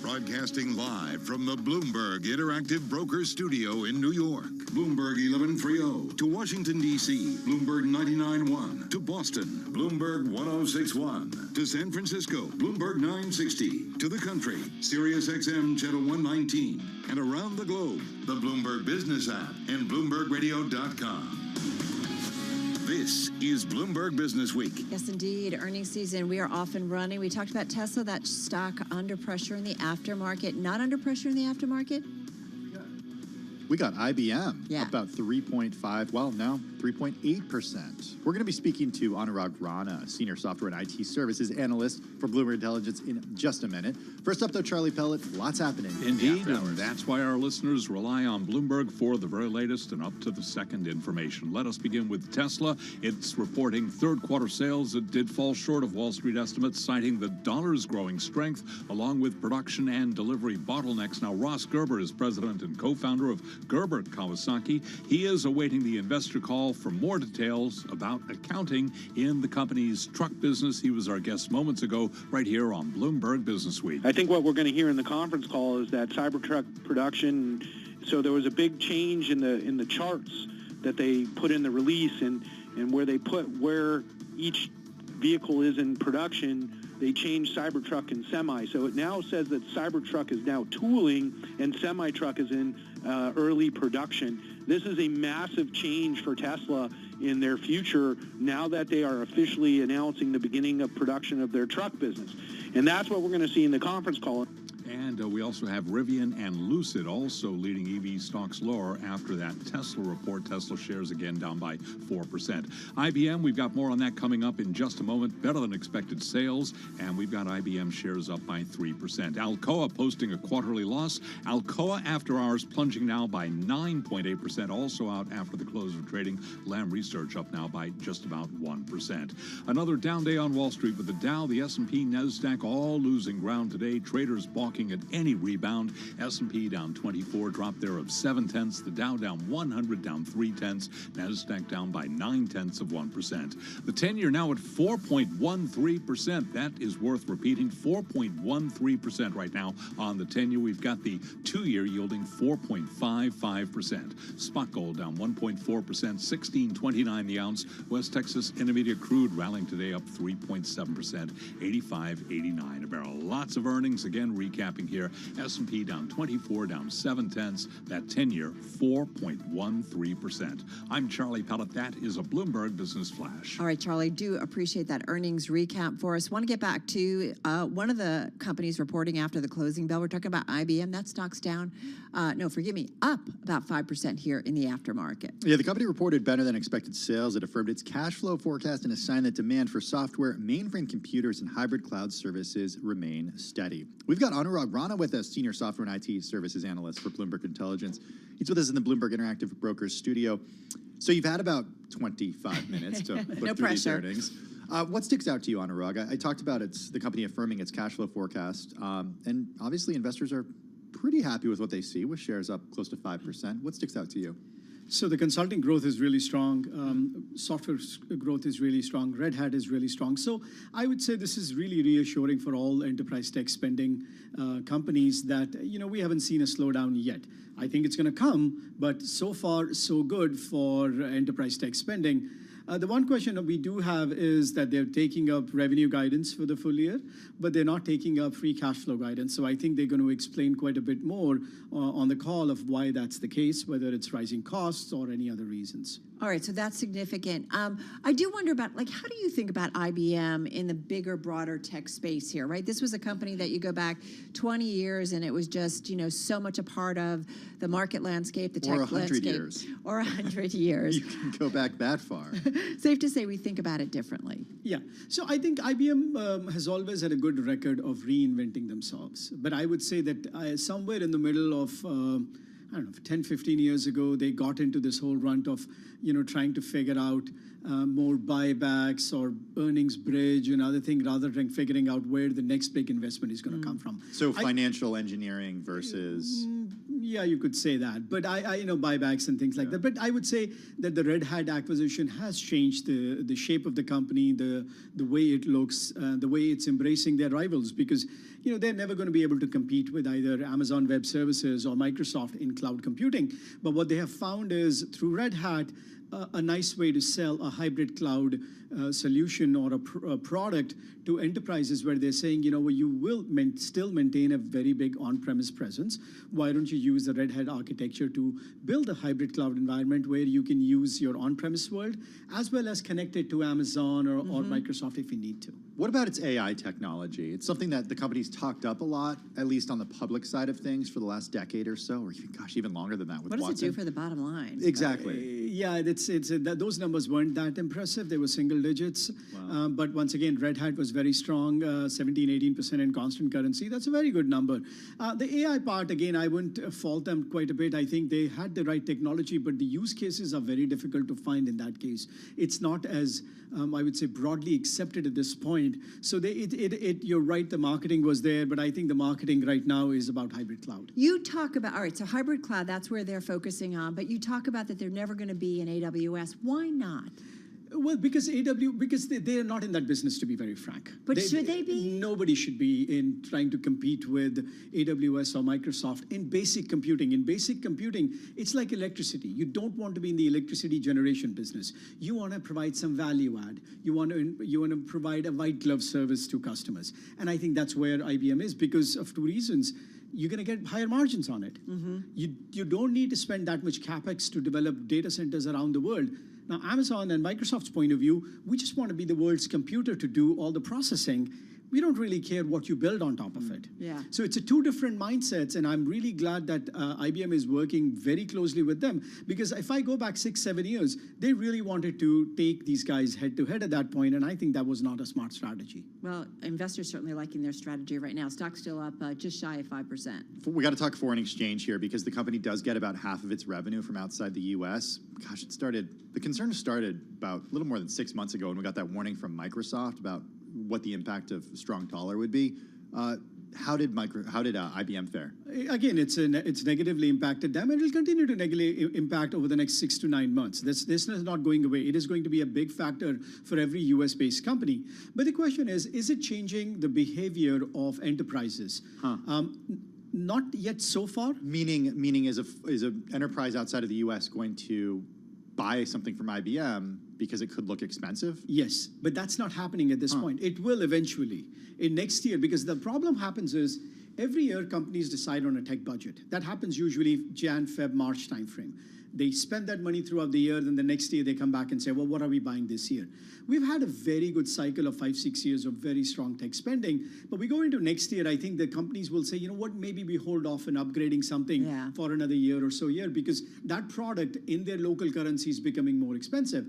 Broadcasting live from the Bloomberg Interactive Brokers Studio in New York. Bloomberg 1130 to Washington, D.C. Bloomberg 99.1 to Boston. Bloomberg 106.1 to San Francisco. Bloomberg 960 to the country. Sirius XM Channel 119. And around the globe, the Bloomberg Business app and BloombergRadio.com. This is Bloomberg Business Week. Yes, indeed. Earnings season, we are off and running. We talked about Tesla, that stock under pressure in the aftermarket. Not under pressure in the aftermarket? We got IBM up about 3.5, well, now 3.8%. We're going to be speaking to Anurag Rana, Senior Software and IT Services Analyst for Bloomberg Intelligence in just a minute. First up, though, Charlie Pellet, lots happening. Indeed, and that's why our listeners rely on Bloomberg for the very latest and up-to-the-second information. Let us begin with Tesla. It's reporting third-quarter sales that did fall short of Wall Street estimates, citing the dollar's growing strength, along with production and delivery bottlenecks. Now, Ross Gerber is president and co-founder of Gerber Kawasaki. He is awaiting the investor call for more details about accounting in the company's truck business. He was our guest moments ago right here on Bloomberg Business Week. I think what we're going to hear in the conference call is that Cybertruck production, so there was a big change in the charts that they put in the release and where they put where each vehicle is in production. They changed Cybertruck and Semi. So it now says that Cybertruck is now tooling and Semi-truck is in early production. This is a massive change for Tesla in their future now that they are officially announcing the beginning of production of their truck business. And that's what we're going to see in the conference call. And we also have Rivian and Lucid also leading EV stocks lower after that Tesla report. Tesla shares again down by 4%. IBM, we've got more on that coming up in just a moment. Better than expected sales, and we've got IBM shares up by 3%. Alcoa posting a quarterly loss. Alcoa after hours plunging now by 9.8%, also out after the close of trading. Lam Research up now by just about 1%. Another down day on Wall Street with the Dow, the S&P, NASDAQ all losing ground today. Traders balking at any rebound. S&P down 24, drop there of 0.7. The Dow down 100, down 0.3. NASDAQ down by 0.9%. The 10-year now at 4.13%. That is worth repeating. 4.13% right now on the 10-year. We've got the 2-year yielding 4.55%. Spot gold down 1.4%, $16.29 the ounce. West Texas Intermediate crude rallying today up 3.7%, $85.89 a barrel. Lots of earnings. Again, recapping here. S&P down 24, down 0.7. That 10-year 4.13%. I'm Charlie Pellet. That is a Bloomberg Business Flash. All right, Charlie, do appreciate that earnings recap for us. Want to get back to one of the companies reporting after the closing bell. We're talking about IBM. That stock's down, up about 5% here in the aftermarket. Yeah, the company reported better than expected sales. It affirmed its cash flow forecast and a sign that demand for software, mainframe computers, and hybrid cloud services remain steady. We've got Anurag Rana with us, Senior Software and IT Services Analyst for Bloomberg Intelligence. He's with us in the Bloomberg Interactive Brokers studio. So you've had about 25 minutes to look through these earnings. What sticks out to you, Anurag? I talked about the company affirming its cash flow forecast, and obviously investors are pretty happy with what they see, with shares up close to 5%. What sticks out to you? So the consulting growth is really strong. Software growth is really strong. Red Hat is really strong. So I would say this is really reassuring for all enterprise tech spending companies that, we haven't seen a slowdown yet. I think it's going to come, but so far, so good for enterprise tech spending. The one question that we do have is that they're taking up revenue guidance for the full year, but they're not taking up free cash flow guidance. So I think they're going to explain quite a bit more on the call of why that's the case, whether it's rising costs or any other reasons. All right, so that's significant. I do wonder about, how do you think about IBM in the bigger, broader tech space here, right? This was a company that you go back 20 years and it was just, so much a part of the market landscape, the tech landscape. Or 100 years. Or 100 years. You can go back that far. Safe to say we think about it differently. Yeah, so I think IBM has always had a good record of reinventing themselves. But I would say that somewhere in the middle of 10, 15 years ago, they got into this whole run of, trying to figure out more buybacks or earnings bridge and other things rather than figuring out where the next big investment is going to come from. So financial engineering versus... Yeah, you could say that, but I buybacks and things like that. But I would say that the Red Hat acquisition has changed the shape of the company, the way it looks, the way it's embracing their rivals, because they're never going to be able to compete with either Amazon Web Services or Microsoft in cloud computing. But what they have found is through Red Hat, a nice way to sell a hybrid cloud solution or a product to enterprises where they're saying, you will still maintain a very big on-premise presence. Why don't you use the Red Hat architecture to build a hybrid cloud environment where you can use your on-premise world as well as connect it to Amazon or Microsoft if you need to. What about its AI technology? It's something that the company's talked up a lot, at least on the public side of things, for the last decade or so, or even longer than that with What does Watson. it do for the bottom line? Exactly. Yeah, those numbers weren't that impressive. They were single digits. Wow. But once again, Red Hat was very strong, 17-18% in constant currency. That's a very good number. The AI part, again, I wouldn't fault them quite a bit. I think they had the right technology, but the use cases are very difficult to find in that case. It's not as, I would say, broadly accepted at this point. So you're right, the marketing was there, but I think the marketing right now is about hybrid cloud. You talk about, all right, so hybrid cloud, that's where they're focusing on, but you talk about that they're never going to be in AWS. Why not? Well, because they are not in that business, to be very frank. But should they be? Nobody should be in trying to compete with AWS or Microsoft in basic computing. In basic computing, it's like electricity. You don't want to be in the electricity generation business. You want to provide some value add. You want to provide a white glove service to customers. And I think that's where IBM is because of two reasons. You're going to get higher margins on it. You don't need to spend that much capex to develop data centers around the world. Now, Amazon and Microsoft's point of view, we just want to be the world's computer to do all the processing. We don't really care what you build on top of it. Yeah. So it's two different mindsets, and I'm really glad that IBM is working very closely with them, because if I go back 6-7 years, they really wanted to take these guys head-to-head at that point, and I think that was not a smart strategy. Well, investors certainly liking their strategy right now. Stock's still up just shy of 5%. We got to talk foreign exchange here because the company does get about half of its revenue from outside the U.S. Gosh, the concern started about a little more than 6 months ago when we got that warning from Microsoft about what the impact of a strong dollar would be. How did IBM fare? Again, it's negatively impacted them, and it will continue to negatively impact over the next 6 to 9 months. This is not going away. It is going to be a big factor for every U.S.-based company. But the question is it changing the behavior of enterprises? Not yet so far. Meaning is a enterprise outside of the U.S. going to buy something from IBM because it could look expensive? Yes, but that's not happening at this point. It will eventually in next year, because the problem happens is every year companies decide on a tech budget. That happens usually Jan, Feb, March timeframe. They spend that money throughout the year, then the next year they come back and say, well, what are we buying this year? We've had a very good cycle of 5-6 years of very strong tech spending, but we go into next year, I think the companies will say, you know what, maybe we hold off on upgrading something for another year or so because that product in their local currency is becoming more expensive.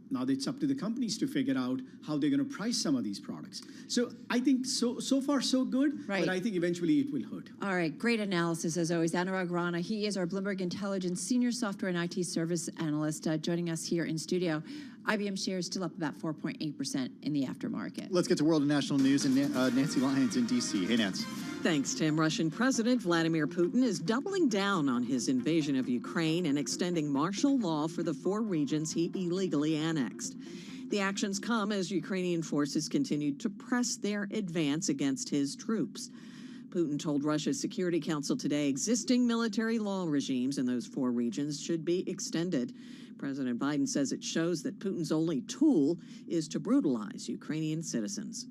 Now it's up to the companies to figure out how they're going to price some of these products. So I think so far so good, but I think eventually it will hurt. All right, great analysis as always. Anurag Rana, he is our Bloomberg Intelligence Senior Software and IT Service Analyst joining us here in studio. IBM shares still up about 4.8% in the aftermarket. Let's get to world and national news, and Nancy Lyons in D.C. Hey, Nance. Thanks, Tim. Russian President Vladimir Putin is doubling down on his invasion of Ukraine and extending martial law for the 4 regions he illegally annexed. The actions come as Ukrainian forces continue to press their advance against his troops. Putin told Russia's Security Council today existing military law regimes in those 4 regions should be extended. President Biden says it shows that Putin's only tool is to brutalize Ukrainian citizens.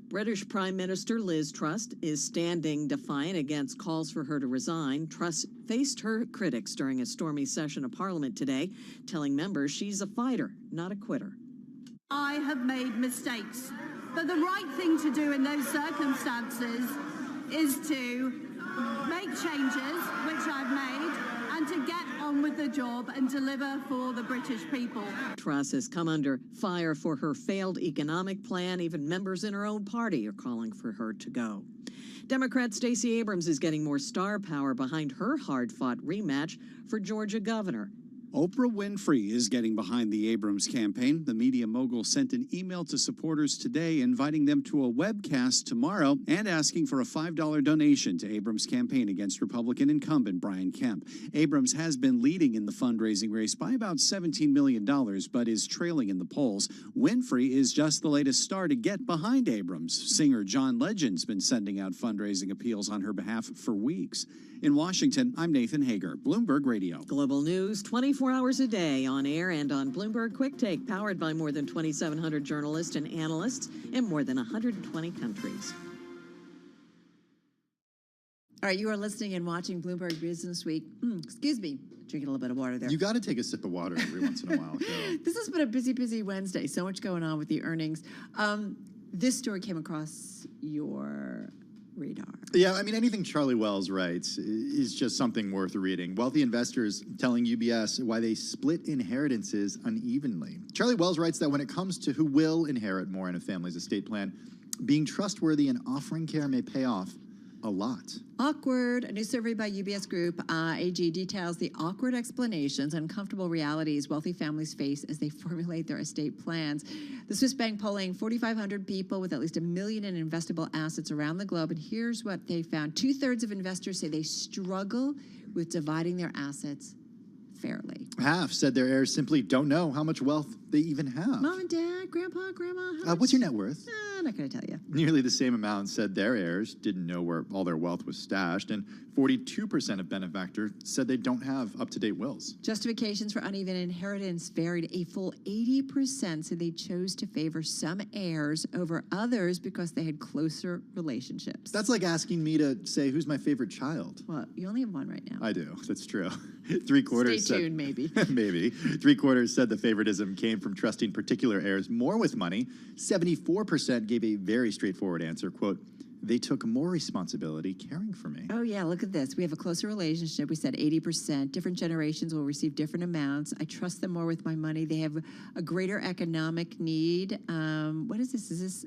British Prime Minister Liz Truss is standing defiant against calls for her to resign. Truss faced her critics during a stormy session of Parliament today, telling members she's a fighter, not a quitter. I have made mistakes, but the right thing to do in those circumstances is to make changes, which I've made, and to get on with the job and deliver for the British people. Truss has come under fire for her failed economic plan. Even members in her own party are calling for her to go. Democrat Stacey Abrams is getting more star power behind her hard-fought rematch for Georgia governor. Oprah Winfrey is getting behind the Abrams campaign. The media mogul sent an email to supporters today inviting them to a webcast tomorrow and asking for a $5 donation to Abrams' campaign against Republican incumbent Brian Kemp. Abrams has been leading in the fundraising race by about $17 million, but is trailing in the polls. Winfrey is just the latest star to get behind Abrams. Singer John Legend's been sending out fundraising appeals on her behalf for weeks. In Washington, I'm Nathan Hager, Bloomberg Radio. Global news 24 hours a day on air and on Bloomberg Quick Take, powered by more than 2,700 journalists and analysts in more than 120 countries. All right, you are listening and watching Bloomberg Business Week. Excuse me, drinking a little bit of water there. You got to take a sip of water every once in a while. This has been a busy Wednesday. So much going on with the earnings. This story came across your radar. Yeah, I mean, anything Charlie Wells writes is just something worth reading. Wealthy investors telling UBS why they split inheritances unevenly. Charlie Wells writes that when it comes to who will inherit more in a family's estate plan, being trustworthy and offering care may pay off a lot. Awkward. A new survey by UBS Group AG details the awkward explanations and uncomfortable realities wealthy families face as they formulate their estate plans. The Swiss bank polling 4,500 people with at least $1 million in investable assets around the globe, and here's what they found. 2/3 of investors say they struggle with dividing their assets fairly. Half said their heirs simply don't know how much wealth they even have. Mom and Dad, Grandpa, Grandma. What's your net worth? I'm not going to tell you. Nearly the same amount said their heirs didn't know where all their wealth was stashed, and 42% of benefactors said they don't have up-to-date wills. Justifications for uneven inheritance varied. A full 80% said they chose to favor some heirs over others because they had closer relationships. That's like asking me to say who's my favorite child. Well, you only have one right now. I do. That's true. 3/4 Stay tuned, maybe. Maybe. 3/4 said the favoritism came from trusting particular heirs more with money. 74% gave a very straightforward answer, quote, they took more responsibility caring for me. Oh, yeah, look at this. We have a closer relationship. We said 80%. Different generations will receive different amounts. I trust them more with my money. They have a greater economic need. What is this? Is this,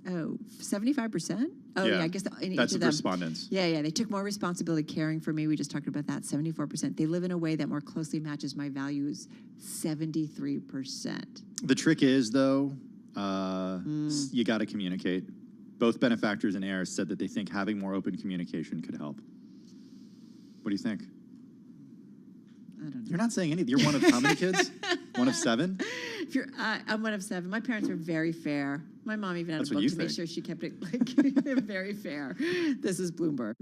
75%? Oh, yeah, I guess in that's each of them. respondents. Yeah, they took more responsibility caring for me. We just talked about that, 74%. They live in a way that more closely matches my values, 73%. The trick is, though, you got to communicate. Both benefactors and heirs said that they think having more open communication could help. What do you think? I don't know. You're not saying anything. You're one of how many kids? One of 7? I'm one of 7. My parents were very fair. My mom even had That's a what book you to make think. sure she kept it very fair. This is Bloomberg.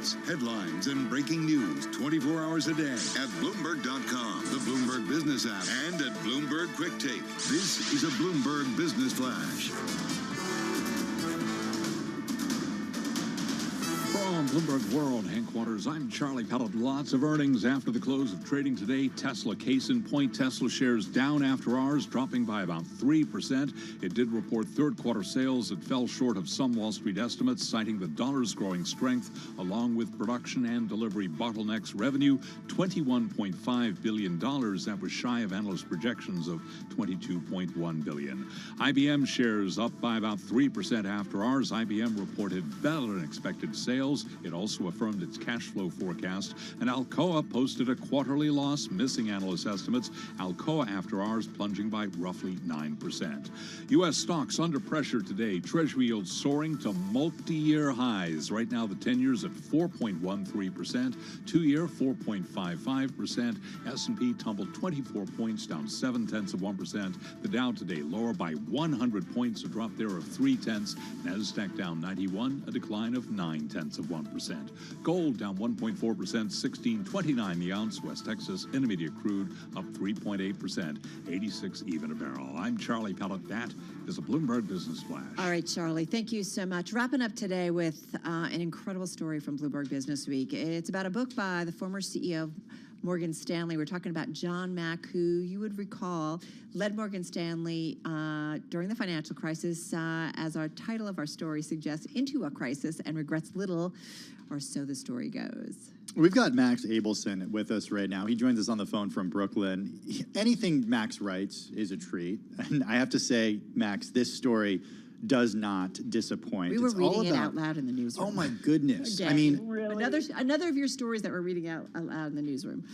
news, headlines, and breaking news 24 hours a day at Bloomberg.com, the Bloomberg Business app, and at Bloomberg Quick Take. This is a Bloomberg Business Flash. From Bloomberg World Headquarters, I'm Charlie Pellet. Lots of earnings after the close of trading today. Tesla, case in point, Tesla shares down after hours, dropping by about 3%. It did report third quarter sales that fell short of some Wall Street estimates, citing the dollar's growing strength, along with production and delivery bottlenecks. Revenue, $21.5 billion. That was shy of analyst projections of $22.1 billion. IBM shares up by about 3% after hours. IBM reported better than expected sales. It also affirmed its cash flow forecast, and Alcoa posted a quarterly loss, missing analyst estimates. Alcoa after hours plunging by roughly 9%. U.S. stocks under pressure today. Treasury yields soaring to multi-year highs. Right now, the 10-year's at 4.13%, 2-year 4.55%. S&P tumbled 24 points, down 0.7%. The Dow today lower by 100 points, a drop there of 0.3. Nasdaq down 91, a decline of 0.9%. Gold down 1.4%, $16.29 the ounce. West Texas Intermediate crude up 3.8%, 86 even a barrel. I'm Charlie Pellet. That is a Bloomberg Business Flash. All right, Charlie, thank you so much. Wrapping up today with an incredible story from Bloomberg Business Week. It's about a book by the former CEO of Morgan Stanley. We're talking about John Mack, who you would recall led Morgan Stanley during the financial crisis, as our title of our story suggests, into a crisis and regrets little, or so the story goes. We've got Max Abelson with us right now. He joins us on the phone from Brooklyn. Anything Max writes is a treat. And I have to say, Max, this story does not disappoint. We were reading it out loud in the newsroom. Oh my goodness! Again, I mean, really? another of your stories that we're reading out loud in the newsroom.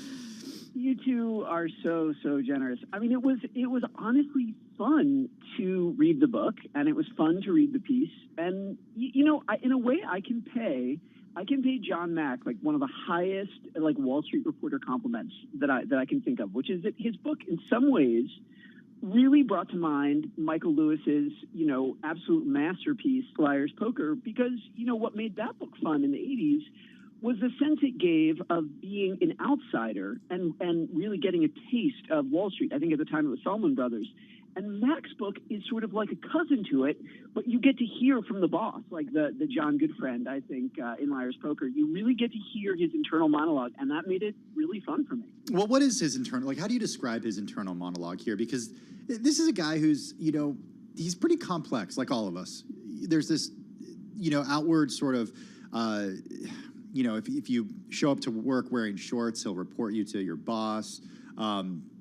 You two are so generous. I mean, it was honestly fun to read the book, and it was fun to read the piece. And in a way, I can pay John Mack like one of the highest like Wall Street Reporter compliments that I can think of, which is that his book, in some ways, really brought to mind Michael Lewis's, absolute masterpiece, Liar's Poker, because, what made that book fun in the 80s was the sense it gave of being an outsider and really getting a taste of Wall Street. I think at the time it was Salomon Brothers. And Mac's book is sort of like a cousin to it, but you get to hear from the boss, like the John Goodfriend, I think, in Liar's Poker. You really get to hear his internal monologue, and that made it really fun for me. Well, what is his internal, how do you describe his internal monologue here? Because this is a guy who's, he's pretty complex, like all of us. There's this, outward sort of, if you show up to work wearing shorts, he'll report you to your boss.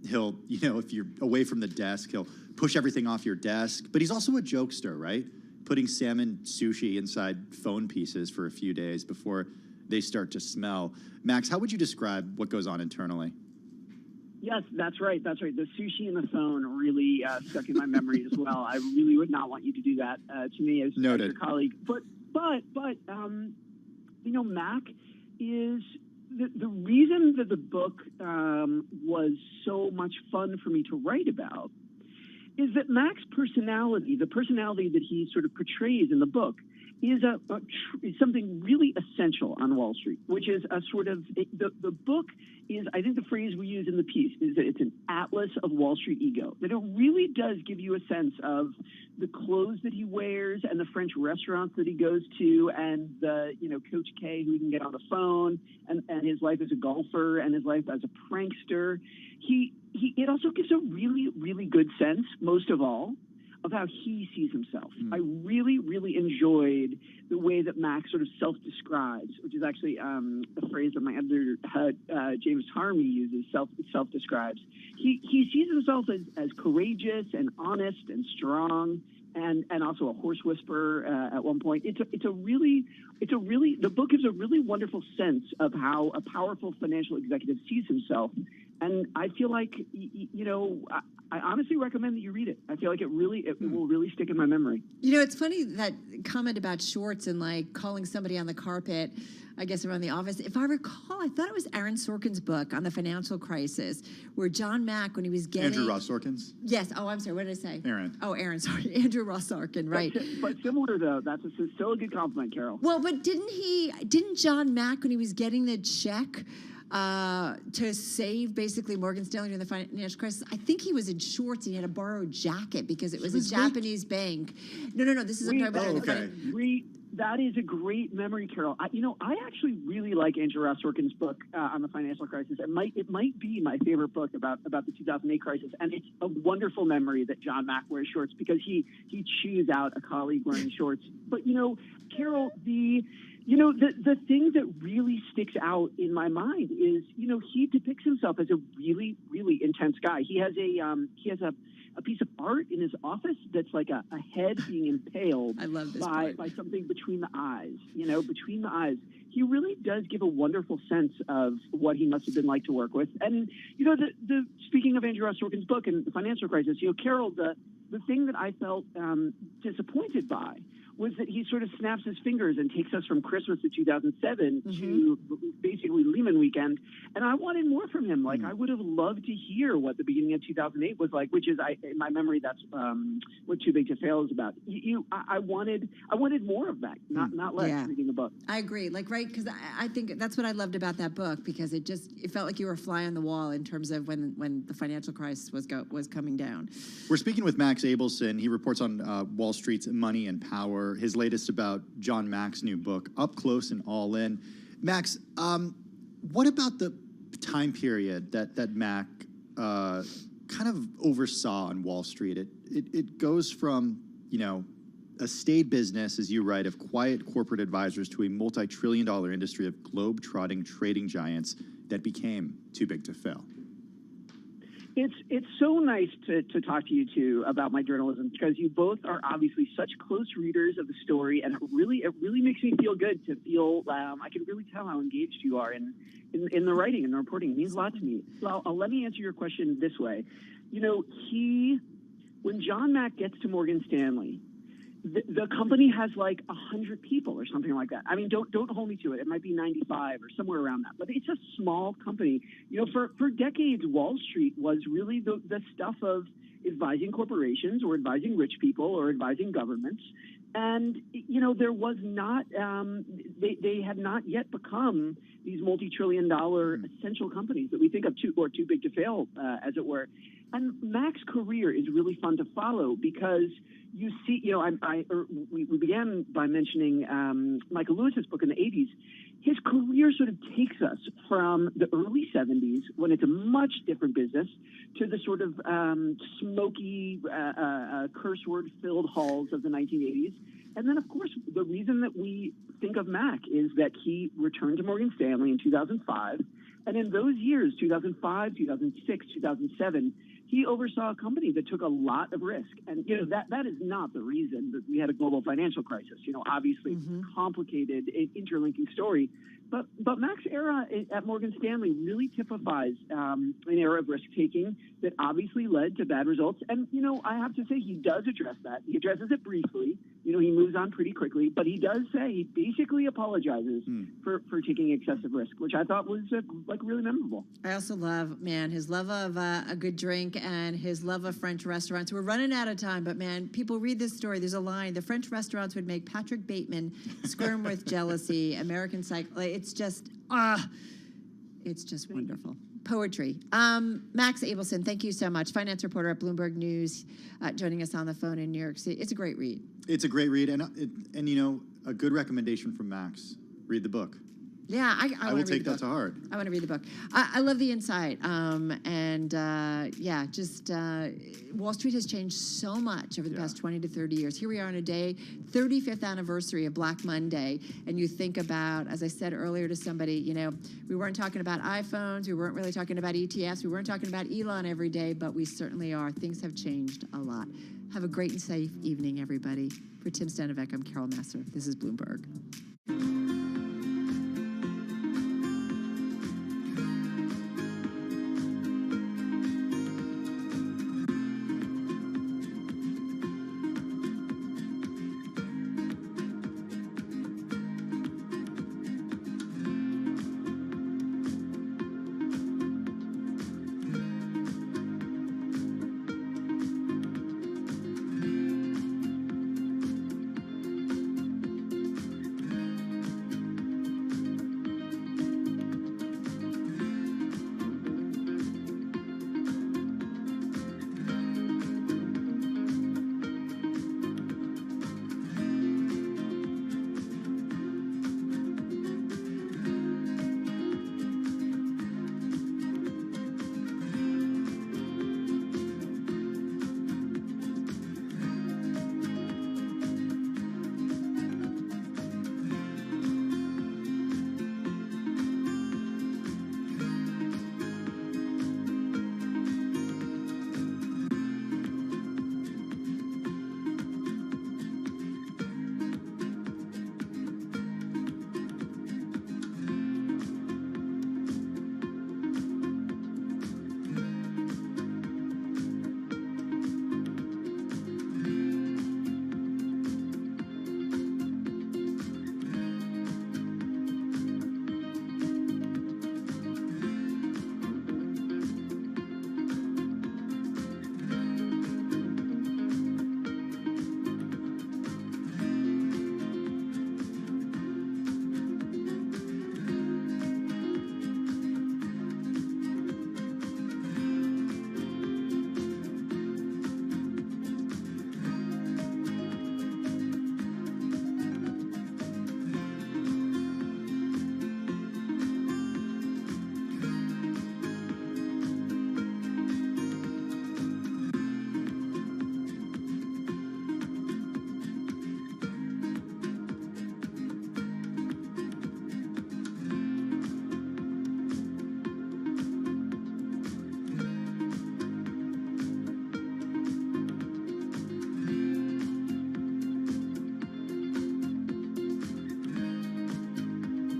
He'll, if you're away from the desk, he'll push everything off your desk. But he's also a jokester, right? Putting salmon sushi inside phone pieces for a few days before they start to smell. Max, how would you describe what goes on internally? Yes, that's right. That's right. The sushi and the phone really stuck in my memory as well. I really would not want you to do that to me as your colleague. But Mac is the reason that the book was so much fun for me to write about is that Mac's personality, the personality that he sort of portrays in the book, is something really essential on Wall Street, which is a sort of the book is, I think the phrase we use in the piece is that it's an atlas of Wall Street ego. That it really does give you a sense of the clothes that he wears and the French restaurants that he goes to, and the Coach K who he can get on the phone, and his life as a golfer and his life as a prankster. It also gives a really, really good sense, most of all, of how he sees himself. I really, really enjoyed the way that Mac sort of self-describes, which is actually a phrase that my editor, James Harmey, uses, self-describes. He sees himself as courageous and honest and strong, and also a horse whisperer at one point. The book gives a really wonderful sense of how a powerful financial executive sees himself, And I feel like, I honestly recommend that you read it. I feel like it will really stick in my memory. It's funny that comment about shorts and like calling somebody on the carpet, I guess around the office. If I recall, I thought it was Aaron Sorkin's book on the financial crisis, where John Mack, when he was getting Andrew Ross Sorkin's? Yes. Oh, I'm sorry. What did I say? Aaron. Oh, Aaron. Sorry, Andrew Ross Sorkin. Right. But similar though. That's still a good compliment, Carol. Well, but didn't John Mack, when he was getting the check to save basically Morgan Stanley during the financial crisis, I think he was in shorts and he had a borrowed jacket because it was a Japanese bank. No. This is That is a great memory, Carol. I actually really like Andrew Ross Sorkin's book on the financial crisis. It might be my favorite book about the 2008 crisis, and it's a wonderful memory that John Mack wears shorts because he chews out a colleague wearing shorts. But Carol, the thing that really sticks out in my mind is he depicts himself as a really, really intense guy. He has a piece of art in his office that's like a head being impaled by something between the eyes, between the eyes. He really does give a wonderful sense of what he must have been like to work with. And, speaking of Andrew Ross Sorkin's book and the financial crisis, Carol, the thing that I felt disappointed by was that he sort of snaps his fingers and takes us from Christmas of 2007 to basically Lehman weekend. And I wanted more from him. Like, I would have loved to hear what the beginning of 2008 was like, which is, in my memory, that's what Too Big to Fail is about. I wanted more of that, not less reading the book. I agree. Because I think that's what I loved about that book, because it felt like you were a fly on the wall in terms of when the financial crisis was coming down. We're speaking with Max Abelson. He reports on Wall Street's Money and Power. His latest about John Mack's new book, Up Close and All In. Max, what about the time period that Mack kind of oversaw on Wall Street? It goes from, a staid business, as you write, of quiet corporate advisors to a multi-trillion-dollar industry of globe-trotting trading giants that became Too Big to Fail. It's so nice to talk to you two about my journalism, because you both are obviously such close readers of the story, and it really makes me feel good to feel I can really tell how engaged you are in the writing and the reporting. It means a lot to me. So let me answer your question this way. When John Mack gets to Morgan Stanley, the company has like 100 people or something like that. I mean, don't hold me to it. It might be 95 or somewhere around that. But it's a small company. For decades, Wall Street was really the stuff of advising corporations or advising rich people or advising governments. And, there was not, they had not yet become these multi-trillion-dollar essential companies that we think of too big to fail, as it were. And Mack's career is really fun to follow because you see, we began by mentioning Michael Lewis's book in the 80s. His career sort of takes us from the early 70s, when it's a much different business, to the sort of smoky, curse word-filled halls of the 1980s. And then, of course, the reason that we think of Mack is that he returned to Morgan Stanley in 2005. And in those years, 2005, 2006, 2007, he oversaw a company that took a lot of risk. And, that is not the reason that we had a global financial crisis. Obviously, it's a complicated, interlinking story. But Mack's era at Morgan Stanley really typifies an era of risk-taking that obviously led to bad results. And, I have to say, he does address that. He addresses it briefly. He moves on pretty quickly. But he does say, he basically apologizes for taking excessive risk, which I thought was, really memorable. I also love, his love of a good drink and his love of French restaurants. We're running out of time, but, people read this story. There's a line: the French restaurants would make Patrick Bateman squirm with jealousy. American Cycle. It's just wonderful. Poetry. Max Abelson, thank you so much. Finance reporter at Bloomberg News, joining us on the phone in New York City. It's a great read. It's a great read, and a good recommendation from Max. Read the book. Yeah, I will take that to heart. I want to read the book. I love the insight. Wall Street has changed so much over the past 20 to 30 years. Here we are on a day, 35th anniversary of Black Monday. And you think about, as I said earlier to somebody, we weren't talking about iPhones. We weren't really talking about ETFs. We weren't talking about Elon every day, but we certainly are. Things have changed a lot. Have a great and safe evening, everybody. For Tim Stanovic, I'm Carol Massar. This is Bloomberg.